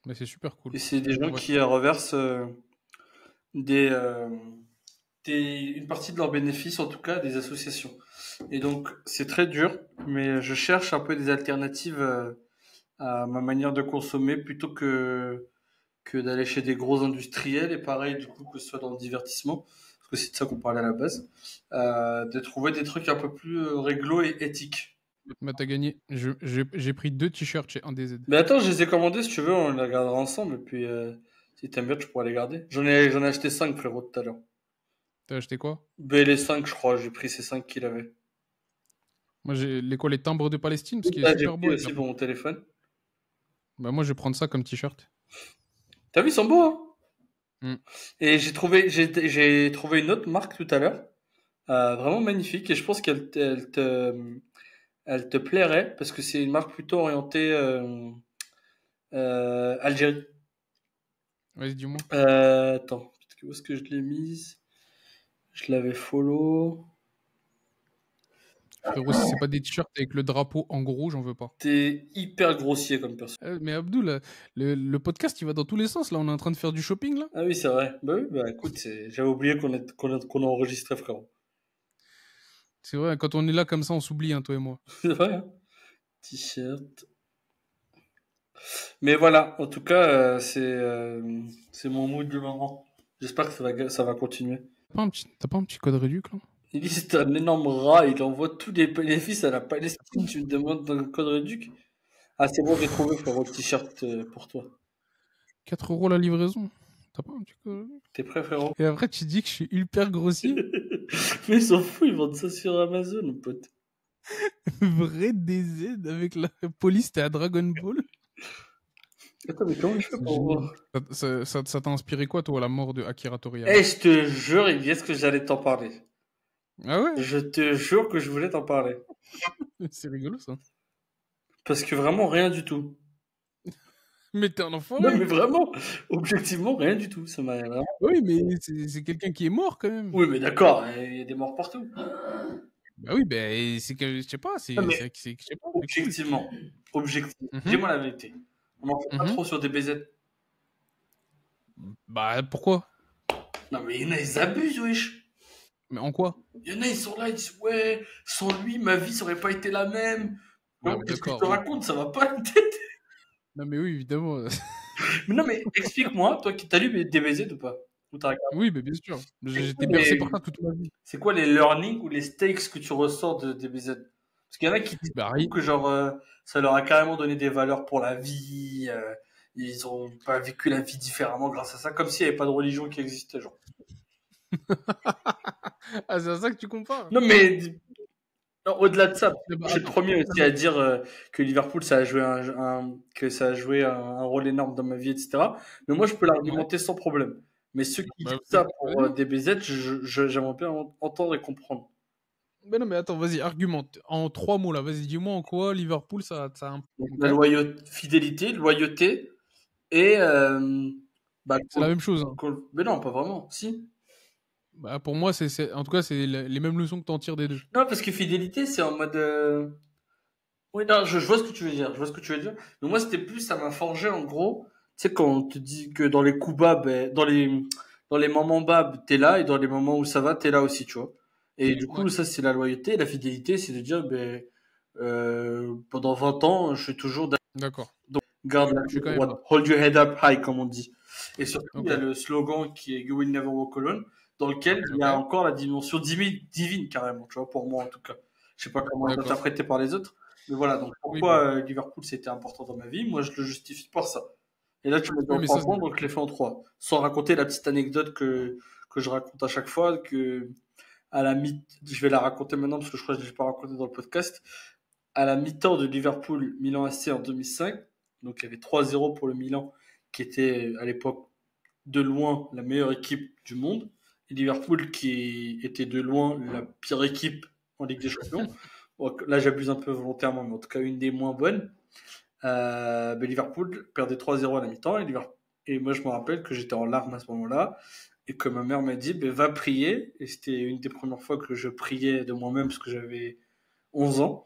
S1: Mais c'est super cool.
S2: Et c'est des gens
S1: Ouais.
S2: qui reversent des, euh, une partie de leurs bénéfices, en tout cas, à des associations. Et donc, c'est très dur, mais je cherche un peu des alternatives à ma manière de consommer plutôt que d'aller chez des gros industriels. Et pareil, du coup, que ce soit dans le divertissement, parce que c'est de ça qu'on parlait à la base, de trouver des trucs un peu plus réglo et éthiques.
S1: Bah, t'as gagné. J'ai pris 2 t-shirts chez 1DZ.
S2: Mais attends, je les ai commandés, si tu veux, on les regardera ensemble. Et puis, si t'aimes bien, tu pourras les garder. J'en ai acheté 5, frérot, tout à l'heure.
S1: T'as acheté quoi?
S2: Ben, les 5, je crois, j'ai pris ces 5 qu'il avait.
S1: Moi, j'ai les timbres de Palestine, parce qu'il est
S2: Là, j'ai
S1: super
S2: pris
S1: beau avec
S2: aussi
S1: la...
S2: pour mon téléphone.
S1: Bah, moi, je vais prendre ça comme t-shirt.
S2: T'as vu, ils sont beaux, hein?
S1: Mm.
S2: Et j'ai trouvé une autre marque tout à l'heure, vraiment magnifique, et je pense elle te plairait, parce que c'est une marque plutôt orientée Algérie.
S1: Vas-y, dis-moi.
S2: Attends, où est-ce que je l'ai mise? Je l'avais follow.
S1: Frérot, si c'est pas des t-shirts avec le drapeau en gros, j'en veux pas.
S2: T'es hyper grossier comme personne.
S1: Mais Abdou, là, le podcast, il va dans tous les sens. Là, on est en train de faire du shopping, là.
S2: Ah oui, c'est vrai. Bah oui, bah écoute, j'avais oublié qu'on a enregistré, frérot.
S1: C'est vrai, quand on est là comme ça, on s'oublie, hein, toi et moi.
S2: C'est vrai, hein. T-shirt. Mais voilà, en tout cas, c'est mon mood du moment. J'espère que ça va continuer.
S1: T'as pas un petit code réduc, là?
S2: Il dit c'est un énorme rat, il envoie tous les bénéfices à la Palestine, tu me demandes dans le code réduc? Ah, c'est bon, j'ai trouvé, frérot, le t-shirt pour toi.
S1: 4 € la livraison. T'as pas un petit code réduc?
S2: T'es prêt, frérot?
S1: Et après, tu dis que je suis hyper grossier.
S2: Mais ils s'en foutent, ils vendent ça sur Amazon, mon pote.
S1: Vrai DZ avec la police, t'es à Dragon Ball.
S2: Attends, mais comment je fais pour voir?
S1: Ça t'a inspiré quoi, toi, la mort de Akira Toriyama?
S2: Eh, je te jure, il est-ce que j'allais t'en parler?
S1: Ah ouais?
S2: Je te jure que je voulais t'en parler.
S1: C'est rigolo, ça.
S2: Parce que vraiment, rien du tout.
S1: Mais t'es un
S2: Non,
S1: enfoiré.
S2: mais vraiment, objectivement, rien du tout. Ça m'a vraiment...
S1: Oui, mais c'est quelqu'un qui est mort, quand même.
S2: Oui, mais d'accord, il y a des morts partout.
S1: Bah oui, bah, c'est que, je sais pas,
S2: Non, mais
S1: je sais pas, c'est cool.
S2: objectivement,
S1: Mhm.
S2: dis-moi la vérité. On en fait pas
S1: Mhm.
S2: trop sur des BZ.
S1: Bah, pourquoi?
S2: Non, mais il y en a, ils abusent, wesh.
S1: Mais en quoi?
S2: Il y en a, ils sont là, ils disent, ouais, sans lui, ma vie, ça aurait pas été la même.
S1: Ouais,
S2: Non,
S1: mais
S2: qu'est-ce que je
S1: d'accord,
S2: te
S1: oui.
S2: raconte? Ça va pas la tête.
S1: Non, mais oui, évidemment.
S2: Mais non, mais explique-moi, toi qui t'as lu DBZ ou pas? Ou t'as regardé?
S1: Oui, mais bien sûr.
S2: C'est quoi
S1: J'étais bercé par
S2: les,
S1: ça toute ma vie.
S2: c'est quoi les learnings ou les stakes que tu ressors de DBZ? Parce qu'il y en a qui disent
S1: Bah,
S2: que genre ça leur a carrément donné des valeurs pour la vie, ils ont pas vécu la vie différemment grâce à ça, comme s'il n'y avait pas de religion qui existait, genre.
S1: Ah, c'est à ça que tu compares?
S2: Non, mais non, au-delà de ça,
S1: Eh ben,
S2: je suis le
S1: attends.
S2: premier
S1: Non,
S2: aussi à
S1: mais-
S2: dire que Liverpool ça a joué que ça a joué un rôle énorme dans ma vie, etc. Mais moi je peux
S1: Ouais.
S2: l'argumenter sans problème. Mais ceux qui disent
S1: Bah,
S2: ça pour
S1: vas-y.
S2: DBZ, j'aimerais bien entendre et comprendre.
S1: Mais non, mais attends, vas-y, argumente. En 3 mots, là, vas-y, dis-moi en quoi Liverpool, ça a un...
S2: Donc,
S1: Ok.
S2: la fidélité, loyauté et bah,
S1: C'est la même chose, hein.
S2: mais non, pas vraiment. Si.
S1: Bah, pour moi, en tout cas, c'est les mêmes leçons que t'en tires des deux.
S2: Non, parce que fidélité, c'est en mode. Oui, non, je vois ce que tu veux dire. Je vois ce que tu veux dire. Mais moi, c'était plus, ça m'a forgé en gros. Tu sais, quand on te dit que dans les coups bas, ben, dans les moments bas, t'es là, et dans les moments où ça va, t'es là aussi, tu vois. Et du
S1: Ouais,
S2: coup, ça, c'est la loyauté. Et la fidélité, c'est de dire, ben, pendant 20 ans, je suis toujours
S1: d'accord.
S2: garde la
S1: Je suis
S2: tête
S1: quand même là.
S2: droite. Hold your head up high, comme on dit. Et surtout, il y
S1: Ok.
S2: a le slogan qui est You will never walk alone, dans lequel il y a
S1: Ok.
S2: encore la dimension divine, carrément, tu vois, pour moi en tout cas. Je sais pas comment c'est
S1: D'accord.
S2: interprété par les autres, mais voilà. Donc
S1: Oui, bah.
S2: pourquoi Liverpool c'était important dans ma vie? Moi, je le justifie par ça. Et là, tu me dis
S1: Oui,
S2: en
S1: mais
S2: trois
S1: ça,
S2: points, donc je l'ai fait en trois. Sans raconter la petite anecdote que je raconte à chaque fois, que à la je vais la raconter maintenant parce que je crois que je l'ai pas raconté dans le podcast. À la mi-temps de Liverpool Milan AC en 2005, donc il y avait 3-0 pour le Milan, qui était à l'époque de loin la meilleure équipe du monde, et Liverpool qui était de loin la pire équipe en Ligue des Champions. Bon, là j'abuse un peu volontairement, mais en tout cas une des moins bonnes. Liverpool perdait 3-0 à la mi-temps, et moi je me rappelle que j'étais en larmes à ce moment-là, et que ma mère m'a dit va prier, et c'était une des premières fois que je priais de moi-même parce que j'avais 11 ans.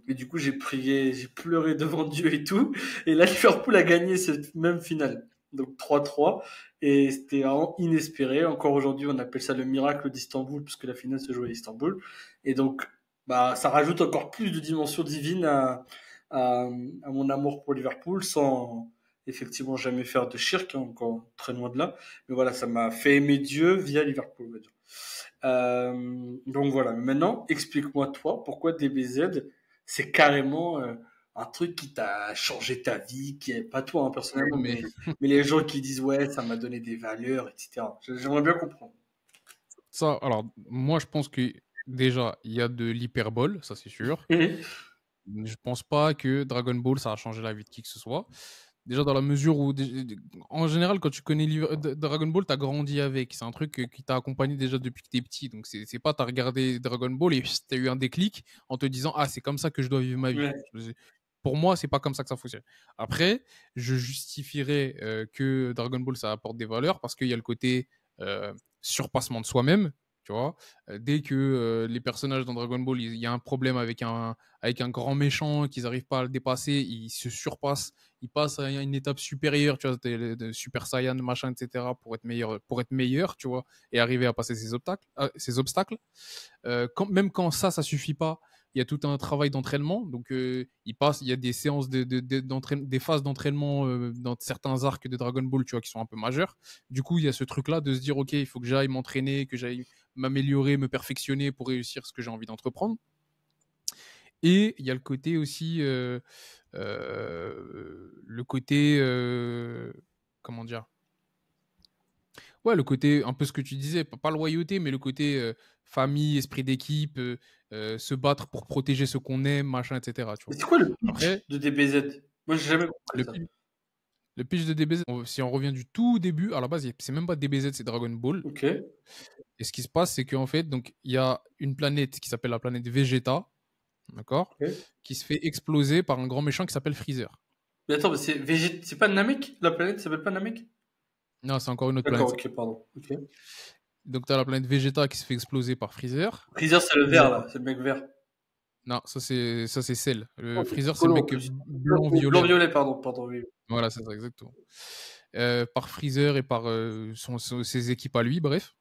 S2: Et du coup, j'ai prié, j'ai pleuré devant Dieu et tout. Et là, Liverpool a gagné cette même finale. Donc 3-3. Et c'était vraiment inespéré. Encore aujourd'hui, on appelle ça le miracle d'Istanbul, puisque la finale se jouait à Istanbul. Et donc, bah, ça rajoute encore plus de dimension divine à mon amour pour Liverpool, sans effectivement jamais faire de shirk, hein, encore très loin de là. Mais voilà, ça m'a fait aimer Dieu via Liverpool, on va dire. Donc voilà. Maintenant, explique-moi toi pourquoi DBZ, c'est carrément un truc qui t'a changé ta vie, qui est pas toi hein, personnellement,
S1: mais
S2: mais les gens qui disent ouais, ça m'a donné des valeurs, etc. J'aimerais bien comprendre.
S1: ça, alors, moi, je pense que déjà, il y a de l'hyperbole, ça c'est sûr.
S2: Mhm.
S1: Je pense pas que Dragon Ball, ça a changé la vie de qui que ce soit. Déjà, dans la mesure où, en général, quand tu connais Dragon Ball, t'as grandi avec. C'est un truc qui t'a accompagné déjà depuis que t'es petit. Donc, c'est pas t'as regardé Dragon Ball et t'as eu un déclic en te disant, ah, c'est comme ça que je dois vivre ma vie.
S2: Ouais.
S1: Pour moi, c'est pas comme ça que ça fonctionne. Après, je justifierais que Dragon Ball, ça apporte des valeurs parce qu'il y a le côté surpassement de soi-même. Tu vois, dès que les personnages dans Dragon Ball, il y a un problème avec un grand méchant, qu'ils n'arrivent pas à le dépasser, ils se surpassent, ils passent à une étape supérieure, tu vois, de Super Saiyan, machin, etc., pour être meilleur, tu vois, et arriver à passer ces obstacles. Même quand ça suffit pas, il y a tout un travail d'entraînement. Donc, il y a des séances des phases d'entraînement dans certains arcs de Dragon Ball, tu vois, qui sont un peu majeures. Du coup, il y a ce truc-là de se dire, ok, il faut que j'aille m'entraîner, que j'aille m'améliorer, me perfectionner pour réussir ce que j'ai envie d'entreprendre. Et il y a le côté aussi, le côté, comment dire, ouais, le côté, un peu ce que tu disais, pas loyauté, mais le côté famille, esprit d'équipe, se battre pour protéger ce qu'on aime, machin, etc. Tu
S2: Mais
S1: vois.
S2: c'est quoi le pitch
S1: Après,
S2: de DBZ? Moi, j'ai jamais compris
S1: le,
S2: ça.
S1: pi- le pitch de DBZ, si on revient du tout début, à la base, c'est même pas DBZ, c'est Dragon Ball.
S2: Ok.
S1: Et ce qui se passe, c'est qu'en fait, donc, il y a une planète qui s'appelle la planète Vegeta, d'accord,
S2: Ok.
S1: qui se fait exploser par un grand méchant qui s'appelle Freezer.
S2: Mais attends, mais c'est pas Namek? La planète s'appelle pas Namek?
S1: Non, c'est encore une autre
S2: D'accord,
S1: planète.
S2: ok, pardon. Ok.
S1: Donc, tu as la planète Vegeta qui se fait exploser par Freezer.
S2: Freezer, c'est le
S1: Il y a-
S2: vert, là. C'est le mec vert.
S1: Non, ça c'est Cell.
S2: Oh, c'est
S1: Freezer, c'est le
S2: Piccolo, en
S1: mec
S2: plus.
S1: blanc-violet.
S2: Blanc-violet, pardon, oui.
S1: Voilà, c'est ça, exactement. Par Freezer et par ses équipes à lui, bref.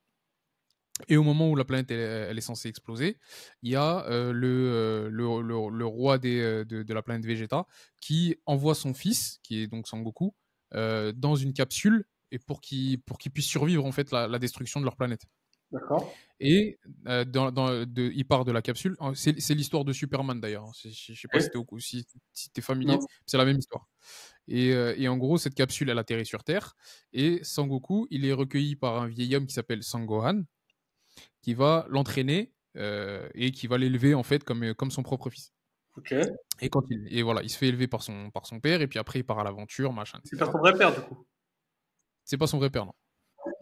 S1: Et au moment où la planète elle est censée exploser, il y a le roi de la planète Vegeta qui envoie son fils, qui est donc Sangoku, dans une capsule et pour qu'il puisse survivre en fait la destruction de leur planète.
S2: D'accord.
S1: Et il part de la capsule. C'est l'histoire de Superman d'ailleurs. Je sais pas
S2: Ok.
S1: si t'es familier.
S2: Non.
S1: C'est la même histoire. Et en gros, cette capsule, elle atterrit sur Terre. Et Sangoku, il est recueilli par un vieil homme qui s'appelle Sangohan, qui va l'entraîner et qui va l'élever en fait comme son propre fils.
S2: Ok.
S1: Et voilà, il se fait élever par son père. Et puis après, il part à l'aventure, machin,
S2: C'est pas
S1: etc.
S2: son vrai père, du coup.
S1: C'est pas son vrai père, non.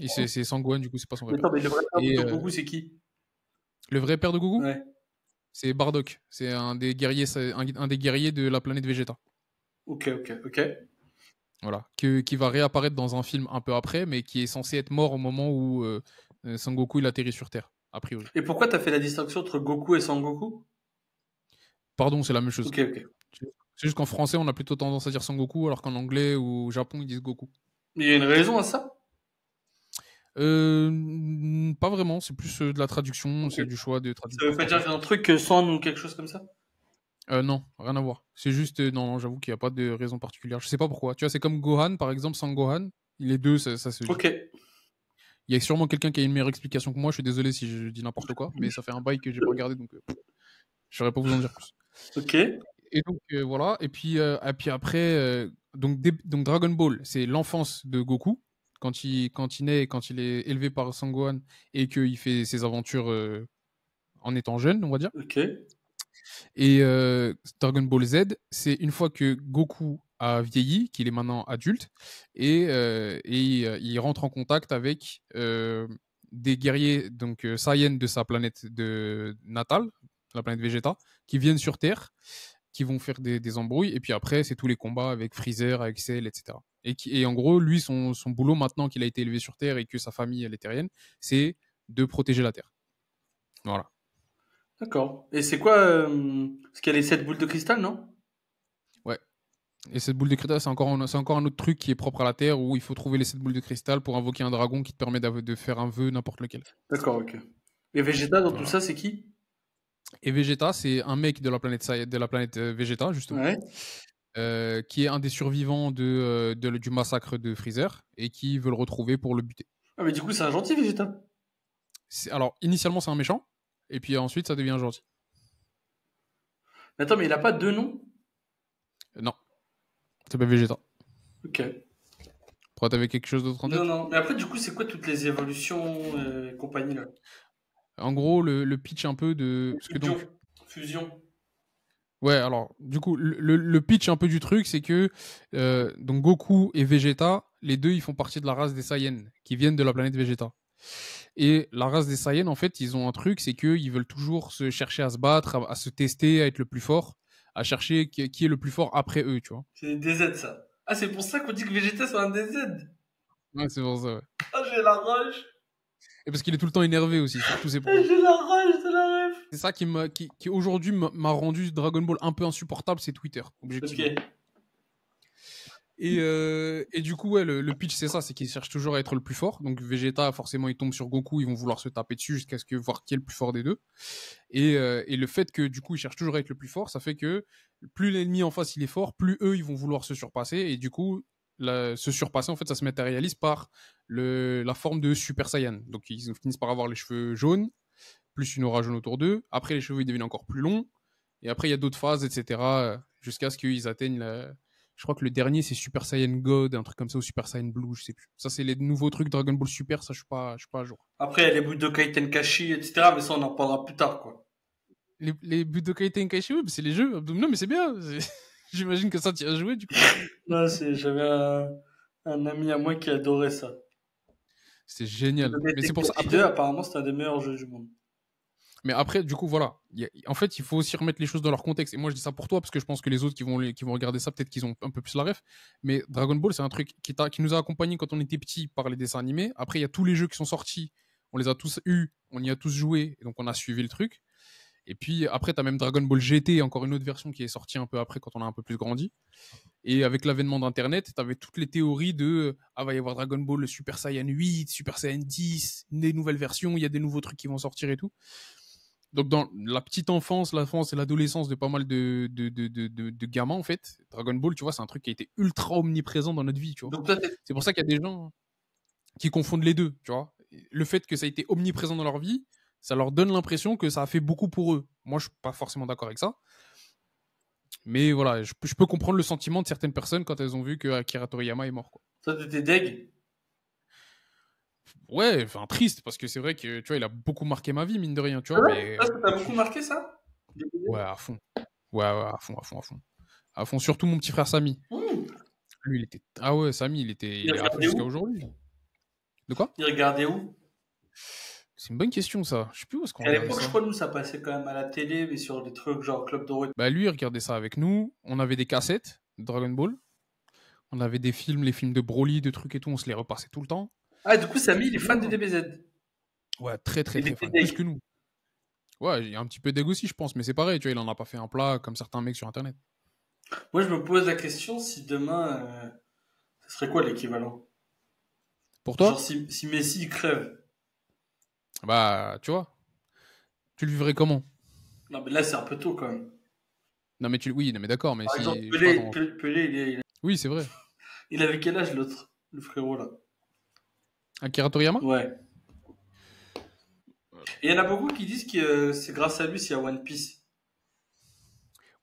S1: Et c'est Sangohan, du coup, c'est pas son vrai
S2: Mais
S1: père.
S2: attends, mais le vrai père
S1: Et
S2: de Goku, c'est qui?
S1: le vrai père de Goku,
S2: Ouais.
S1: c'est Bardock. C'est un des guerriers de la planète Vegeta.
S2: Ok, ok, ok.
S1: Voilà. Qui va réapparaître dans un film un peu après, mais qui est censé être mort au moment où Sangoku il atterrit sur Terre, a priori.
S2: Et pourquoi t'as fait la distinction entre Goku et Sangoku?
S1: Pardon, c'est la même chose.
S2: Ok, ok.
S1: C'est juste qu'en français, on a plutôt tendance à dire Sangoku, alors qu'en anglais ou au Japon, ils disent Goku.
S2: Mais il y a une raison à ça?
S1: Pas vraiment, c'est plus de la traduction,
S2: Ok.
S1: c'est du choix de
S2: Ça veut
S1: traduction
S2: pas dire
S1: français.
S2: un truc sans ou quelque chose comme ça?
S1: Non, rien à voir. C'est juste, non, j'avoue qu'il n'y a pas de raison particulière. Je sais pas pourquoi. Tu vois, c'est comme Gohan, par exemple, Sangohan. Les deux, ça se dit.
S2: Ok.
S1: Il y a sûrement quelqu'un qui a une meilleure explication que moi. Je suis désolé si je dis n'importe quoi, mais ça fait un bail que j'ai pas regardé, donc je saurais pas vous en dire plus.
S2: Ok.
S1: Et donc voilà. Et puis après, donc Dragon Ball, c'est l'enfance de Goku quand il naît, quand il est élevé par Sangohan et qu'il fait ses aventures en étant jeune, on va dire.
S2: Ok.
S1: Et Dragon Ball Z, c'est une fois que Goku a vieilli, qu'il est maintenant adulte, et il rentre en contact avec des guerriers donc Saiyans de sa planète natale, la planète Vegeta, qui viennent sur Terre, qui vont faire des embrouilles, et puis après, c'est tous les combats avec Freezer, avec Cell, etc. Et en gros, lui, son boulot, maintenant qu'il a été élevé sur Terre et que sa famille, elle est terrienne, c'est de protéger la Terre. Voilà.
S2: D'accord. Et c'est quoi parce qu'il y a les 7 boules de cristal, non?
S1: Ouais. Et cette boule de cristal, c'est encore un autre truc qui est propre à la Terre où il faut trouver les 7 boules de cristal pour invoquer un dragon qui te permet de faire un vœu n'importe lequel.
S2: D'accord, ok. Et Vegeta, dans tout
S1: Voilà.
S2: ça, c'est qui?
S1: Et Vegeta, c'est un mec de la planète Vegeta, justement,
S2: Ouais.
S1: qui est un des survivants du massacre de Freezer et qui veut le retrouver pour le buter.
S2: Ah, mais du coup, c'est un gentil Vegeta.
S1: Alors, initialement, c'est un méchant, et puis ensuite, ça devient un gentil.
S2: Mais attends, mais il a pas deux noms?
S1: Non, c'est pas Vegeta.
S2: Ok.
S1: Pourquoi t'avais quelque chose d'autre en
S2: Non,
S1: tête?
S2: non. Mais après, du coup, c'est quoi toutes les évolutions et compagnie, là?
S1: En gros, le pitch un peu de... Parce que
S2: Fusion.
S1: donc,
S2: Fusion.
S1: ouais, alors, du coup, le pitch un peu du truc, c'est que donc Goku et Vegeta, les deux, ils font partie de la race des Saiyans, qui viennent de la planète Vegeta. Et la race des Saiyans, en fait, ils ont un truc, c'est qu'ils veulent toujours se chercher à se battre, à se tester, à être le plus fort, à chercher qui est le plus fort après eux, tu vois.
S2: C'est des DZ, ça. Ah, c'est pour ça qu'on dit que Vegeta, c'est un DZ.
S1: Ouais, c'est pour ça, ouais.
S2: Ah, j'ai la rage.
S1: Et parce qu'il est tout le temps énervé aussi, surtout c'est
S2: Ah,
S1: pourquoi.
S2: j'ai la rage de la ref.
S1: C'est ça qui aujourd'hui m'a rendu Dragon Ball un peu insupportable, c'est Twitter, objectivement.
S2: Ok.
S1: Et du coup, ouais, le pitch, c'est ça, c'est qu'ils cherchent toujours à être le plus fort. Donc Vegeta, forcément, il tombe sur Goku, ils vont vouloir se taper dessus jusqu'à ce que voir qui est le plus fort des deux. Et le fait que, du coup, ils cherchent toujours à être le plus fort, ça fait que plus l'ennemi en face, il est fort, plus eux, ils vont vouloir se surpasser. Et du coup, se surpasser, en fait, ça se matérialise par la forme de Super Saiyan. Donc ils finissent par avoir les cheveux jaunes, plus une aura jaune autour d'eux. Après, les cheveux, ils deviennent encore plus longs. Et après, il y a d'autres phases, etc. Jusqu'à ce qu'ils atteignent Je crois que le dernier, c'est Super Saiyan God, un truc comme ça, ou Super Saiyan Blue, je sais plus. Ça, c'est les nouveaux trucs Dragon Ball Super, ça, je suis pas à jour.
S2: Après, il y a les Budokai Tenkaichi, etc. Mais ça, on en reparlera plus tard, quoi.
S1: Les Budokai Tenkaichi, oui, c'est les jeux. Non, mais c'est bien. J'imagine que ça, tu as joué, du coup.
S2: Non, j'avais un ami à moi qui adorait ça.
S1: C'était génial.
S2: Budokai
S1: Mais c'est pour ça,
S2: Tenkaichi
S1: après,
S2: 2, apparemment, c'est un des meilleurs jeux du monde.
S1: mais après, du coup, voilà. En fait, il faut aussi remettre les choses dans leur contexte. Et moi, je dis ça pour toi, parce que je pense que les autres qui vont regarder ça, peut-être qu'ils ont un peu plus la ref. Mais Dragon Ball, c'est un truc qui nous a accompagnés quand on était petits par les dessins animés. Après, il y a tous les jeux qui sont sortis. On les a tous eus, on y a tous joué, et donc on a suivi le truc. Et puis après, t'as même Dragon Ball GT, encore une autre version qui est sortie un peu après quand on a un peu plus grandi. Et avec l'avènement d'Internet, t'avais toutes les théories de va y avoir Dragon Ball Super Saiyan 8, Super Saiyan 10, des nouvelles versions, il y a des nouveaux trucs qui vont sortir et tout. Donc dans la petite enfance, l'enfance et l'adolescence de pas mal de gamins, en fait, Dragon Ball, tu vois, c'est un truc qui a été ultra omniprésent dans notre vie, tu vois.
S2: Donc toi,
S1: C'est pour ça qu'il y a des gens qui confondent les deux, tu vois. Le fait que ça a été omniprésent dans leur vie, ça leur donne l'impression que ça a fait beaucoup pour eux. Moi, je suis pas forcément d'accord avec ça. Mais voilà, je peux comprendre le sentiment de certaines personnes quand elles ont vu que Akira Toriyama est mort, quoi.
S2: toi, t'étais deg.
S1: Ouais, enfin triste, parce que c'est vrai que, tu vois, il a beaucoup marqué ma vie, mine de rien, tu
S2: Ah
S1: vois.
S2: ouais,
S1: Mais
S2: ça t'a beaucoup marqué ça?
S1: ouais, à fond. Ouais, à fond, à fond, à fond. À fond, surtout mon petit frère Samy.
S2: Mmh.
S1: Lui, il était... Ah ouais, Samy, il
S2: Il
S1: est à fond
S2: regardait
S1: jusqu'à
S2: où?
S1: aujourd'hui. De quoi?
S2: Il regardait où?
S1: C'est une bonne question, ça. Je sais plus où est-ce qu'on
S2: À
S1: regardait
S2: l'époque, je
S1: ça.
S2: crois, nous, ça passait quand même à la télé, mais sur des trucs genre Club Dorothée.
S1: Bah lui, il regardait ça avec nous. On avait des cassettes de Dragon Ball. On avait des films, les films de Broly, de trucs et tout. On se les repassait tout le temps.
S2: Ah, du coup, Samy, il est fan de DBZ.
S1: Ouais, très, très,
S2: Il
S1: très
S2: était
S1: fan.
S2: deg.
S1: Plus que nous. Ouais, il y a un petit peu d'ego aussi, je pense. Mais c'est pareil, tu vois, il en a pas fait un plat comme certains mecs sur Internet.
S2: Moi, je me pose la question si demain, ce serait quoi l'équivalent?
S1: Pour
S2: Genre,
S1: toi?
S2: si Messi il crève.
S1: Bah, tu vois. Tu le vivrais comment?
S2: Non, mais là, c'est un peu tôt quand même.
S1: Non, mais oui, non, mais d'accord. Mais
S2: Par exemple,
S1: si, je sais pas,
S2: Pelé,
S1: Oui, c'est vrai.
S2: il avait quel âge l'autre? Le frérot là.
S1: Akira Toriyama?
S2: Ouais. Et il y en a beaucoup qui disent que c'est grâce à lui s'il y a One Piece.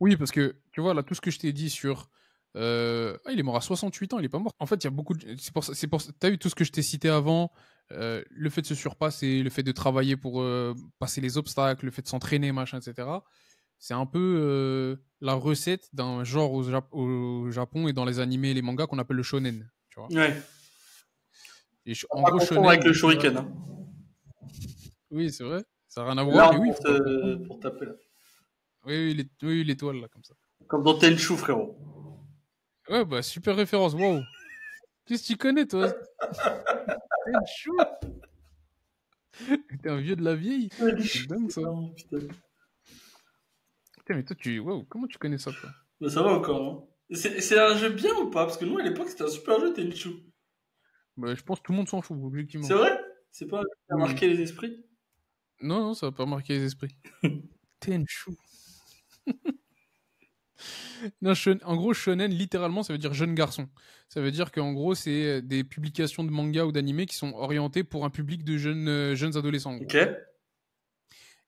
S1: Oui, parce que, tu vois, là, tout ce que je t'ai dit sur... il est mort à 68 ans, il est pas mort. En fait, il y a beaucoup de... T'as vu tout ce que je t'ai cité avant, le fait de se surpasser, le fait de travailler pour passer les obstacles, le fait de s'entraîner, machin, etc. C'est un peu la recette d'un genre au Japon et dans les animés et les mangas qu'on appelle le shonen, tu vois.
S2: Ouais.
S1: Et
S2: On
S1: en
S2: va pas
S1: gros,
S2: confondre
S1: shonen...
S2: avec le Shuriken. Hein.
S1: Oui, c'est vrai. Ça n'a rien à voir, mais
S2: L'arme
S1: oui,
S2: pour,
S1: faut pas confondre.
S2: pour taper là.
S1: Oui, l'étoile, là, comme ça.
S2: Comme dans Tenchu, frérot.
S1: Ouais, bah, super référence, wow. Qu'est-ce que tu connais, toi? T'es chaud. T'es un vieux de la vieille. C'est dingue, ça.
S2: Oh, putain.
S1: Putain, mais toi, wow, comment tu connais ça, toi?
S2: Mais ça va encore. Hein. C'est un jeu bien ou pas? Parce que nous, à l'époque, c'était un super jeu, Tenchu.
S1: Bah, je pense que tout le monde s'en fout,
S2: C'est
S1: objectivement.
S2: vrai? C'est pas un jeu qui a
S1: Oui,
S2: marqué
S1: oui.
S2: les esprits?
S1: Non, non, ça va pas marquer les esprits. Tenchu. Non, en gros, shonen, littéralement, ça veut dire jeune garçon. Ça veut dire qu'en gros, c'est des publications de manga ou d'animé qui sont orientées pour un public de jeunes adolescents, en gros.
S2: Ok.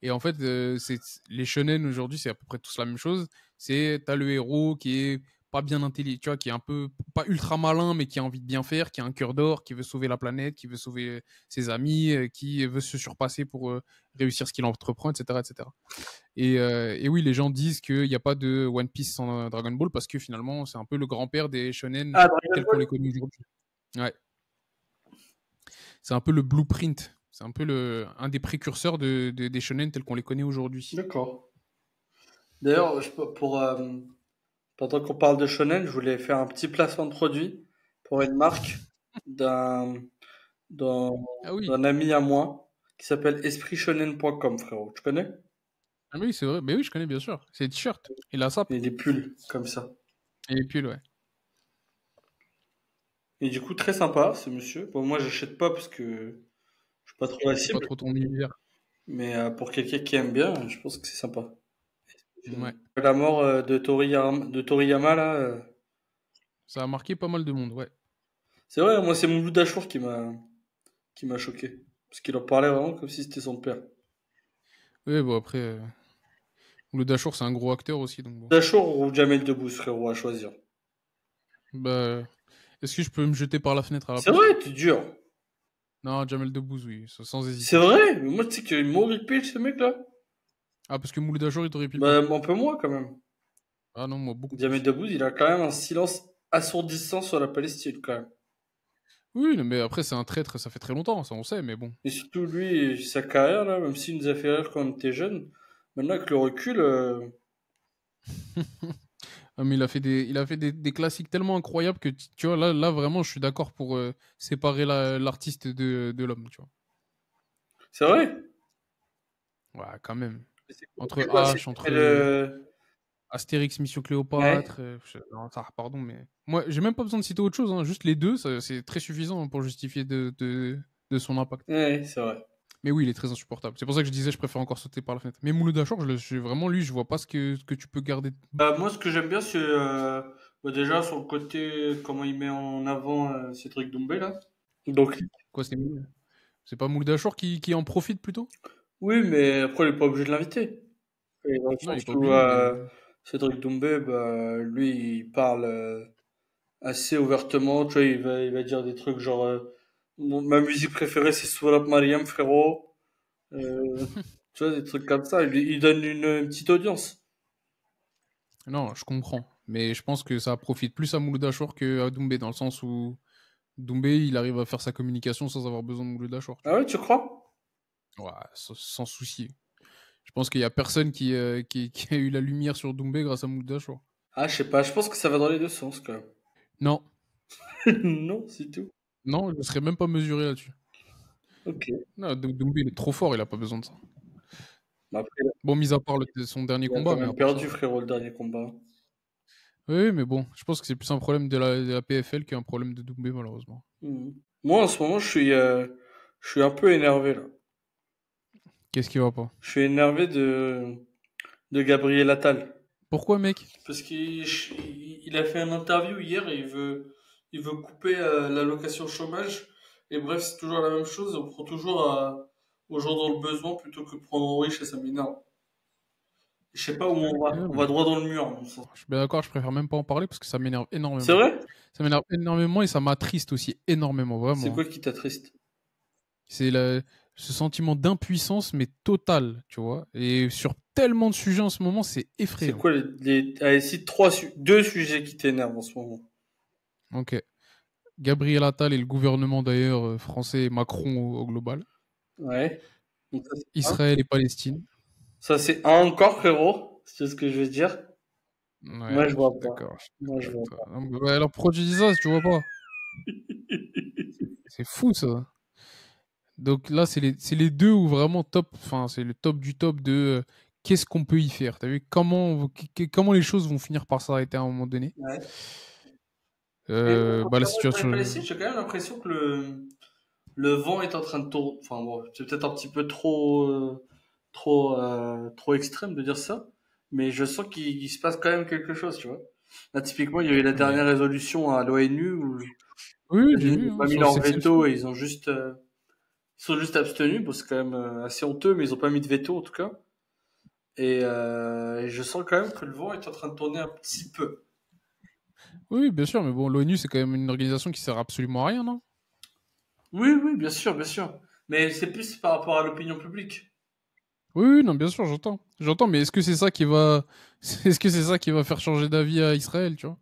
S1: Et en fait, les shonen aujourd'hui, c'est à peu près tous la même chose. T'as le héros qui est pas bien intelligent, tu vois, qui est un peu pas ultra malin, mais qui a envie de bien faire, qui a un cœur d'or, qui veut sauver la planète, qui veut sauver ses amis, qui veut se surpasser pour réussir ce qu'il entreprend, etc., etc. Et oui, les gens disent qu'il n'y a pas de One Piece sans Dragon Ball parce que finalement, c'est un peu le grand-père des shonen
S2: Ah, Dragon
S1: tels qu'on
S2: Ball.
S1: les connaît aujourd'hui. Ouais. C'est un peu le blueprint. C'est un peu un des précurseurs des shonen tels qu'on les connaît aujourd'hui.
S2: D'accord. D'ailleurs, pendant qu'on parle de shonen, je voulais faire un petit placement de produit pour une marque d'un d'un
S1: Ah oui,
S2: d'un ami à moi qui s'appelle espritShonen.com, frérot. Tu connais?
S1: ah oui, c'est vrai. Mais oui, je connais bien sûr. C'est des t-shirts et la sape
S2: Et des pulls comme ça.
S1: et les pulls, ouais.
S2: Et du coup, très sympa, ce monsieur. Bon, moi, j'achète pas parce que je suis pas trop la
S1: C'est pas
S2: cible,
S1: trop ton univers.
S2: mais pour quelqu'un qui aime bien, je pense que c'est sympa.
S1: Ouais.
S2: La mort de Toriyama, là,
S1: Ça a marqué pas mal de monde, ouais.
S2: c'est vrai, moi, c'est mon loup d'Achour qui m'a choqué. Parce qu'il en parlait vraiment comme si c'était son père.
S1: Ouais, bon après, le Dachour, c'est un gros acteur aussi, donc bon.
S2: D'Achour ou Jamel Debbouze, frérot, à choisir.
S1: Bah, est-ce que je peux me jeter par la fenêtre à la
S2: C'est
S1: place?
S2: vrai, t'es dur.
S1: Non, Jamel Debbouze, oui, sans
S2: C'est
S1: hésiter.
S2: vrai, mais moi, tu sais qu'il m'horripile, ce mec-là.
S1: Ah, parce que Mouloud Achour, il t'aurait pile
S2: Bah,
S1: pas.
S2: un peu moins, quand même.
S1: Ah non, moi, beaucoup
S2: Jamel
S1: plus.
S2: Debbouze, il a quand même un silence assourdissant sur la Palestine, quand même.
S1: Oui, non, mais après, c'est un traître, ça fait très longtemps, ça on sait, mais bon.
S2: Et surtout, lui, sa carrière, là, même s'il nous a fait rire quand on était jeunes, maintenant, avec le recul,
S1: Ah, mais il a fait des classiques tellement incroyables que, tu vois, là, vraiment, je suis d'accord pour séparer l'artiste de l'homme, tu vois.
S2: c'est vrai.
S1: Ouais, quand même. Entre
S2: C'est quoi? C'est
S1: H, entre
S2: quel.
S1: Astérix, Mission
S2: Ouais.
S1: Cléopâtre. Non, ça, pardon, mais. Moi, j'ai même pas besoin de citer autre chose, hein. Juste les deux, c'est très suffisant pour justifier de son impact.
S2: Ouais, c'est vrai.
S1: Mais oui, il est très insupportable. C'est pour ça que je disais, je préfère encore sauter par la fenêtre. Mais Mouloud Achour, vraiment lui, je vois pas ce que tu peux garder.
S2: Moi, ce que j'aime bien, c'est déjà son côté, comment il met en avant Cédric Doumbé, là. Donc,
S1: Quoi, c'est pas Mouloud Achour qui en profite plutôt?
S2: oui, mais après, il est pas obligé de l'inviter. Et dans le
S1: Non, il
S2: sens
S1: est pas
S2: où
S1: obligé, mais.
S2: Cédric Doumbé, bah, lui, il parle assez ouvertement. Tu vois, il va dire des trucs genre ma musique préférée, c'est Sourab Mariam, frérot. Euh, tu vois, des trucs comme ça. Il donne une petite audience.
S1: Non, je comprends. Mais je pense que ça profite plus à Mouloud Achour qu'à Doumbé, dans le sens où Doumbé, il arrive à faire sa communication sans avoir besoin de Mouloud Achour, tu
S2: Ah ouais, tu crois?
S1: vois. Ouais, sans souci. Je pense qu'il y a personne qui a eu la lumière sur Doumbé grâce à Mouloud Achour.
S2: Ah, je sais pas. Je pense que ça va dans les deux sens, quand
S1: Non,
S2: même. Non, c'est tout.
S1: non, je ne serais même pas mesuré là-dessus.
S2: Ok.
S1: Non, Doumbé, il est trop fort, il a pas besoin de ça.
S2: Mais après,
S1: Bon, mis à part son dernier
S2: il a quand
S1: combat, mais
S2: même
S1: à part ça.
S2: perdu, frérot, le dernier combat.
S1: Oui, mais bon, je pense que c'est plus un problème de la PFL qu'un problème de Doumbé, malheureusement.
S2: Mhm. Moi, en ce moment, je suis un peu énervé, là.
S1: Qu'est-ce qui va pas?
S2: Je suis énervé de Gabriel Attal.
S1: Pourquoi, mec?
S2: Parce qu'il a fait une interview hier et il veut couper l'allocation chômage. Et bref, c'est toujours la même chose. On prend toujours aux gens dans le besoin plutôt que prendre aux riches et ça m'énerve. Je sais pas où on va. On
S1: Mais
S2: va droit dans le mur, à mon sens.
S1: je suis bien d'accord, je préfère même pas en parler parce que ça m'énerve
S2: C'est
S1: énormément.
S2: vrai?
S1: Ça m'énerve énormément et ça m'attriste aussi énormément,
S2: C'est
S1: vraiment.
S2: quoi qui t'attriste?
S1: C'est ce sentiment d'impuissance, mais total, tu vois. Et sur tellement de sujets en ce moment, c'est
S2: C'est
S1: effrayant.
S2: quoi allez, cite deux sujets qui t'énervent en ce moment.
S1: Ok. Gabriel Attal et le gouvernement d'ailleurs français et Macron au global.
S2: Ouais. Donc ça, c'est un.
S1: Israël et Palestine.
S2: Ça, c'est un encore, frérot. C'est ce que je veux dire.
S1: Ouais,
S2: Moi, je
S1: je
S2: vois
S1: suis
S2: pas.
S1: d'accord, je suis
S2: Moi, je
S1: d'accord avec
S2: vois
S1: toi.
S2: pas.
S1: Non, mais ouais, alors pourquoi tu dis ça si tu vois pas? C'est fou ça. Donc là, c'est les deux où vraiment top, enfin, c'est le top du top de qu'est-ce qu'on peut y faire. T'as vu comment les choses vont finir par s'arrêter à un moment donné.
S2: Ouais. Mais
S1: Bah, la
S2: concernant Israël et
S1: situation.
S2: Palestine, j'ai quand même l'impression que le vent est en train de tourner. Enfin bon, c'est peut-être un petit peu trop extrême de dire ça, mais je sens qu'il se passe quand même quelque chose, tu vois. Là, typiquement, il y a eu la
S1: Mais
S2: dernière résolution à l'ONU où
S1: oui,
S2: les
S1: oui, j'ai
S2: États-Unis
S1: vu
S2: n'ont
S1: hein,
S2: pas mis
S1: sur le
S2: leur
S1: cessez-le-feu.
S2: veto et ils sont juste abstenus. Bon, c'est quand même assez honteux, mais ils ont pas mis de veto en tout cas. Et je sens quand même que le vent est en train de tourner un petit peu.
S1: Oui, oui, bien sûr, mais bon, l'ONU c'est quand même une organisation qui sert absolument à rien, non?
S2: Oui, oui, bien sûr, bien sûr. Mais c'est plus par rapport à l'opinion publique.
S1: Oui, oui, non, bien sûr, j'entends, mais est-ce que c'est ça qui va, est-ce que c'est ça qui va faire changer d'avis à Israël, tu vois?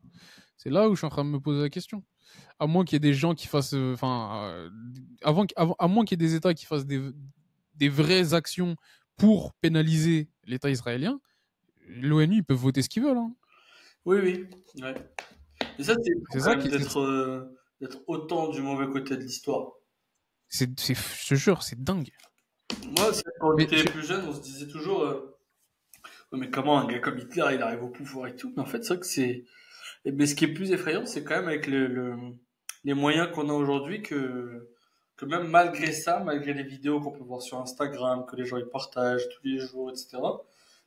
S1: C'est là où je suis en train de me poser la question. À moins qu'il y ait des gens qui fassent, enfin, à moins qu'il y ait des États qui fassent des vraies actions pour pénaliser l'État israélien, l'ONU, ils peuvent voter ce qu'ils veulent, hein.
S2: Oui, oui. Ouais. Et ça, c'est fou
S1: C'est
S2: quand
S1: ça
S2: même
S1: qui,
S2: d'être autant du mauvais côté de l'histoire.
S1: je te jure, c'est dingue.
S2: Moi, quand on
S1: Mais
S2: était plus jeune, on se disait toujours, ouais, mais comment un gars comme Hitler, il arrive au pouvoir et tout. Mais en fait, c'est vrai que mais ce qui est plus effrayant, c'est quand même avec les moyens qu'on a aujourd'hui que même malgré ça, malgré les vidéos qu'on peut voir sur Instagram, que les gens ils partagent tous les jours, etc.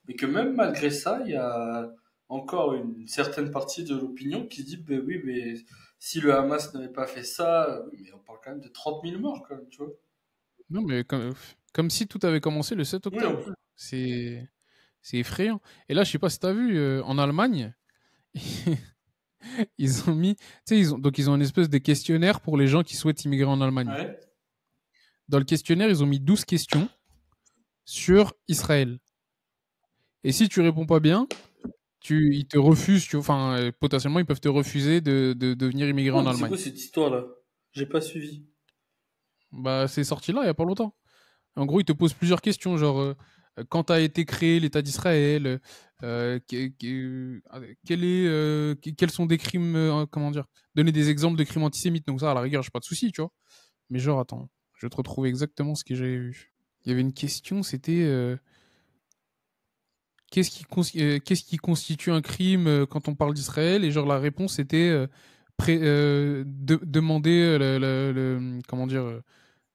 S2: Mais que même malgré ça, il y a encore une certaine partie de l'opinion qui se dit, ben oui, mais si le Hamas n'avait pas fait ça, oui, mais on parle quand même de 30 000 morts, quand même, tu vois.
S1: non, mais comme si tout avait commencé le 7
S2: Oui, en
S1: octobre.
S2: plus.
S1: C'est, c'est effrayant. Et là, je sais pas si t'as vu, en Allemagne, ils ont mis, tu sais, donc ils ont une espèce de questionnaire pour les gens qui souhaitent immigrer en Allemagne.
S2: Ouais.
S1: Dans le questionnaire, ils ont mis 12 questions sur Israël. Et si tu réponds pas bien, ils te refusent, enfin, potentiellement, ils peuvent te refuser de venir immigrer
S2: Oh,
S1: en
S2: mais c'est quoi
S1: Allemagne.
S2: cette histoire-là? J'ai pas suivi.
S1: Bah, c'est sorti là, il y a pas longtemps. En gros, ils te posent plusieurs questions, genre, quand a été créé l'État d'Israël, quels sont des crimes, comment dire, donner des exemples de crimes antisémites. Donc ça, à la rigueur, j'ai pas de souci, tu vois. Mais genre, attends, je vais te retrouver exactement ce que j'avais vu. Il y avait une question, c'était, qu'est-ce qui constitue un crime quand on parle d'Israël? Et genre la réponse c'était demander comment dire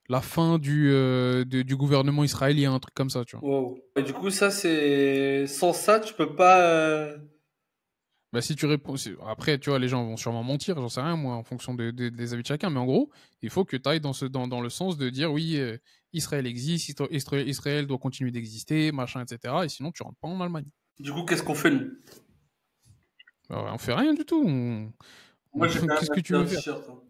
S1: la fin du gouvernement israélien, un truc comme ça, tu vois.
S2: Wow. Et du coup, ça, c'est... Sans ça, tu peux pas...
S1: Bah si tu réponds, après tu vois les gens vont sûrement mentir, j'en sais rien moi en fonction des avis de chacun, mais en gros il faut que tu ailles dans le sens de dire oui Israël existe, Israël doit continuer d'exister, machin etc. Et sinon tu rentres pas en Allemagne.
S2: Du coup, qu'est-ce qu'on fait, nous?
S1: Bah, on fait rien du tout.
S2: Moi, j'ai quand même
S1: Qu'est-ce que tu
S2: acheté un
S1: veux faire?
S2: t-shirt. Hein.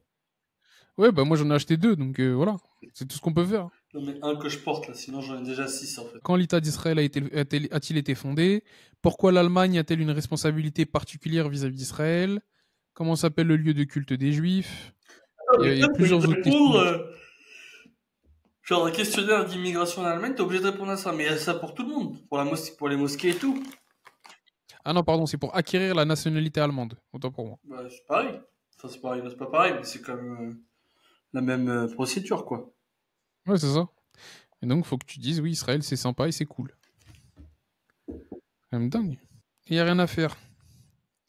S1: Ouais bah moi j'en ai acheté 2 donc voilà, c'est tout ce qu'on peut faire.
S2: J'en ai un que je porte, là. Sinon, j'en ai déjà 6, en fait.
S1: Quand l'État d'Israël a-t-il été fondé? Pourquoi l'Allemagne a-t-elle une responsabilité particulière vis-à-vis d'Israël? Comment s'appelle le lieu de culte des Juifs?
S2: Ah,
S1: Il
S2: mais
S1: y a
S2: toi, t'es obligé
S1: plusieurs
S2: de
S1: autres questions.
S2: répondre... genre, un questionnaire d'immigration en Allemagne, t'es obligé de répondre à ça. Mais il y a ça pour tout le monde. Pour les mosquées et tout.
S1: Ah non, pardon, c'est pour acquérir la nationalité allemande. Autant pour moi.
S2: Bah, c'est pareil. Enfin, c'est pareil. C'est pas pareil, mais c'est quand même la même procédure, quoi.
S1: Ouais, c'est ça. Et donc, faut que tu dises, oui, Israël, c'est sympa et c'est cool. C'est quand même dingue. Il n'y a rien à faire.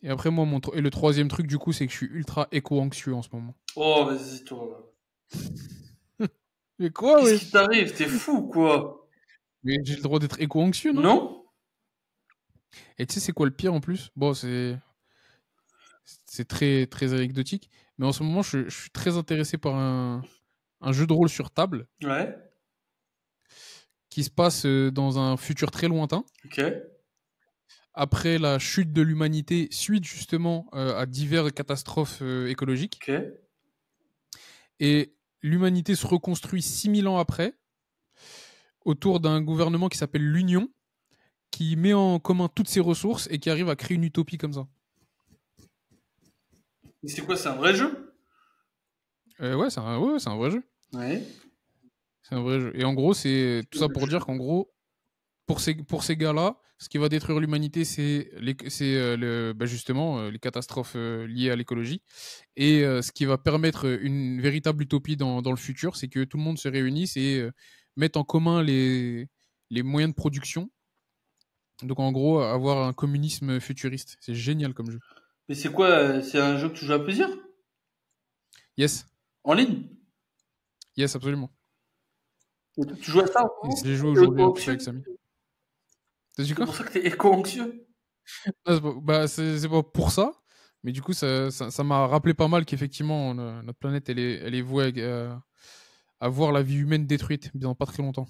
S1: Et après, moi, et le troisième truc, du coup, c'est que je suis ultra éco-anxieux en ce moment.
S2: Oh, vas-y, toi.
S1: Mais quoi,
S2: Qu'est-ce
S1: ouais?
S2: qui t'arrive? T'es fou, quoi?
S1: Mais j'ai le droit d'être éco-anxieux, non?
S2: Non?
S1: Et tu sais, c'est quoi le pire en plus? Bon, c'est très, très anecdotique. Mais en ce moment, je suis très intéressé par un jeu de rôle sur table
S2: Ouais.
S1: qui se passe dans un futur très lointain.
S2: Ok.
S1: Après la chute de l'humanité suite justement à diverses catastrophes écologiques.
S2: Ok.
S1: Et l'humanité se reconstruit 6000 ans après autour d'un gouvernement qui s'appelle l'Union, qui met en commun toutes ses ressources et qui arrive à créer une utopie comme ça.
S2: Mais c'est quoi? C'est un vrai jeu?
S1: Ouais, c'est un vrai jeu.
S2: Ouais.
S1: C'est un vrai jeu. Et en gros, c'est tout ça pour dire qu'en gros, pour ces gars-là, ce qui va détruire l'humanité, c'est justement les catastrophes liées à l'écologie. Et ce qui va permettre une véritable utopie dans le futur, c'est que tout le monde se réunisse et mette en commun les moyens de production. Donc en gros, avoir un communisme futuriste. C'est génial comme jeu.
S2: Mais c'est quoi? C'est un jeu que tu joues à plusieurs?
S1: Yes,
S2: En ligne?
S1: yes, absolument.
S2: Et toi, tu joues à ça en ce
S1: Et
S2: moment?
S1: j'ai joué
S2: T'es
S1: aujourd'hui un petit peu
S2: éco-anxieux?
S1: avec Samy. T'as dit
S2: C'est
S1: quoi?
S2: pour ça que t'es éco-anxieux?
S1: Ah, c'est pas pour ça, mais du coup, ça m'a rappelé pas mal qu'effectivement, notre planète, elle est vouée à voir la vie humaine détruite dans pas très longtemps.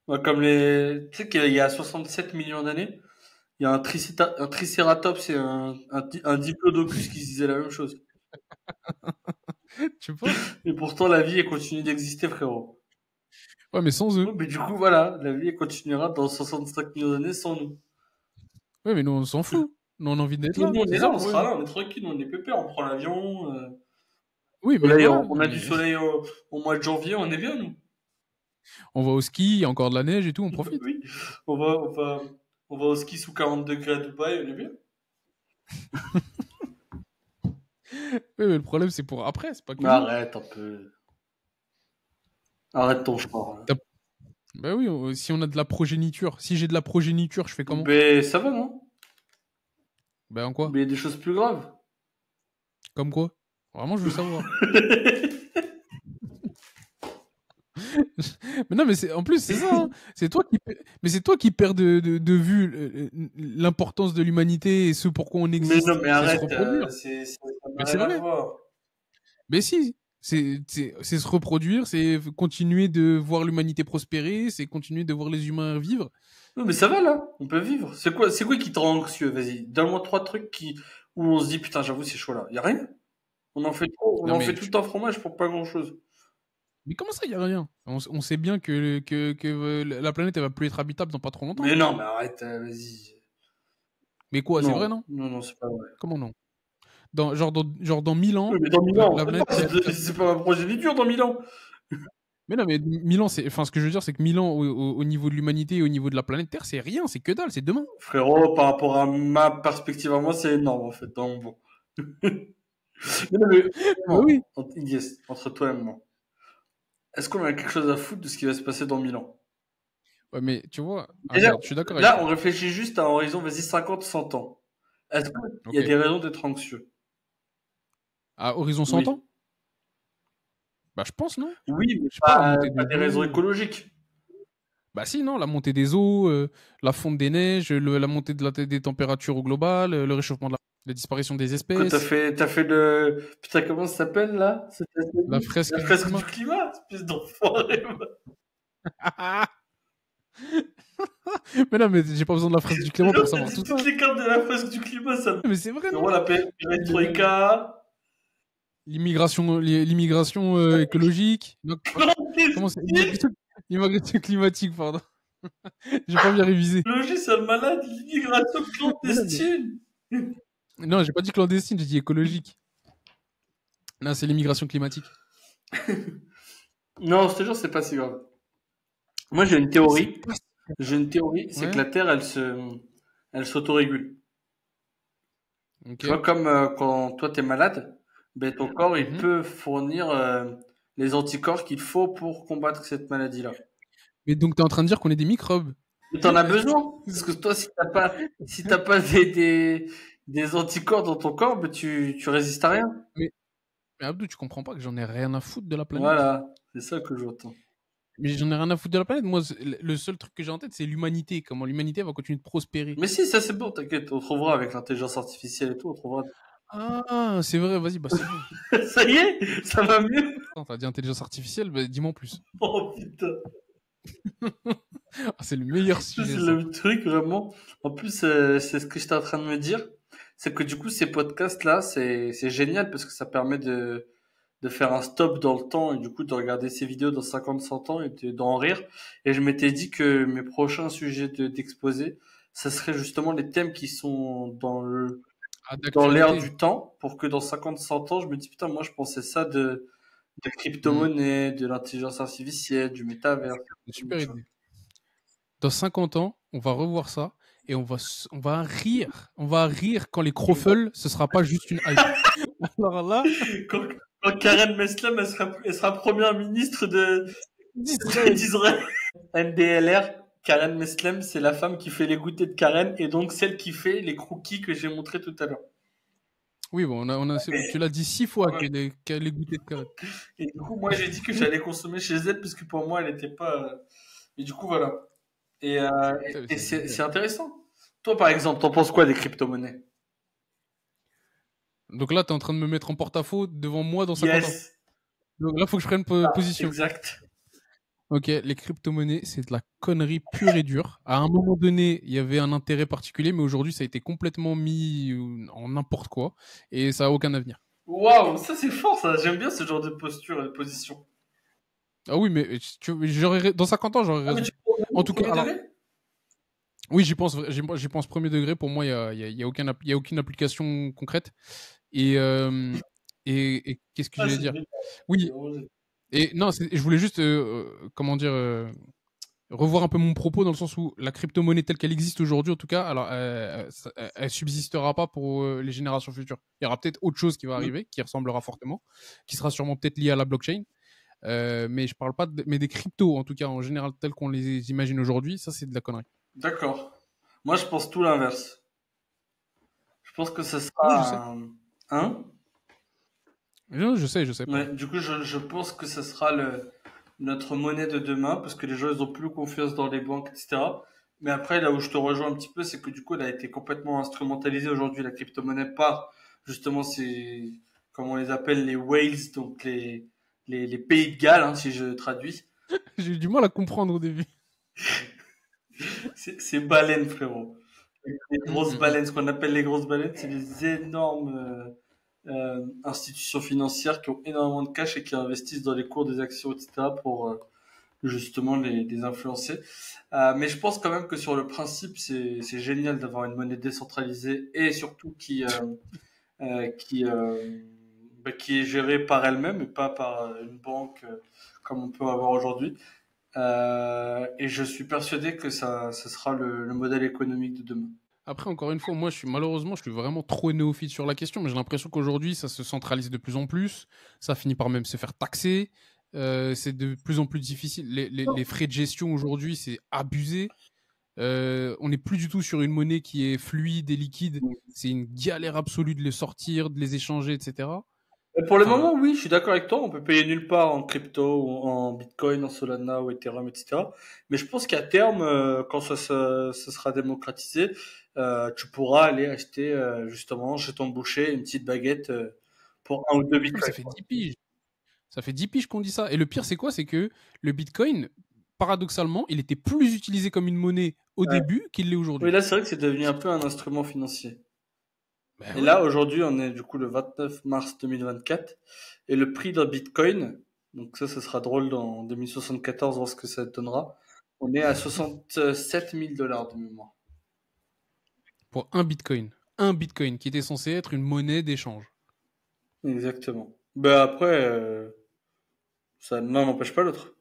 S2: Ouais, comme les... Tu sais qu'il y a 67 millions d'années, il y a un tricératops et un diplodocus qui se disaient la même chose.
S1: Tu penses?
S2: Et pourtant, la vie, elle continue d'exister, frérot.
S1: Ouais, mais sans
S2: Ouais,
S1: eux.
S2: mais du coup, voilà, la vie, elle continuera dans 65 millions d'années sans nous.
S1: Ouais, mais nous, on s'en fout. Nous, on a envie d'être
S2: Mais
S1: là.
S2: nous, on
S1: C'est
S2: est
S1: ça
S2: là,
S1: le
S2: on sera
S1: problème.
S2: là, on est tranquille, on est pépère, on prend l'avion.
S1: Oui, mais
S2: Soleil,
S1: voilà.
S2: on a du
S1: Mais
S2: soleil au mois de janvier, on est bien, nous.
S1: on va au ski, il y a encore de la neige et tout, on profite.
S2: Oui, on va au ski sous 40 degrés à Dubaï, on est bien.
S1: Oui, mais le problème, c'est pour après, c'est pas que
S2: Mais
S1: nous.
S2: arrête un peu. Arrête ton sport. Là.
S1: Bah oui, si on a de la progéniture, si j'ai de la progéniture, je fais comment?
S2: Mais ça va, non?
S1: Bah en quoi?
S2: Mais il y a des choses plus graves.
S1: Comme quoi? Vraiment, je veux savoir. Mais non, mais en plus, c'est ça. Hein. Mais c'est toi qui perds de vue l'importance de l'humanité et ce pourquoi on
S2: Mais
S1: existe.
S2: non, mais
S1: C'est se
S2: arrête,
S1: reproduire.
S2: ça n'a
S1: Mais c'est
S2: rien à
S1: vrai.
S2: voir.
S1: Mais si, c'est se reproduire, c'est continuer de voir l'humanité prospérer, c'est continuer de voir les humains vivre.
S2: Non, mais ça va là, on peut vivre. C'est quoi qui te rend anxieux? Vas-y, donne-moi 3 trucs où on se dit putain, j'avoue, c'est chaud là. Y a rien? On en fait trop, on
S1: Non,
S2: en
S1: mais
S2: fait tout un fromage pour pas grand-chose.
S1: comment ça, il y a rien? On sait bien que la planète, elle va plus être habitable dans pas trop longtemps.
S2: Mais non, mais arrête, vas-y.
S1: Mais quoi, c'est vrai,
S2: Non,
S1: non?
S2: non, non, c'est pas vrai.
S1: Comment non? Genre dans 1000
S2: Oui,
S1: ans,
S2: mais dans 1000 ans,
S1: la planète, elle est habitable.
S2: c'est pas ma progéniture dans 1000 ans.
S1: Mais non, mais 1000 ans, enfin, ce que je veux dire, c'est que 1000 ans au niveau de l'humanité et au niveau de la planète Terre, c'est rien, c'est que dalle, c'est demain.
S2: Frérot, par rapport à ma perspective à moi, c'est énorme en fait. Donc bon. Mais non, mais
S1: Bah
S2: non,
S1: oui.
S2: entre toi et moi, est-ce qu'on a quelque chose à foutre de ce qui va se passer dans 1000 ans?
S1: Ouais, mais tu vois,
S2: Déjà,
S1: regarde, je suis d'accord avec
S2: là, on
S1: toi.
S2: réfléchit juste à un horizon, vas-y, 50, 100 ans. Est-ce qu'il y a
S1: Ok.
S2: des raisons d'être anxieux?
S1: À horizon 100 ans?
S2: Oui.
S1: Bah, je pense, non?
S2: Oui, mais
S1: Je sais pas, la montée
S2: pas
S1: des
S2: des raisons
S1: eaux.
S2: écologiques.
S1: Bah, si, non, la montée des eaux, la fonte des neiges, la montée des températures au global, le réchauffement la disparition des
S2: Que
S1: espèces,
S2: t'as fait le, putain, comment ça s'appelle, là?
S1: la
S2: La
S1: fresque du
S2: fresque du
S1: climat.
S2: climat, espèce d'enfoiré.
S1: Mais non, mais j'ai pas besoin de la fresque du climat pour
S2: Genre, t'as
S1: savoir
S2: dit
S1: tout
S2: toutes
S1: ça.
S2: les cartes de la fresque du climat, ça.
S1: Mais c'est vrai,
S2: C'est
S1: non?
S2: vraiment la perestroïka.
S1: L'immigration écologique. Donc, comment c'est?
S2: Clandestine.
S1: L'immigration climatique, pardon. J'ai pas bien révisé.
S2: Logis, c'est le malade, l'immigration
S1: Mais non, mais...
S2: clandestine.
S1: non, j'ai pas dit clandestine, j'ai dit écologique. Non, c'est l'immigration climatique.
S2: Non, je te jure, c'est pas si grave. Moi,
S1: C'est pas...
S2: j'ai une théorie, c'est que
S1: Ouais,
S2: la Terre, elle s'autorégule. Tu vois,
S1: ok.
S2: comme quand toi t'es malade, ben ton corps il
S1: Mhm.
S2: peut fournir les anticorps qu'il faut pour combattre cette maladie-là.
S1: Mais donc, t'es en train de dire qu'on est des microbes.
S2: Mais t'en as besoin, parce que toi, si t'as pas des anticorps dans ton corps, ben tu résistes à rien.
S1: Mais, mais Abdou, tu comprends pas que j'en ai rien à foutre de la planète?
S2: Voilà, c'est ça que j'entends.
S1: Mais j'en ai rien à foutre de la planète. Moi, le seul truc que j'ai en tête, c'est l'humanité. Comment l'humanité va continuer de prospérer.
S2: Mais si, ça c'est bon, t'inquiète, on trouvera avec l'intelligence artificielle et tout, on trouvera.
S1: Ah, c'est vrai, vas-y, bah c'est bon.
S2: Ça y est, ça va mieux.
S1: Attends, t'as dit intelligence artificielle, bah dis-moi en plus.
S2: Oh putain,
S1: Ah, c'est le meilleur
S2: ça, c'est
S1: sujet, ça.
S2: le truc vraiment. En plus, c'est ce que j'étais en train de me dire, c'est que du coup ces podcasts-là, c'est génial parce que ça permet de faire un stop dans le temps et du coup de regarder ces vidéos dans 50, 100 ans et d'en rire. Et je m'étais dit que mes prochains sujets d'exposé, ça serait justement les thèmes qui sont
S1: Ah,
S2: dans l'air
S1: d'actualité.
S2: du temps pour que dans 50, 100 ans, je me dis putain, moi je pensais ça de
S1: Hmm,
S2: crypto-monnaie, de l'intelligence artificielle, du métavers.
S1: c'est une super idée. Dans 50 ans, on va revoir ça et on va rire. On va rire quand les crofels, ce sera pas juste une hype. Alors là,
S2: Quand, quand Karen Meslam, elle sera première ministre
S1: d'Israël.
S2: d'Israël. NDLR, Karen Meslem, c'est la femme qui fait les goûters de Karen et donc celle qui fait les croquis que j'ai montré tout à l'heure.
S1: Oui, bon, tu l'as dit 6 fois qu'elle est goûtée de carottes.
S2: Et du coup, moi, j'ai dit que j'allais consommer chez elle parce que pour moi, elle n'était pas. Et du coup, voilà. Et, et
S1: C'est
S2: c'est
S1: génial.
S2: intéressant. Toi, par exemple, t'en penses quoi des crypto-monnaies?
S1: Donc là, tu es en train de me mettre en porte-à-faux devant moi dans 50 ans.
S2: Yes,
S1: Donc là, faut que je prenne position.
S2: exact.
S1: Ok, les crypto-monnaies, c'est de la connerie pure et dure. À un moment donné, il y avait un intérêt particulier, mais aujourd'hui, ça a été complètement mis en n'importe quoi et ça a aucun avenir.
S2: Waouh, ça c'est fort, ça. J'aime bien ce genre de posture et de position.
S1: Ah oui, mais dans 50 ans, j'aurais
S2: Ah, mais
S1: raison.
S2: tu penses
S1: En
S2: vraiment au
S1: tout cas,
S2: premier
S1: alors,
S2: degré?
S1: oui, j'y pense premier degré. Pour moi, il y a il y a aucune application concrète. Et, et qu'est-ce que
S2: Ah,
S1: j'allais
S2: c'est
S1: dire?
S2: génial.
S1: Oui, et non, je voulais juste, comment dire, revoir un peu mon propos dans le sens où la crypto-monnaie telle qu'elle existe aujourd'hui, en tout cas, alors, elle subsistera pas pour les générations futures. Il y aura peut-être autre chose qui va
S2: Mm.
S1: arriver, qui ressemblera fortement, qui sera sûrement peut-être lié à la blockchain. Mais je parle pas mais des cryptos, en tout cas, en général, tels qu'on les imagine aujourd'hui, ça, c'est de la connerie.
S2: D'accord. Moi, je pense tout l'inverse. Je pense que ce
S1: Oui, je sais.
S2: sera un. Hein?
S1: Je sais,
S2: Ouais,
S1: pardon.
S2: du coup, je pense que ce sera notre monnaie de demain parce que les gens, ils ont plus confiance dans les banques, etc. Mais après, là où je te rejoins un petit peu, c'est que du coup, elle a été complètement instrumentalisée aujourd'hui, la crypto-monnaie, par justement comme on les appelle, les whales, donc les pays de Galles, hein, si je traduis.
S1: J'ai eu du mal à comprendre au début.
S2: C'est baleines, frérot. Les
S1: Hum,
S2: grosses
S1: hum, hum.
S2: baleines, ce qu'on appelle les grosses baleines, c'est des énormes institutions financières qui ont énormément de cash et qui investissent dans les cours des actions, etc., pour justement les influencer. Mais je pense quand même que sur le principe, c'est génial d'avoir une monnaie décentralisée et surtout euh, qui, euh, qui est gérée par elle-même et pas par une banque comme on peut avoir aujourd'hui. Et je suis persuadé que ce sera le modèle économique de demain.
S1: Après, encore une fois, moi, malheureusement, je suis vraiment trop néophyte sur la question, mais j'ai l'impression qu'aujourd'hui, ça se centralise de plus en plus. Ça finit par même se faire taxer. C'est de plus en plus difficile. Les frais de gestion aujourd'hui, c'est abusé. On n'est plus du tout sur une monnaie qui est fluide et liquide. C'est une galère absolue de les sortir, de les échanger, etc.
S2: Pour le
S1: Enfin,
S2: moment, oui, je suis d'accord avec toi. On peut payer nulle part en crypto, ou en Bitcoin, en Solana ou Ethereum, etc. Mais je pense qu'à terme, quand ça sera démocratisé, tu pourras aller acheter justement chez ton boucher une petite baguette pour 1 ou 2
S1: mais ça
S2: Bitcoins.
S1: fait 10 piges. Ça fait 10 piges qu'on dit ça. Et le pire, c'est quoi? C'est que le Bitcoin, paradoxalement, il était plus utilisé comme une monnaie au
S2: Ouais.
S1: début qu'il l'est
S2: Oui,
S1: aujourd'hui.
S2: là, c'est vrai que c'est devenu un peu un instrument financier.
S1: Ben
S2: Et
S1: ouais.
S2: là, aujourd'hui, on est du coup le 29 mars 2024. Et le prix d'un Bitcoin, donc ça sera drôle dans 2074, voir ce que ça donnera. On est à 67 000 $ de mémoire.
S1: Pour un Bitcoin. Un Bitcoin qui était censé être une monnaie d'échange.
S2: Exactement. Ben après, ça l'un n'empêche pas l'autre.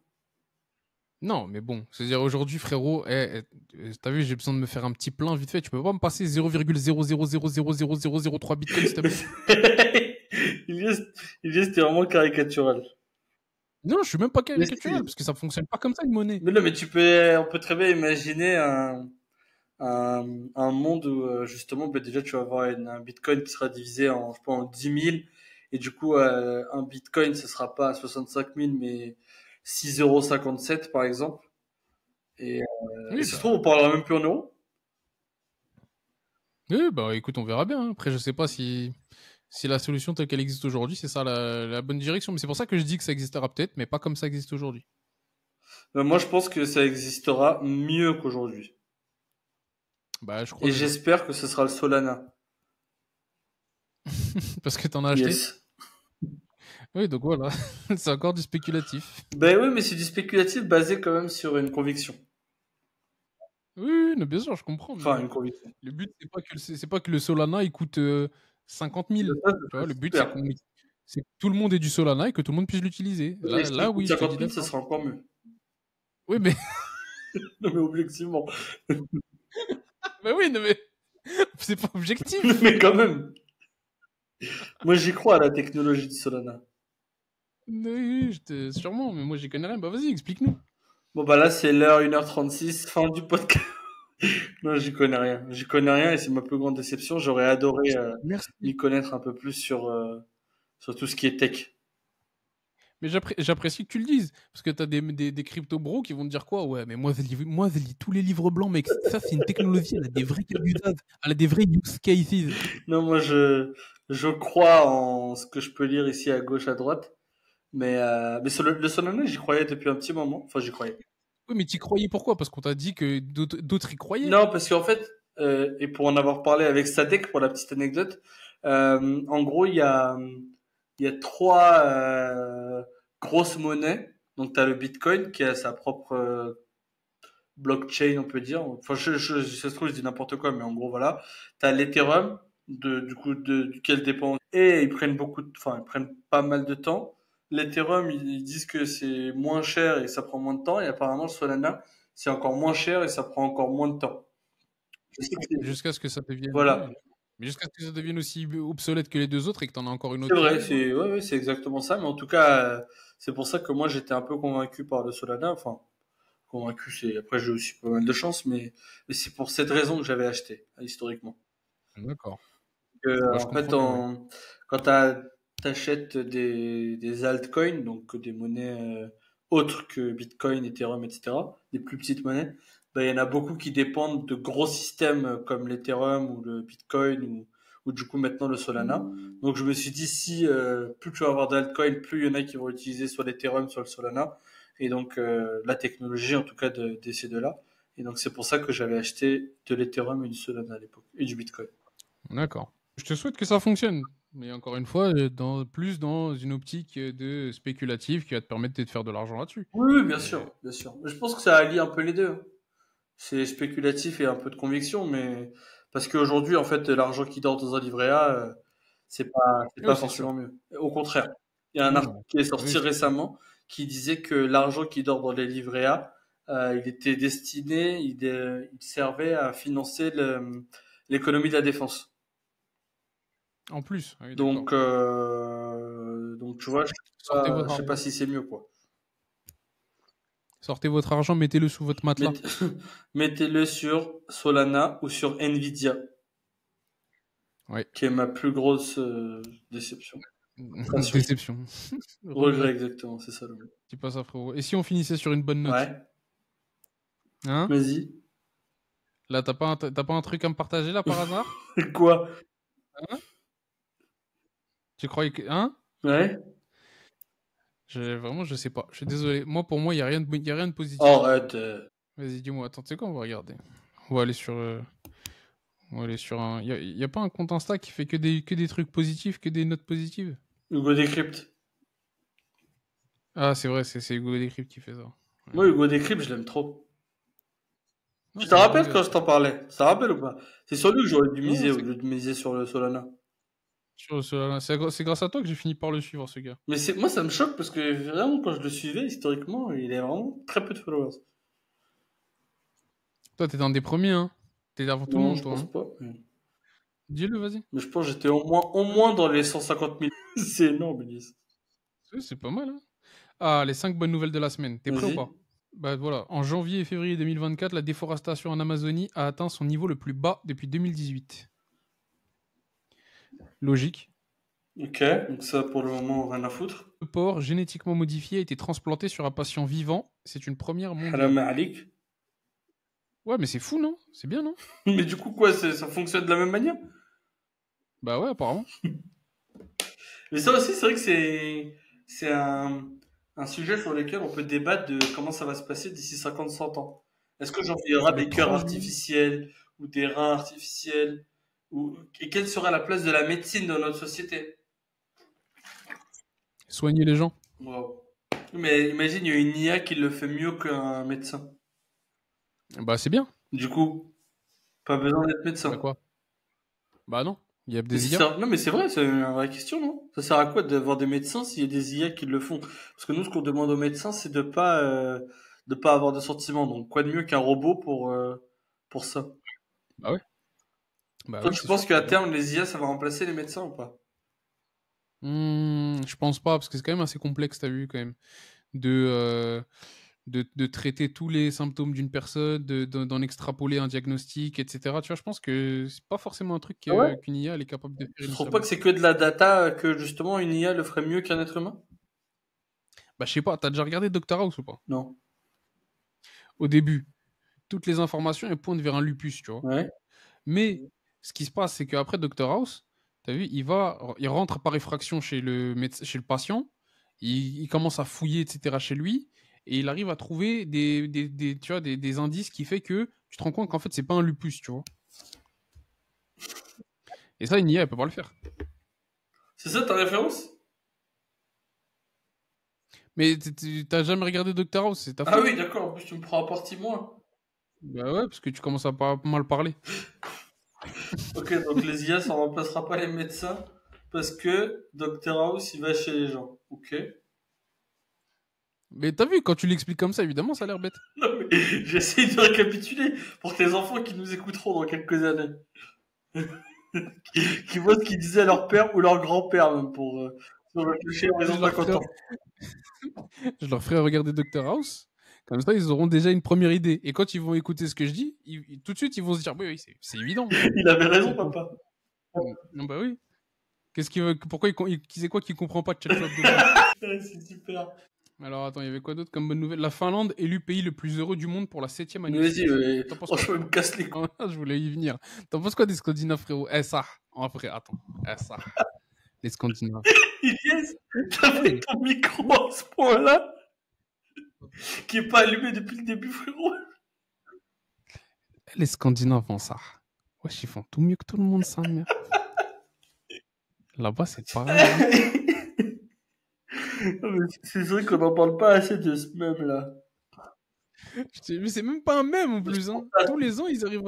S1: Non, mais bon, c'est-à-dire aujourd'hui, frérot, t'as vu, j'ai besoin de me faire un petit plein vite fait. Tu peux pas me passer 0,0000003 bitcoins, s'il te plaît?
S2: Ilyes, c'était vraiment caricatural.
S1: Non, je suis même pas
S2: Mais
S1: caricatural,
S2: si.
S1: parce que ça fonctionne pas comme ça, une monnaie.
S2: Mais non, mais on peut très bien imaginer un monde où justement, ben déjà, tu vas avoir un Bitcoin qui sera divisé en, je sais pas, en 10 000. Et du coup, un Bitcoin, ce sera pas 65 000, mais 6,57 € par exemple. Et
S1: Oui,
S2: ça se trouve,
S1: bah,
S2: on parlera même plus en euros.
S1: oui, bah, écoute, on verra bien, hein. Après, je sais pas si la solution telle qu'elle existe aujourd'hui, c'est ça la bonne direction. Mais c'est pour ça que je dis que ça existera peut-être, mais pas comme ça existe aujourd'hui.
S2: Moi, je pense que ça existera mieux qu'aujourd'hui.
S1: Bah, je
S2: Et
S1: croise les doigts.
S2: j'espère que ce sera le Solana.
S1: Parce que t'en as acheté.
S2: Yes.
S1: Oui, donc voilà. C'est encore du spéculatif.
S2: Ben oui, mais c'est du spéculatif basé quand même sur une conviction.
S1: Oui, oui, mais bien sûr, je comprends.
S2: Enfin,
S1: Mais
S2: une conviction.
S1: le but, c'est pas que le Solana, il coûte 50 000.
S2: Ça, ce
S1: Tu vois,
S2: serait
S1: le but,
S2: super.
S1: c'est que tout le monde ait du Solana et que tout le monde puisse l'utiliser.
S2: Et
S1: Là,
S2: s'il
S1: là,
S2: coûte
S1: oui, je te dis
S2: 50 000, ça
S1: d'accord.
S2: sera encore mieux.
S1: Oui, mais,
S2: Non, mais objectivement.
S1: mais oui, non, mais c'est pas objectif.
S2: Mais quand même. Moi, j'y crois à la technologie du Solana.
S1: Oui, sûrement, mais moi, j'y connais rien. Bah, vas-y, explique-nous.
S2: Bon, bah là, c'est l'heure 1h36, fin du podcast. Non, j'y connais rien. J'y connais rien et c'est ma plus grande déception. J'aurais adoré
S1: Merci.
S2: m'y connaître un peu plus sur tout ce qui est tech.
S1: Mais j'apprécie que tu le dises. Parce que t'as des crypto bros qui vont te dire quoi? Ouais, mais moi, je lis tous les livres blancs, mec. Ça, c'est une technologie. Elle a des vrais cas d'usage. Elle a des vrais use cases.
S2: Non, moi, je crois en ce que je peux lire ici à gauche, à droite. Mais sur le Solana, j'y croyais depuis un petit moment. Enfin, j'y croyais.
S1: Oui, mais t'y croyais pourquoi? Parce qu'on t'a dit que d'autres y croyaient.
S2: Non, parce qu'en fait, et pour en avoir parlé avec Sadek, pour la petite anecdote, en gros, il y a trois grosses monnaies. Donc, tu as le Bitcoin qui a sa propre blockchain, on peut dire. Enfin, ça se trouve, je dis n'importe quoi, mais en gros, voilà. Tu as l'Ethereum, du coup, duquel dépend. Et enfin, ils prennent pas mal de temps. L'Ethereum, ils disent que c'est moins cher et ça prend moins de temps. Et apparemment, le Solana, c'est encore moins cher et ça prend encore moins de temps. Je sais que
S1: Jusqu'à ce que ça devienne.
S2: Voilà.
S1: Oui. Mais jusqu'à ce que ça devienne aussi obsolète que les deux autres et que t'en as encore une
S2: C'est
S1: autre qui
S2: vrai,
S1: arrive, hein.
S2: ouais, c'est exactement ça. Mais en tout cas, c'est pour ça que moi, j'étais un peu convaincu par le Solana. Enfin, convaincu, après, j'ai aussi pas mal de chance, mais c'est pour cette raison que j'avais acheté, historiquement.
S1: D'accord. Bah, je
S2: En fait,
S1: comprends mieux, ouais.
S2: quand t'achètes des altcoins, donc des monnaies autres que Bitcoin, Ethereum, etc., des plus petites monnaies, bah, il y en a beaucoup qui dépendent de gros systèmes comme l'Ethereum ou le Bitcoin ou du coup maintenant le Solana. Donc je me suis dit si plus tu vas avoir d'altcoins, plus il y en a qui vont utiliser soit l'Ethereum, soit le Solana, et donc la technologie en tout cas de ces deux-là. Et donc c'est pour ça que j'avais acheté de l'Ethereum et du Solana à l'époque et du Bitcoin.
S1: D'accord. Je te souhaite que ça fonctionne. Mais encore une fois, plus dans une optique de spéculative qui va te permettre de te faire de l'argent là-dessus.
S2: Oui, oui, bien
S1: Mais
S2: sûr, bien sûr. Mais je pense que ça allie un peu les deux. C'est spéculatif et un peu de conviction, mais parce qu'aujourd'hui, en fait, l'argent qui dort dans un livret A, c'est pas
S1: oui, c'est sûr.
S2: forcément mieux. Au contraire, il y a un article
S1: Non.
S2: qui est
S1: Oui,
S2: sorti récemment qui disait que l'argent qui dort dans les livrets A, il était destiné, il servait à financer l'économie de la défense.
S1: en plus. Ah oui, d'accord.
S2: Donc tu vois,
S1: Sortez
S2: je
S1: votre
S2: sais pas
S1: argent.
S2: si c'est mieux, quoi.
S1: Sortez votre argent, mettez-le sous votre matelas.
S2: Mettez-le sur Solana ou sur Nvidia,
S1: Ouais.
S2: qui est ma plus grosse déception. Frustration.
S1: Déception.
S2: Regret, exactement, c'est ça le mot.
S1: Dis pas ça, frérot. Et si on finissait sur une bonne note?
S2: Ouais,
S1: Hein?
S2: vas-y.
S1: Là, t'as pas un truc à me partager, là, par hasard?
S2: Quoi?
S1: Hein? Tu croyais que... Hein?
S2: Ouais.
S1: Vraiment, je sais pas. Je suis désolé. Moi, pour moi, il y a rien de positif.
S2: Oh, arrête.
S1: Vas-y, dis-moi. Attends, tu sais quoi? On va regarder. On va aller sur... On va aller sur un... Y a pas un compte Insta qui fait que des trucs positifs, que des notes positives?
S2: Hugo Décrypte.
S1: Ah, c'est vrai, c'est Hugo Décrypte qui fait ça. Ouais.
S2: Moi, Hugo Décrypte, je l'aime trop.
S1: Non,
S2: Tu
S1: c'est
S2: te
S1: un
S2: rappelles
S1: bon
S2: quand
S1: gars.
S2: je t'en parlais? Ça rappelle ou pas? C'est sur lui que j'aurais dû
S1: Non,
S2: miser au
S1: c'est
S2: lieu de miser sur le Solana.
S1: c'est grâce à toi que j'ai fini par le suivre, ce gars.
S2: Mais moi, ça me choque parce que vraiment, quand je le suivais, historiquement, il est vraiment très peu de followers.
S1: Toi, t'es un des premiers, hein. T'es avant tout le
S2: Non,
S1: monde,
S2: je
S1: toi.
S2: pense
S1: Hein.
S2: pas.
S1: Dis-le, vas-y.
S2: Mais je pense que j'étais au moins dans les 150 000. C'est énorme, Ulysse.
S1: C'est pas mal, hein. Ah, les 5 bonnes nouvelles de la semaine. T'es prêt ou
S2: Vas-y.
S1: pas? Bah voilà, en janvier et février 2024, la déforestation en Amazonie a atteint son niveau le plus bas depuis 2018. Logique.
S2: Ok, donc ça, pour le moment, rien à foutre.
S1: Le porc génétiquement modifié a été transplanté sur un patient vivant. C'est une première mondiale.
S2: Haram alik.
S1: Ouais, mais c'est fou, non? C'est bien, non?
S2: Mais du coup, quoi, ça fonctionne de la même manière?
S1: Bah ouais, apparemment.
S2: Mais ça aussi, c'est vrai que c'est un sujet sur lequel on peut débattre de comment ça va se passer d'ici 50-100 ans. Est-ce que genre, il y aura
S1: Le
S2: des cœurs
S1: transhumanisme.
S2: artificiels ou des reins artificiels et quelle sera la place de la médecine dans notre société?
S1: Soigner les gens.
S2: Wow. Mais imagine, il y a une IA qui le fait mieux qu'un médecin.
S1: Bah c'est bien.
S2: Du coup, pas besoin d'être
S1: Bah
S2: médecin.
S1: quoi? Bah non. Il y a
S2: Mais
S1: des IA.
S2: non, mais c'est vrai, c'est une vraie question, non? Ça sert à quoi d'avoir des médecins s'il y a des IA qui le font? Parce que nous, ce qu'on demande aux médecins, c'est de pas avoir de sentiments. Donc, quoi de mieux qu'un robot pour ça?
S1: Bah ouais. Bah
S2: Toi,
S1: oui,
S2: tu
S1: c'est
S2: penses
S1: sûr.
S2: qu'à terme, les IA, ça va remplacer les médecins ou pas?
S1: Je pense pas, parce que c'est quand même assez complexe, t'as vu, quand même. De, de traiter tous les symptômes d'une personne, d'en extrapoler un diagnostic, etc. Tu vois, je pense que c'est pas forcément un truc
S2: Ah ouais?
S1: qu'une IA elle est capable de faire
S2: Tu trouves pas
S1: initialement.
S2: que c'est que de la data, que justement une IA le ferait mieux qu'un être humain?
S1: Bah je sais pas, t'as déjà regardé Dr House ou pas?
S2: Non.
S1: Au début, toutes les informations elles pointent vers un lupus, tu vois.
S2: Ouais.
S1: Mais ce qui se passe, c'est qu'après Dr House, t'as vu, il rentre par effraction chez chez le patient, il commence à fouiller, etc. chez lui, et il arrive à trouver tu vois, des indices qui fait que tu te rends compte qu'en fait c'est pas un lupus, tu vois. Et ça, une IA, elle peut pas le faire.
S2: C'est ça ta référence?
S1: Mais t'as jamais regardé Dr House, c'est ta
S2: Ah
S1: faute.
S2: oui, d'accord. En plus, tu me prends à partie moi.
S1: Bah ouais, parce que tu commences à pas mal parler.
S2: Ok, donc les IA, ça remplacera pas les médecins parce que Dr House, il va chez les gens. Ok.
S1: Mais t'as vu, quand tu l'expliques comme ça, évidemment, ça a l'air bête.
S2: Non, mais j'essaie de récapituler pour tes enfants qui nous écouteront dans quelques années. qui voient ce qu'ils disaient à leur père ou leur grand-père, même, pour réfléchir à
S1: Je
S2: raison de
S1: leur
S2: 50
S1: ferai,
S2: ans.
S1: je leur ferai regarder Dr House. Comme ça, ils auront déjà une première idée. Et quand ils vont écouter ce que je dis, tout de suite, ils vont se dire, oui, oui, c'est évident.
S2: Il avait raison, papa.
S1: Non, bah oui. Pourquoi il disait quoi qu'il comprend pas de chat club de
S2: Ouais, c'est super.
S1: Alors attends, il y avait quoi d'autre comme bonne nouvelle? La Finlande élu pays le plus heureux du monde pour la 7e année
S2: Mais
S1: de
S2: vas-y,
S1: suite. T'en penses quoi?
S2: franchement, il me casse les couilles.
S1: Je voulais y venir. T'en penses quoi des Scandinaves, frérot? Eh ça, en vrai, attends. Eh ça, les Scandinaves.
S2: Yes, t'as fait
S1: Hey,
S2: ton micro à ce point-là, qui est pas allumé depuis le début, frérot.
S1: les Scandinaves font ça. Wesh, ils font tout mieux que tout le monde, ça, merde. Là-bas, c'est pareil. Hein.
S2: Non, mais c'est vrai qu'on n'en parle pas assez de ce mème-là.
S1: Mais c'est même pas un mème en plus. Hein. Tous les ans, ils arrivent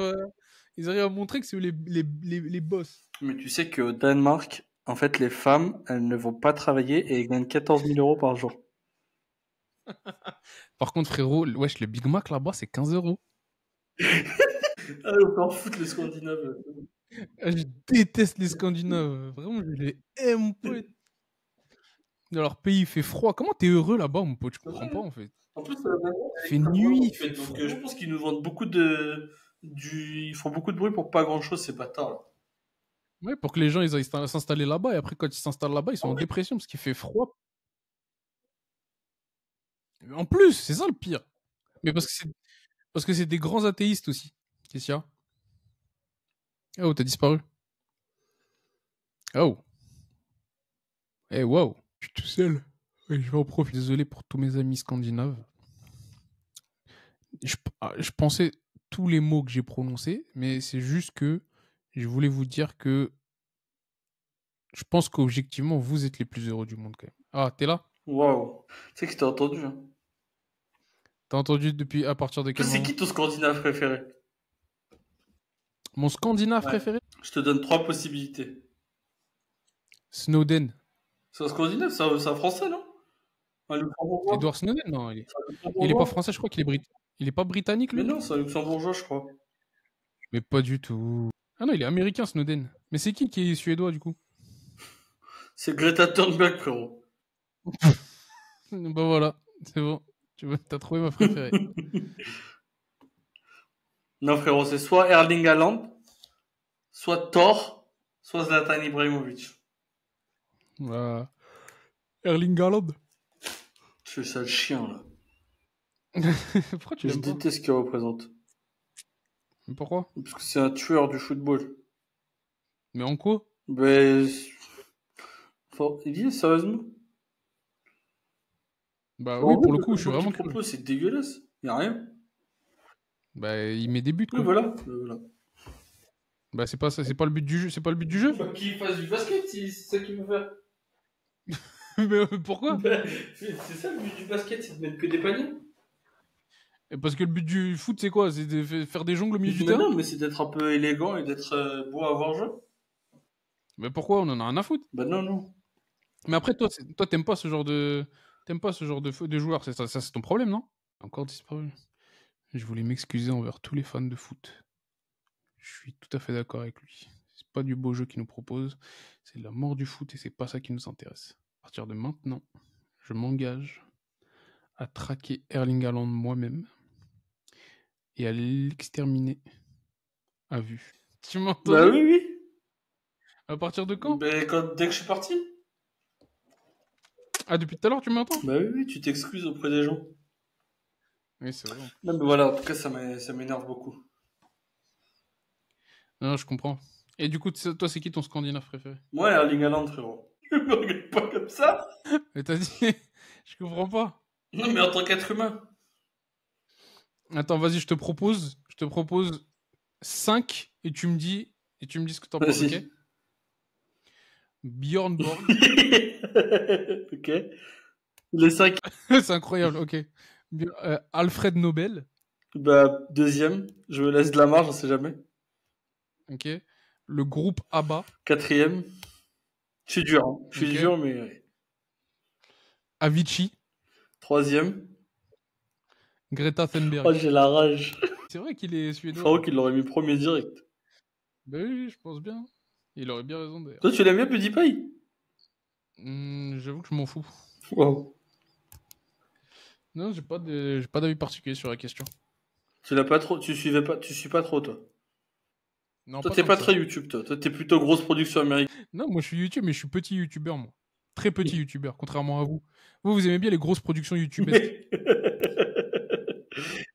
S1: à montrer que c'est eux les boss.
S2: Mais tu sais qu'au Danemark, en fait, les femmes, elles ne vont pas travailler et elles gagnent 14 000 euros par jour.
S1: Par contre, frérot, wesh, le Big Mac là-bas, c'est 15 euros.
S2: Ah, on peut en foutre les Scandinaves.
S1: Ah, je déteste les Scandinaves. Vraiment, je les aime pas. Dans leur pays, il fait froid. Comment t'es heureux là-bas, mon pote? Je comprends pas, en fait.
S2: En plus,
S1: Il fait nuit, il fait
S2: donc
S1: froid.
S2: je pense qu'ils nous vendent beaucoup ils font beaucoup de bruit pour pas grand chose, ces bâtards là.
S1: Ouais, pour que les gens ils aillent s'installer là-bas. Et après, quand ils s'installent là-bas, ils sont
S2: Ah
S1: en
S2: ouais.
S1: dépression parce qu'il fait froid. En plus, c'est ça le pire. Mais parce que c'est des grands athéistes aussi. Qu'est-ce qu'il y a? Oh, t'as disparu. Oh. Eh, wow. Je suis tout seul. Et je vais en profiter. Désolé pour tous mes amis scandinaves. Je pensais tous les mots que j'ai prononcés, mais c'est juste que je voulais vous dire que je pense qu'objectivement, vous êtes les plus heureux du monde quand même. Ah, t'es là?
S2: Waouh. Tu sais que je t'ai entendu. Hein.
S1: T'as entendu depuis à partir de
S2: Toi,
S1: quel
S2: c'est
S1: moment?
S2: qui ton Scandinave préféré?
S1: Mon Scandinave
S2: Ouais.
S1: préféré?
S2: Je te donne 3 possibilités.
S1: Snowden.
S2: C'est un Scandinave, c'est un Français, non? Un Luxembourgeois?
S1: Edward Snowden? Non, il
S2: C'est un
S1: est pas
S2: Luxembourgeois?
S1: français, je crois qu'il est il est pas britannique,
S2: Mais
S1: lui?
S2: non, c'est un Luxembourgeois, je crois.
S1: Mais pas du tout. Ah non, il est américain, Snowden. Mais c'est qui est suédois, du coup?
S2: C'est Greta Thunberg, frérot.
S1: Bah voilà, c'est bon. T'as trouvé ma préférée.
S2: Non, frérot, c'est soit Erling Haaland, soit Thor, soit Zlatan Ibrahimovic.
S1: Voilà. Erling Haaland.
S2: C'est ça le chien, là.
S1: Pourquoi tu
S2: Je
S1: l'aimes pas?
S2: déteste ce qu'il représente.
S1: Mais pourquoi?
S2: Parce que c'est un tueur du football.
S1: Mais en quoi?
S2: Ben, il y est, sérieusement.
S1: Bah
S2: En
S1: oui,
S2: vrai,
S1: pour le
S2: le
S1: coup, je suis
S2: football qu'il
S1: vraiment curieux.
S2: propose, c'est dégueulasse. Y a rien.
S1: Bah il met des buts,
S2: Oui,
S1: quoi.
S2: voilà.
S1: Bah c'est pas ça, c'est pas le but du jeu, c'est pas le but du jeu.
S2: Bah, qu'il fasse du basket, c'est ça qu'il veut faire.
S1: Mais pourquoi?
S2: Bah, c'est ça le but du basket, c'est de mettre que des paniers.
S1: Et parce que le but du foot, c'est quoi? C'est de faire des jongles au milieu du
S2: Mais
S1: terrain?
S2: non, mais c'est d'être un peu élégant et d'être beau à voir jouer.
S1: Mais pourquoi? On en a rien à foutre.
S2: Bah non, non.
S1: Mais après, toi, toi, t'aimes pas ce genre de, de joueur, c'est ça, c'est ton problème, non? Encore disparu. Je voulais m'excuser envers tous les fans de foot. Je suis tout à fait d'accord avec lui. C'est pas du beau jeu qu'il nous propose, c'est de la mort du foot et c'est pas ça qui nous intéresse. À partir de maintenant, je m'engage à traquer Erling Haaland moi-même et à l'exterminer à vue. Tu m'as entendu?
S2: Bah oui, oui.
S1: À partir de quand?
S2: Bah, dès que je suis parti.
S1: Ah, depuis tout à l'heure, tu m'entends?
S2: Bah oui, oui, tu t'excuses auprès des gens.
S1: Oui, c'est vrai.
S2: Non, mais voilà, en tout cas, ça m'énerve beaucoup.
S1: Non, je comprends. Et du coup, toi, c'est qui ton Scandinave préféré?
S2: Moi, Erling Haaland, frérot. Je me regarde pas comme ça.
S1: Mais t'as dit, je comprends pas.
S2: Non, mais en tant qu'être humain.
S1: Attends, vas-y, je te propose 5 et tu me dis ce que t'en penses, ok?
S2: Vas-y.
S1: Bjorn Borg.
S2: Ok. Les 5.
S1: C'est incroyable, ok. Alfred Nobel,
S2: Bah, deuxième. Je me laisse de la marge, on sait jamais.
S1: ok. Le groupe ABBA,
S2: Quatrième. Je suis dur, hein. Je suis
S1: ok.
S2: dur, mais ouais.
S1: Avicii,
S2: Troisième.
S1: Greta Thunberg.
S2: Oh, j'ai la rage.
S1: C'est vrai qu'il est suédois.
S2: Frérot qu'il l'aurait mis premier direct.
S1: Bah oui, je pense bien. Il aurait bien raison d'ailleurs.
S2: Toi, tu l'aimes bien, PewDiePie?
S1: J'avoue que je m'en fous.
S2: Wow.
S1: Non, j'ai pas d'avis particulier sur la question.
S2: Tu l'as pas trop, tu suis pas trop, toi.
S1: Non,
S2: Toi,
S1: pas
S2: t'es
S1: tant
S2: pas
S1: que ça.
S2: très YouTube, toi. Toi, t'es plutôt grosse production américaine.
S1: Non, moi je suis YouTube, mais je suis petit YouTubeur, moi. Très petit YouTubeur, contrairement à vous. Vous aimez bien les grosses productions YouTubesques.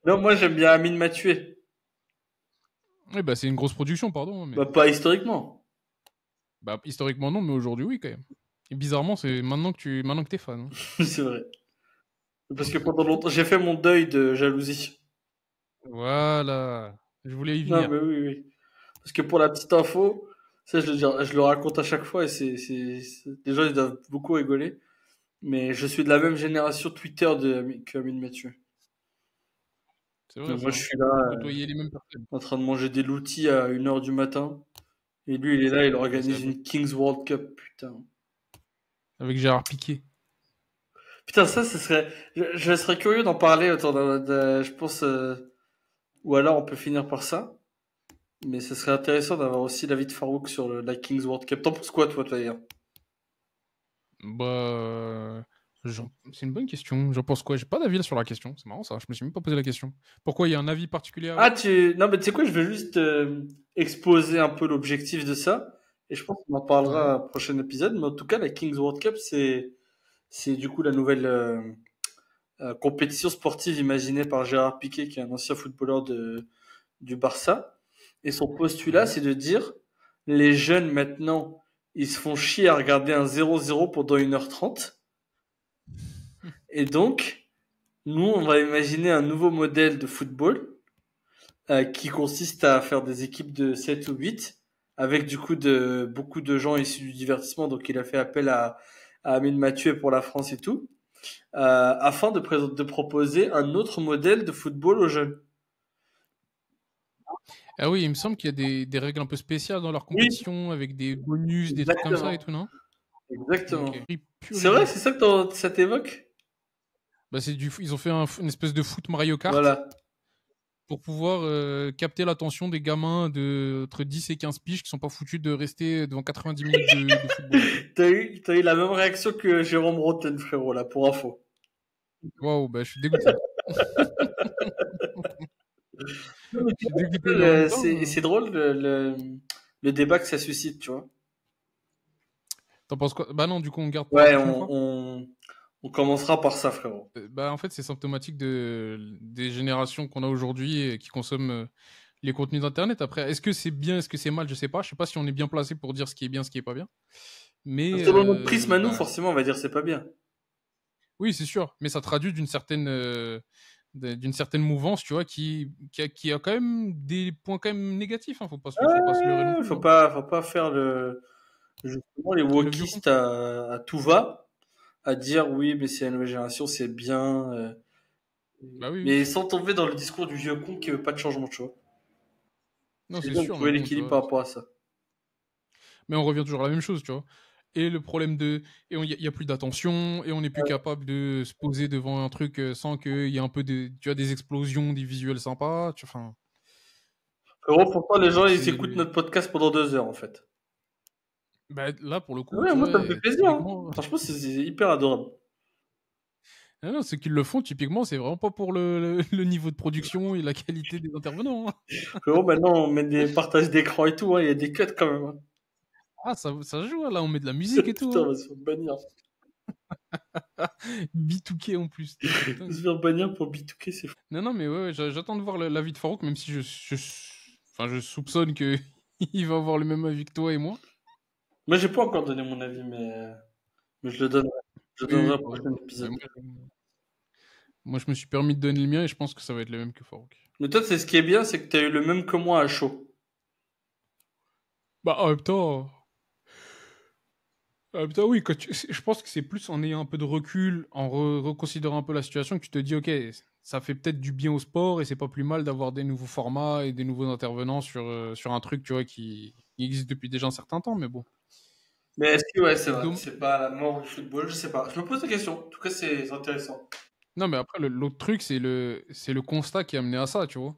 S2: Non, moi, j'aime bien Amine Mathieu.
S1: Oui, bah c'est une grosse production, pardon. Mais...
S2: Bah, pas historiquement.
S1: Bah historiquement non, mais aujourd'hui oui quand même. Et bizarrement, c'est maintenant que t'es fan. Hein.
S2: C'est vrai. Parce que pendant longtemps, j'ai fait mon deuil de jalousie.
S1: Voilà. Je voulais y
S2: Non,
S1: venir.
S2: mais oui, oui. Parce que pour la petite info, ça, je le raconte à chaque fois et les gens, ils doivent beaucoup rigoler. Mais je suis de la même génération Twitter qu'Amine Mathieu.
S1: C'est vrai,
S2: Donc
S1: ça.
S2: moi, je
S1: Hein.
S2: suis là,
S1: Côtoyer les mêmes personnes.
S2: en train de manger des loutis à 1h du matin. Et lui, il est là, il
S1: Ouais,
S2: organise une Kings World Cup, putain.
S1: avec Gérard Piquet.
S2: Putain, ça, je serais curieux d'en parler autour je pense, ou alors on peut finir par ça. Mais ce serait intéressant d'avoir aussi l'avis de Farouk sur la Kings World Cup. T'en penses quoi, toi, d'ailleurs?
S1: Bah, c'est une bonne question. J'en pense quoi? J'ai pas d'avis sur la question. C'est marrant ça. Je me suis même pas posé la question. Pourquoi il y a un avis particulier à
S2: Ah,
S1: avoir?
S2: non, mais tu sais quoi, je vais juste exposer un peu l'objectif de ça. Et je pense qu'on en
S1: Ouais.
S2: parlera au prochain épisode. Mais en tout cas, la Kings World Cup, c'est du coup la nouvelle compétition sportive imaginée par Gérard Piqué, qui est un ancien footballeur du Barça. Et son postulat,
S1: Ouais.
S2: c'est de dire, les jeunes maintenant, ils se font chier à regarder un 0-0 pendant 1h30. Et donc, nous, on va imaginer un nouveau modèle de football qui consiste à faire des équipes de 7 ou 8 avec du coup beaucoup de gens issus du divertissement. Donc, il a fait appel à Amine Mathieu pour la France et tout, afin de proposer un autre modèle de football aux jeunes.
S1: Ah oui, il me semble qu'il y a des règles un peu spéciales dans leur
S2: Oui,
S1: compétition avec des bonus, des trucs comme ça et
S2: exactement.
S1: tout, non?
S2: Exactement.
S1: Ok. Pur
S2: C'est vrai,
S1: rugby.
S2: c'est ça que ça t'évoque?
S1: Bah, ils ont fait une espèce de foot Mario Kart
S2: Voilà.
S1: pour pouvoir capter l'attention des gamins entre 10 et 15 piges qui sont pas foutus de rester devant 90 minutes de football.
S2: T'as eu la même réaction que Jérôme Rotten, frérot, là, pour info.
S1: Waouh, bah, je suis dégoûté.
S2: Non, mais
S1: Je suis dégoûté, mais en même temps,
S2: c'est drôle le débat que ça suscite, tu vois.
S1: t'en penses quoi? Bah non, du coup, on garde pour la
S2: Ouais,
S1: prochaine fois.
S2: on commencera par ça, frérot.
S1: Bah, en fait, c'est symptomatique des générations qu'on a aujourd'hui et qui consomment les contenus d'Internet. Après, est-ce que c'est bien, est-ce que c'est mal? Je sais pas. Je sais pas si on est bien placé pour dire ce qui est bien, ce qui est pas bien. Mais
S2: Selon notre prisme à nous,
S1: bah,
S2: forcément, on va dire c'est pas bien.
S1: oui, c'est sûr. Mais ça traduit d'une certaine mouvance, tu vois, qui a quand même des points quand même négatifs. Hein. Faut pas se leurrer non plus. Hein.
S2: Faut pas faire justement les
S1: Le vieux con.
S2: wokistes à tout va, à dire oui, mais c'est la nouvelle génération, c'est bien.
S1: Bah oui, oui.
S2: Mais sans tomber dans le discours du vieux con qui veut pas de changement, tu vois.
S1: Non,
S2: C'est
S1: c'est
S2: bien de
S1: sûr. Mais
S2: trouver
S1: bon, tu
S2: l'équilibre
S1: vois.
S2: par rapport à ça.
S1: Mais on revient toujours à la même chose, tu vois. Et le problème et il y a plus d'attention, et on n'est plus capable de se poser devant un truc sans qu'il y ait un peu tu as des explosions, des visuels sympas, enfin,
S2: Frérot, pourtant, les gens, ils
S1: c'est,
S2: écoutent notre podcast pendant 2 heures, en fait.
S1: bah, là, pour le coup,
S2: Ouais,
S1: tu
S2: moi,
S1: vois,
S2: ça me fait plaisir, hein.
S1: typiquement,
S2: Franchement, c'est hyper adorable.
S1: ah non, ceux qui le font, typiquement, c'est vraiment pas pour le niveau de production et la qualité des intervenants. Hein.
S2: Frérot, maintenant, on met des partages d'écran et tout, hein. Il y a des cuts quand même, hein.
S1: Ah, ça joue, hein, là, on met de la musique et tout.
S2: Putain, on
S1: Hein.
S2: va se faire bannir.
S1: B2K en plus, c'est un truc de
S2: On va
S1: dingue.
S2: se faire bannir pour B2K, c'est fou.
S1: Non, non, mais ouais, j'attends de voir l'avis de Farouk, même si enfin, je soupçonne que il va avoir le même avis que toi et moi.
S2: Moi, j'ai pas encore donné mon avis, mais je le donnerai. Je le
S1: Oui,
S2: donnerai
S1: oui,
S2: au
S1: bah oui.
S2: prochain
S1: Ouais,
S2: épisode.
S1: moi, je me suis permis de donner le mien et je pense que ça va être le même que Farouk.
S2: Mais toi, c'est ce qui est bien, c'est que t'as eu le même que moi à chaud.
S1: Bah, en même temps, oui, je pense que c'est plus en ayant un peu de recul, en reconsidérant un peu la situation, que tu te dis, ok, ça fait peut-être du bien au sport et c'est pas plus mal d'avoir des nouveaux formats et des nouveaux intervenants sur un truc, tu vois, qui existe depuis déjà un certain temps, mais bon.
S2: Mais est-ce que, ouais, c'est
S1: C'est
S2: vrai,
S1: dom-
S2: c'est pas la mort du football, je sais pas. Je me pose la question. En tout cas, c'est intéressant.
S1: Non, mais après, l'autre truc, c'est le constat qui a amené à ça, tu vois.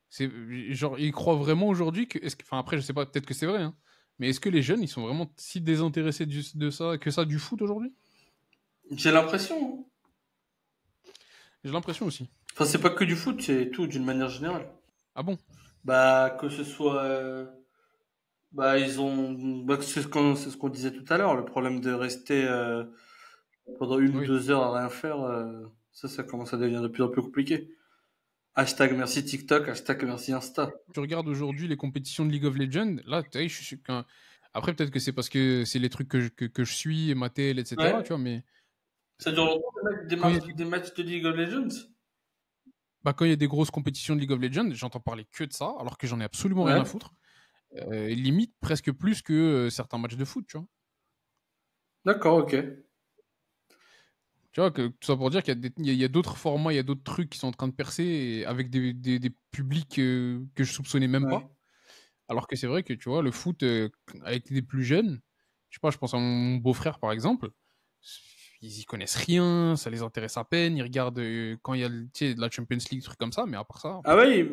S1: C'est, genre, ils croient vraiment aujourd'hui enfin, après, je sais pas, peut-être que c'est vrai, hein, mais est-ce que les jeunes, ils sont vraiment si désintéressés de ça, que ça, du foot aujourd'hui?
S2: J'ai l'impression, hein.
S1: J'ai l'impression aussi.
S2: Enfin, c'est pas que du foot, c'est tout, d'une manière générale.
S1: Ah bon?
S2: Bah, que ce soit, bah, c'est ce qu'on disait tout à l'heure, le problème de rester pendant 1 ou 2 heures à rien faire, ça commence à devenir de plus en plus compliqué. Hashtag merci TikTok, hashtag merci Insta.
S1: Tu regardes aujourd'hui les compétitions de League of Legends, là, je suis sûr après, peut-être que c'est parce que c'est les trucs que je suis, et ma télé, etc., tu
S2: Ouais.
S1: vois, mais
S2: Ça dure longtemps, des
S1: quand il y a
S2: matchs, des matchs de League of Legends?
S1: quand il y a des grosses compétitions de League of Legends, j'entends parler que de ça, alors que j'en ai absolument rien à
S2: Ouais.
S1: foutre. Limite presque plus que certains matchs de foot, tu vois.
S2: D'accord, ok.
S1: Tu vois, tout ça pour dire qu'il y a d'autres formats, il y a d'autres trucs qui sont en train de percer avec des publics que je soupçonnais même
S2: Ouais.
S1: pas. Alors que c'est vrai que, tu vois, le foot, avec des plus jeunes, je sais pas, je pense à mon beau-frère par exemple, ils y connaissent rien, ça les intéresse à peine, ils regardent quand il y a tu sais, de la Champions League, des trucs comme ça, mais à part ça.
S2: Ah ouais,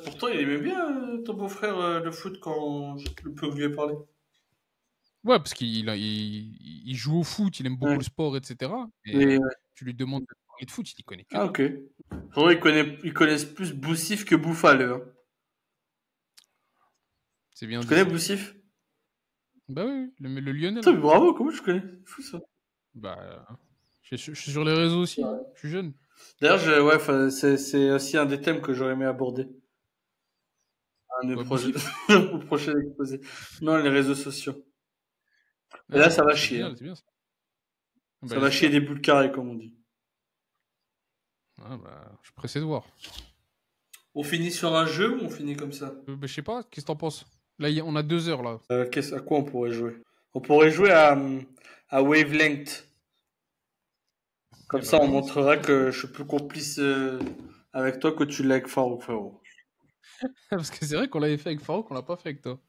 S2: pourtant il aimait bien ton beau-frère le foot quand le peu que je lui ai parlé.
S1: Ouais, parce qu'il joue au foot, il aime beaucoup
S2: Ouais.
S1: le sport, etc. Et
S2: Mais,
S1: tu lui demandes de parler de foot, il connaît que
S2: ah,
S1: dalle.
S2: ok. En vrai, ils connaissent plus Boussif que Bouffal, eux, hein.
S1: C'est bien
S2: Tu
S1: dit
S2: connais
S1: ça.
S2: Boussif?
S1: Bah oui, le Lyonnais
S2: Putain,
S1: là.
S2: mais bravo, comment je connais? C'est fou, ça.
S1: Bah, je suis sur les réseaux aussi, hein. Je suis jeune.
S2: D'ailleurs, c'est aussi un des thèmes que j'aurais aimé aborder. Un des
S1: Quoi,
S2: projets,
S1: Boussif?
S2: au prochain exposé. Non, les réseaux sociaux. Et là,
S1: Ah,
S2: ça
S1: bah,
S2: va
S1: c'est
S2: chier, hein.
S1: génial, c'est bien ça. Ah,
S2: Ça
S1: bah,
S2: va chier
S1: j'espère.
S2: des boules carrées, comme on dit.
S1: Ah, bah, je suis pressé de voir.
S2: On finit sur un jeu ou on finit comme ça?
S1: Bah, je sais pas, qu'est-ce que t'en penses? Là, on a 2 heures là.
S2: À quoi on pourrait jouer? On pourrait jouer à Wavelength. Comme
S1: Eh
S2: ça,
S1: bah,
S2: on
S1: vas-y, c'est
S2: montrera
S1: parti.
S2: que je suis plus complice avec toi que tu l'es avec Farouk, frérot.
S1: Parce que c'est vrai qu'on l'avait fait avec Farouk, on l'a pas fait avec toi.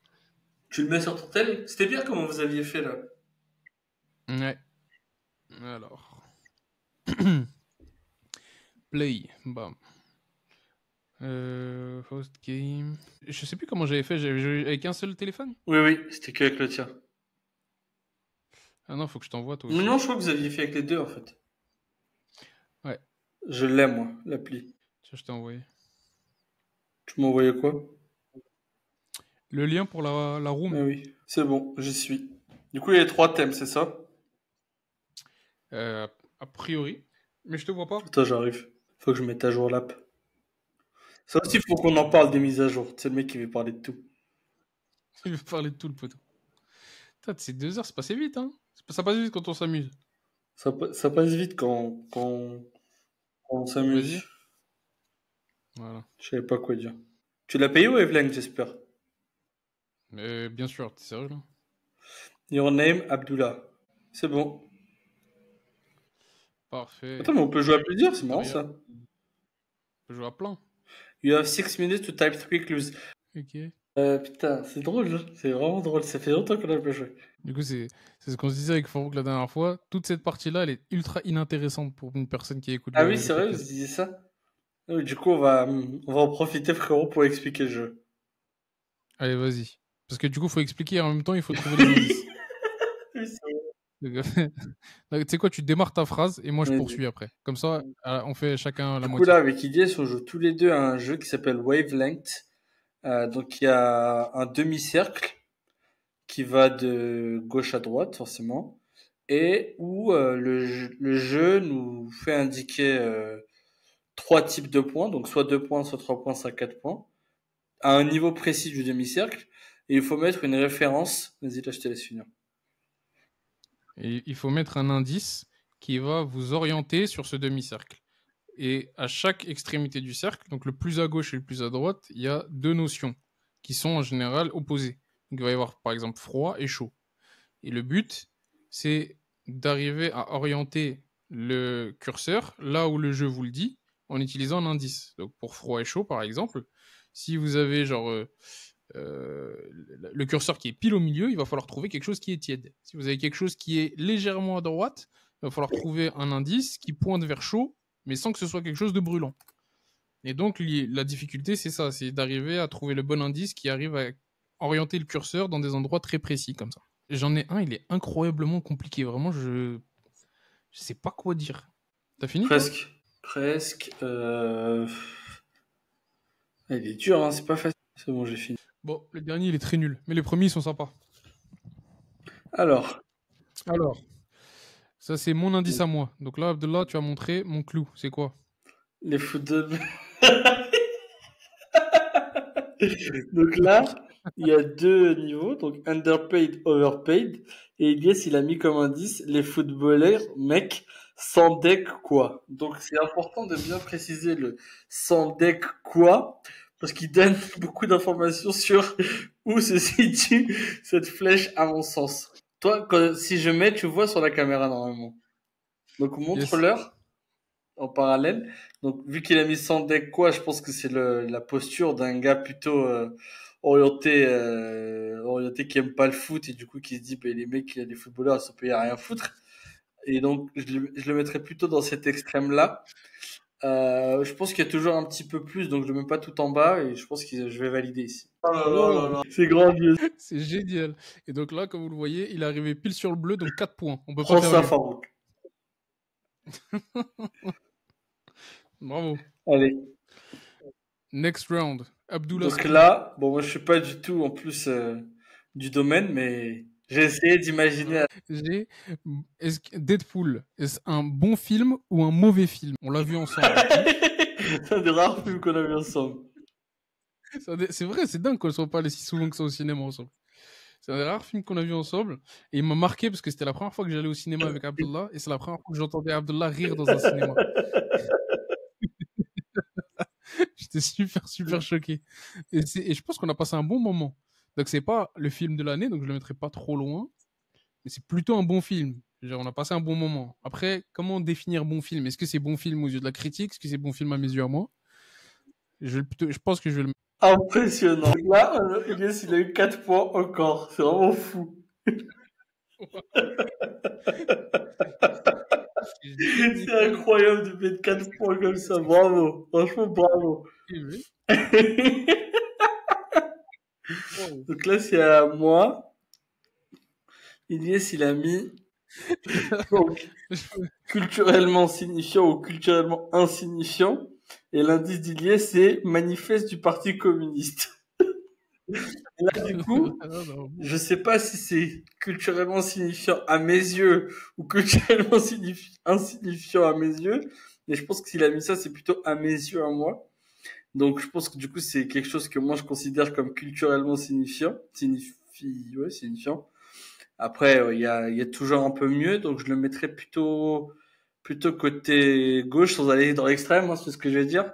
S2: Tu le mets sur ton tel? C'était bien comment vous aviez fait là.
S1: Ouais. Alors. Play. Bam. Host game. Je sais plus comment j'avais fait. J'avais joué avec un seul téléphone?
S2: Oui, oui, c'était que avec le tien.
S1: Ah non, faut que je t'envoie toi
S2: Mais
S1: aussi.
S2: non, je crois que vous aviez fait avec les deux en fait.
S1: Ouais.
S2: Je l'aime, moi, l'appli.
S1: Tiens, je t'ai envoyé.
S2: Tu m'as envoyé quoi?
S1: Le lien pour la room.
S2: Ah oui, c'est bon, j'y suis. Du coup, il y a 3 thèmes, c'est ça?
S1: Euh, a priori. Mais je te vois pas.
S2: Attends, j'arrive. Faut que je mette à jour l'app. Ça aussi, faut qu'on en parle des mises à jour. C'est le mec qui veut parler de tout.
S1: Il veut parler de tout le poteau. Putain, ces 2 heures, c'est passé vite, hein. Ça passe vite quand on s'amuse.
S2: Ça passe vite quand on
S1: Vas-y.
S2: s'amuse.
S1: Voilà.
S2: Je savais pas quoi dire. Tu l'as payé ou Evelyn, j'espère?
S1: Mais bien sûr, t'es sérieux là?
S2: Your name, Abdullah. C'est bon.
S1: Parfait.
S2: Attends, mais on peut jouer à plusieurs, c'est marrant
S1: Derrière,
S2: ça.
S1: on peut jouer à plein.
S2: You have 6 minutes to type 3 clues.
S1: Ok.
S2: Putain, c'est drôle, hein. C'est vraiment drôle. Ça fait longtemps qu'on a pas joué.
S1: Du coup, c'est ce qu'on se disait avec Farouk la dernière fois. Toute cette partie-là, elle est ultra inintéressante pour une personne qui écoute
S2: Ah oui,
S1: le
S2: c'est vrai, vous
S1: podcast.
S2: disiez ça? Ah oui, du coup, on va en profiter, frérot, pour expliquer le jeu.
S1: Allez, vas-y. Parce que du coup, faut expliquer et en même temps, il faut trouver les indices.
S2: Oui, c'est
S1: Donc, tu sais quoi, tu démarres ta phrase et moi je
S2: vrai.
S1: poursuis après. Comme ça, on fait chacun la
S2: Du coup,
S1: moitié.
S2: là, avec Idias, on joue tous les deux à un jeu qui s'appelle Wavelength. Donc, il y a un demi-cercle qui va de gauche à droite, forcément, et où le jeu nous fait indiquer 3 types de points, donc soit 2 points, soit 3 points, soit 4 points, à un niveau précis du demi-cercle, et il faut mettre une référence. Vas-y, là, je te laisse finir.
S1: Et il faut mettre un indice qui va vous orienter sur ce demi-cercle. Et à chaque extrémité du cercle, donc le plus à gauche et le plus à droite, il y a 2 notions qui sont en général opposées. Donc il va y avoir par exemple froid et chaud. Et le but, c'est d'arriver à orienter le curseur là où le jeu vous le dit en utilisant un indice. Donc pour froid et chaud par exemple, si vous avez genre le curseur qui est pile au milieu, il va falloir trouver quelque chose qui est tiède. Si vous avez quelque chose qui est légèrement à droite, il va falloir trouver un indice qui pointe vers chaud, mais sans que ce soit quelque chose de brûlant. Et donc la difficulté, c'est ça, c'est d'arriver à trouver le bon indice qui arrive à orienter le curseur dans des endroits très précis comme ça. J'en ai un, il est incroyablement compliqué. Vraiment, je sais pas quoi dire. T'as fini toi?
S2: Presque. Presque. Il est dur, hein, c'est pas facile. C'est bon, j'ai fini.
S1: Bon, le dernier, il est très nul, mais les premiers, ils sont sympas.
S2: Alors,
S1: Alors, ça c'est mon indice à moi. Donc là, Abdullah, tu as montré mon clou. C'est quoi?
S2: les footballs. Donc là, il y a 2 niveaux, donc underpaid, overpaid. Et Elias, il a mis comme indice les footballeurs, mec, sans deck quoi. Donc c'est important de bien préciser le sans deck quoi, parce qu'il donne beaucoup d'informations sur où se situe cette flèche à mon sens. Toi, si je mets, tu vois sur la caméra normalement. Donc
S1: Yes.
S2: montre-leur en parallèle. Donc, vu qu'il a mis sans deck quoi, je pense que c'est la posture d'un gars plutôt orienté qui aime pas le foot et du coup qui se dit, bah, les mecs, les footballeurs, ils sont payés à rien foutre. Et donc, je le mettrais plutôt dans cet extrême-là. Je pense qu'il y a toujours un petit peu plus, donc je le mets pas tout en bas et je pense que je vais valider ici. Oh là là là
S1: Wow,
S2: là. C'est grandiose.
S1: c'est génial. Et donc là, comme vous le voyez, il est arrivé pile sur le bleu, donc 4 points. On peut pas
S2: Prends
S1: faire
S2: ça,
S1: mieux.
S2: Farouk.
S1: Bravo.
S2: Allez.
S1: Next round. Abdullah
S2: Donc
S1: Sclou.
S2: là, bon, moi je suis pas du tout en plus du domaine, mais j'ai essayé d'imaginer.
S1: J'ai Deadpool, est-ce un bon film ou un mauvais film? On l'a vu ensemble.
S2: C'est un des rares films qu'on a vu ensemble.
S1: C'est vrai, c'est dingue qu'on ne soit pas allés si souvent que ça au cinéma ensemble. C'est un des rares films qu'on a vu ensemble. Et il m'a marqué parce que c'était la première fois que j'allais au cinéma avec Abdullah. Et c'est la première fois que j'entendais Abdullah rire dans un cinéma. J'étais super choqué. Et je pense qu'on a passé un bon moment. Donc c'est pas le film de l'année, donc je le mettrai pas trop loin. Mais c'est plutôt un bon film. Genre, on a passé un bon moment. Après, comment définir bon film? Est-ce que c'est bon film aux yeux de la critique? Est-ce que c'est bon film à mes yeux à moi? Je pense que je vais le
S2: Impressionnant. Là, Elias, il a eu 4 points encore. C'est vraiment fou. C'est incroyable de mettre 4 points comme ça. Bravo. Franchement, bravo. Donc là, c'est à moi. Elias, il a mis donc, culturellement signifiant ou culturellement insignifiant. Et l'indice d'Iliès, c'est manifeste du Parti communiste. Et là, du coup, je sais pas si c'est culturellement signifiant à mes yeux ou culturellement insignifiant à mes yeux. Mais je pense que s'il a mis ça, c'est plutôt à mes yeux à moi. Donc, je pense que du coup, c'est quelque chose que moi, je considère comme culturellement signifiant. Signifiant. Après, il y a toujours un peu mieux. Donc, je le mettrais plutôt côté gauche sans aller dans l'extrême, hein, c'est ce que je vais dire.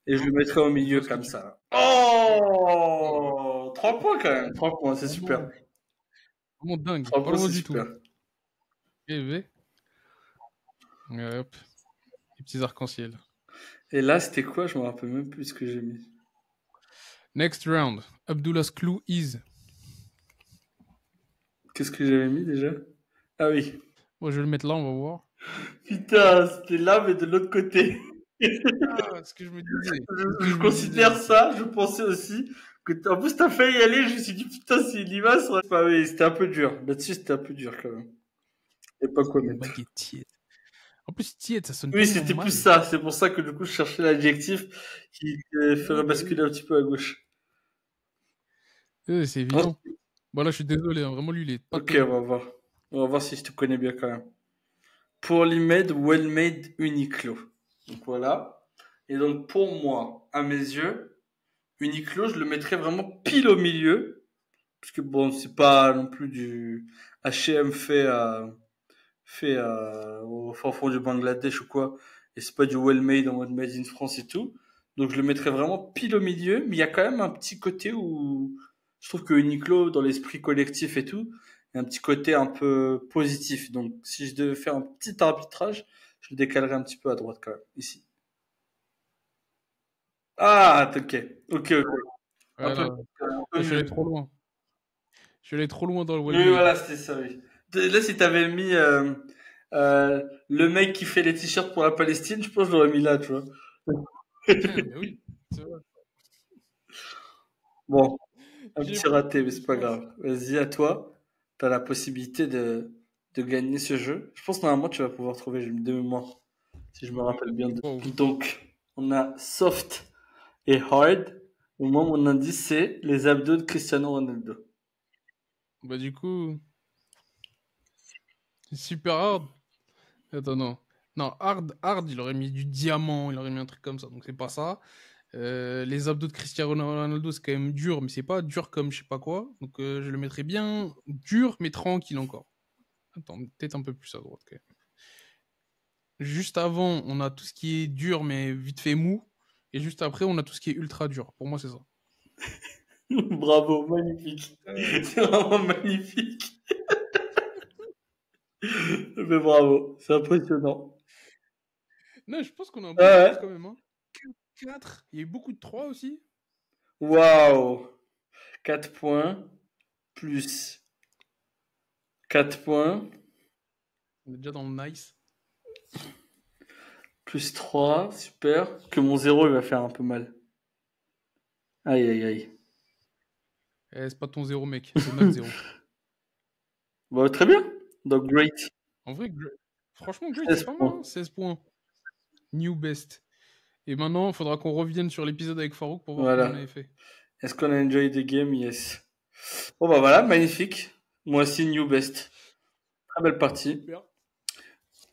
S2: Et je le mettrais au milieu comme ça. Oh! 3 points quand même. 3 points, c'est super.
S1: Vraiment dingue.
S2: 3
S1: Pas
S2: points,
S1: loin
S2: c'est
S1: du
S2: super.
S1: tout. Et hop. Les petits arcs-en-ciel.
S2: Et là, c'était quoi? Je me rappelle même plus ce que j'ai mis.
S1: Next round. Abdullah's clue is.
S2: Qu'est-ce que j'avais mis déjà? Ah oui.
S1: Bon, je vais le mettre là, on va voir.
S2: Putain, c'était là, mais de l'autre côté.
S1: Ah, ce que je me disais.
S2: Je considère ça, je pensais aussi que en plus t'as failli y aller, je me suis dit putain si Lima serait pas oui, c'était un peu dur. Là-dessus c'était un peu dur quand même. Et pas quoi mettre.
S1: Baguette tiède. En plus, tiède, ça sonne
S2: Oui,
S1: tellement
S2: c'était
S1: mal.
S2: plus ça, c'est pour ça que du coup je cherchais l'adjectif qui ferait basculer un petit peu à gauche.
S1: C'est évident. Bon, là, je suis désolé, hein, vraiment, lui, il est pas
S2: Ok,
S1: terrible.
S2: on va voir. On va voir si je te connais bien quand même. Pour l'Imed, well made Uniqlo. Donc voilà. Et donc pour moi, à mes yeux, Uniqlo, je le mettrais vraiment pile au milieu. Parce que bon, c'est pas non plus du H&M au fin fond du Bangladesh ou quoi. Et c'est pas du well made en mode made in France et tout. Donc je le mettrais vraiment pile au milieu. Mais il y a quand même un petit côté où je trouve que Uniqlo, dans l'esprit collectif et tout, il y a un petit côté un peu positif. Donc si je devais faire un petit arbitrage, je le décalerais un petit peu à droite quand même, ici. Ah, ok. Un peu,
S1: Voilà.
S2: un peu
S1: Je suis allé
S2: mieux.
S1: trop loin. Je suis allé trop loin dans le well
S2: Oui,
S1: made.
S2: voilà, c'était ça, oui. Là, si t'avais mis le mec qui fait les t-shirts pour la Palestine, je pense que je l'aurais mis là, tu vois.
S1: Mais oui, c'est vrai.
S2: Bon, un
S1: J'ai
S2: petit
S1: pas
S2: raté,
S1: de
S2: mais c'est pas
S1: chance.
S2: grave. Vas-y, à toi. T'as la possibilité de gagner ce jeu. Je pense que normalement, tu vas pouvoir trouver de mémoire, si je me rappelle bien.
S1: Wow.
S2: Donc, on a soft et hard. Et moi, mon indice, c'est les abdos de Cristiano Ronaldo.
S1: Bah, du coup, c'est super hard. Attends, non. Non, hard, il aurait mis du diamant, il aurait mis un truc comme ça, donc c'est pas ça. Les abdos de Cristiano Ronaldo, c'est quand même dur, mais c'est pas dur comme je sais pas quoi. Donc je le mettrais bien dur, mais tranquille encore. Attends, peut-être un peu plus à droite quand même. Juste avant, on a tout ce qui est dur, mais vite fait mou. Et juste après, on a tout ce qui est ultra dur. Pour moi, c'est ça.
S2: Bravo, magnifique. C'est vraiment magnifique. Mais bravo, c'est impressionnant.
S1: Non, je pense qu'on a un
S2: Ah
S1: bon
S2: ouais.
S1: quiz quand même. Hein. 4. Il y a eu beaucoup de 3 aussi.
S2: Waouh. 4 points plus 4 points
S1: On est déjà dans le nice.
S2: plus 3, super. Que mon 0 il va faire un peu mal. Aïe aïe aïe.
S1: C'est pas ton 0, mec. C'est notre 0.
S2: Bah, très bien. Donc great.
S1: En vrai, franchement, great,
S2: 16
S1: c'est pas mal.
S2: points.
S1: Hein, 16 points. New best. Et maintenant, il faudra qu'on revienne sur l'épisode avec Farouk pour voir comment on
S2: Voilà.
S1: avait fait.
S2: Est-ce qu'on a enjoy the game? Yes. Bon bah voilà, magnifique. Moi aussi new best. Très belle partie.
S1: Super.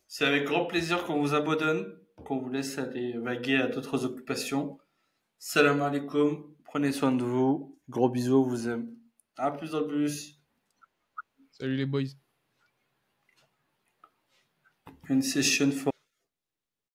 S2: C'est avec grand plaisir qu'on vous abandonne, qu'on vous laisse aller vaguer à d'autres occupations. Salam alaikum, prenez soin de vous. Gros bisous, on vous aime. À plus en plus.
S1: Salut les boys.
S2: Une session for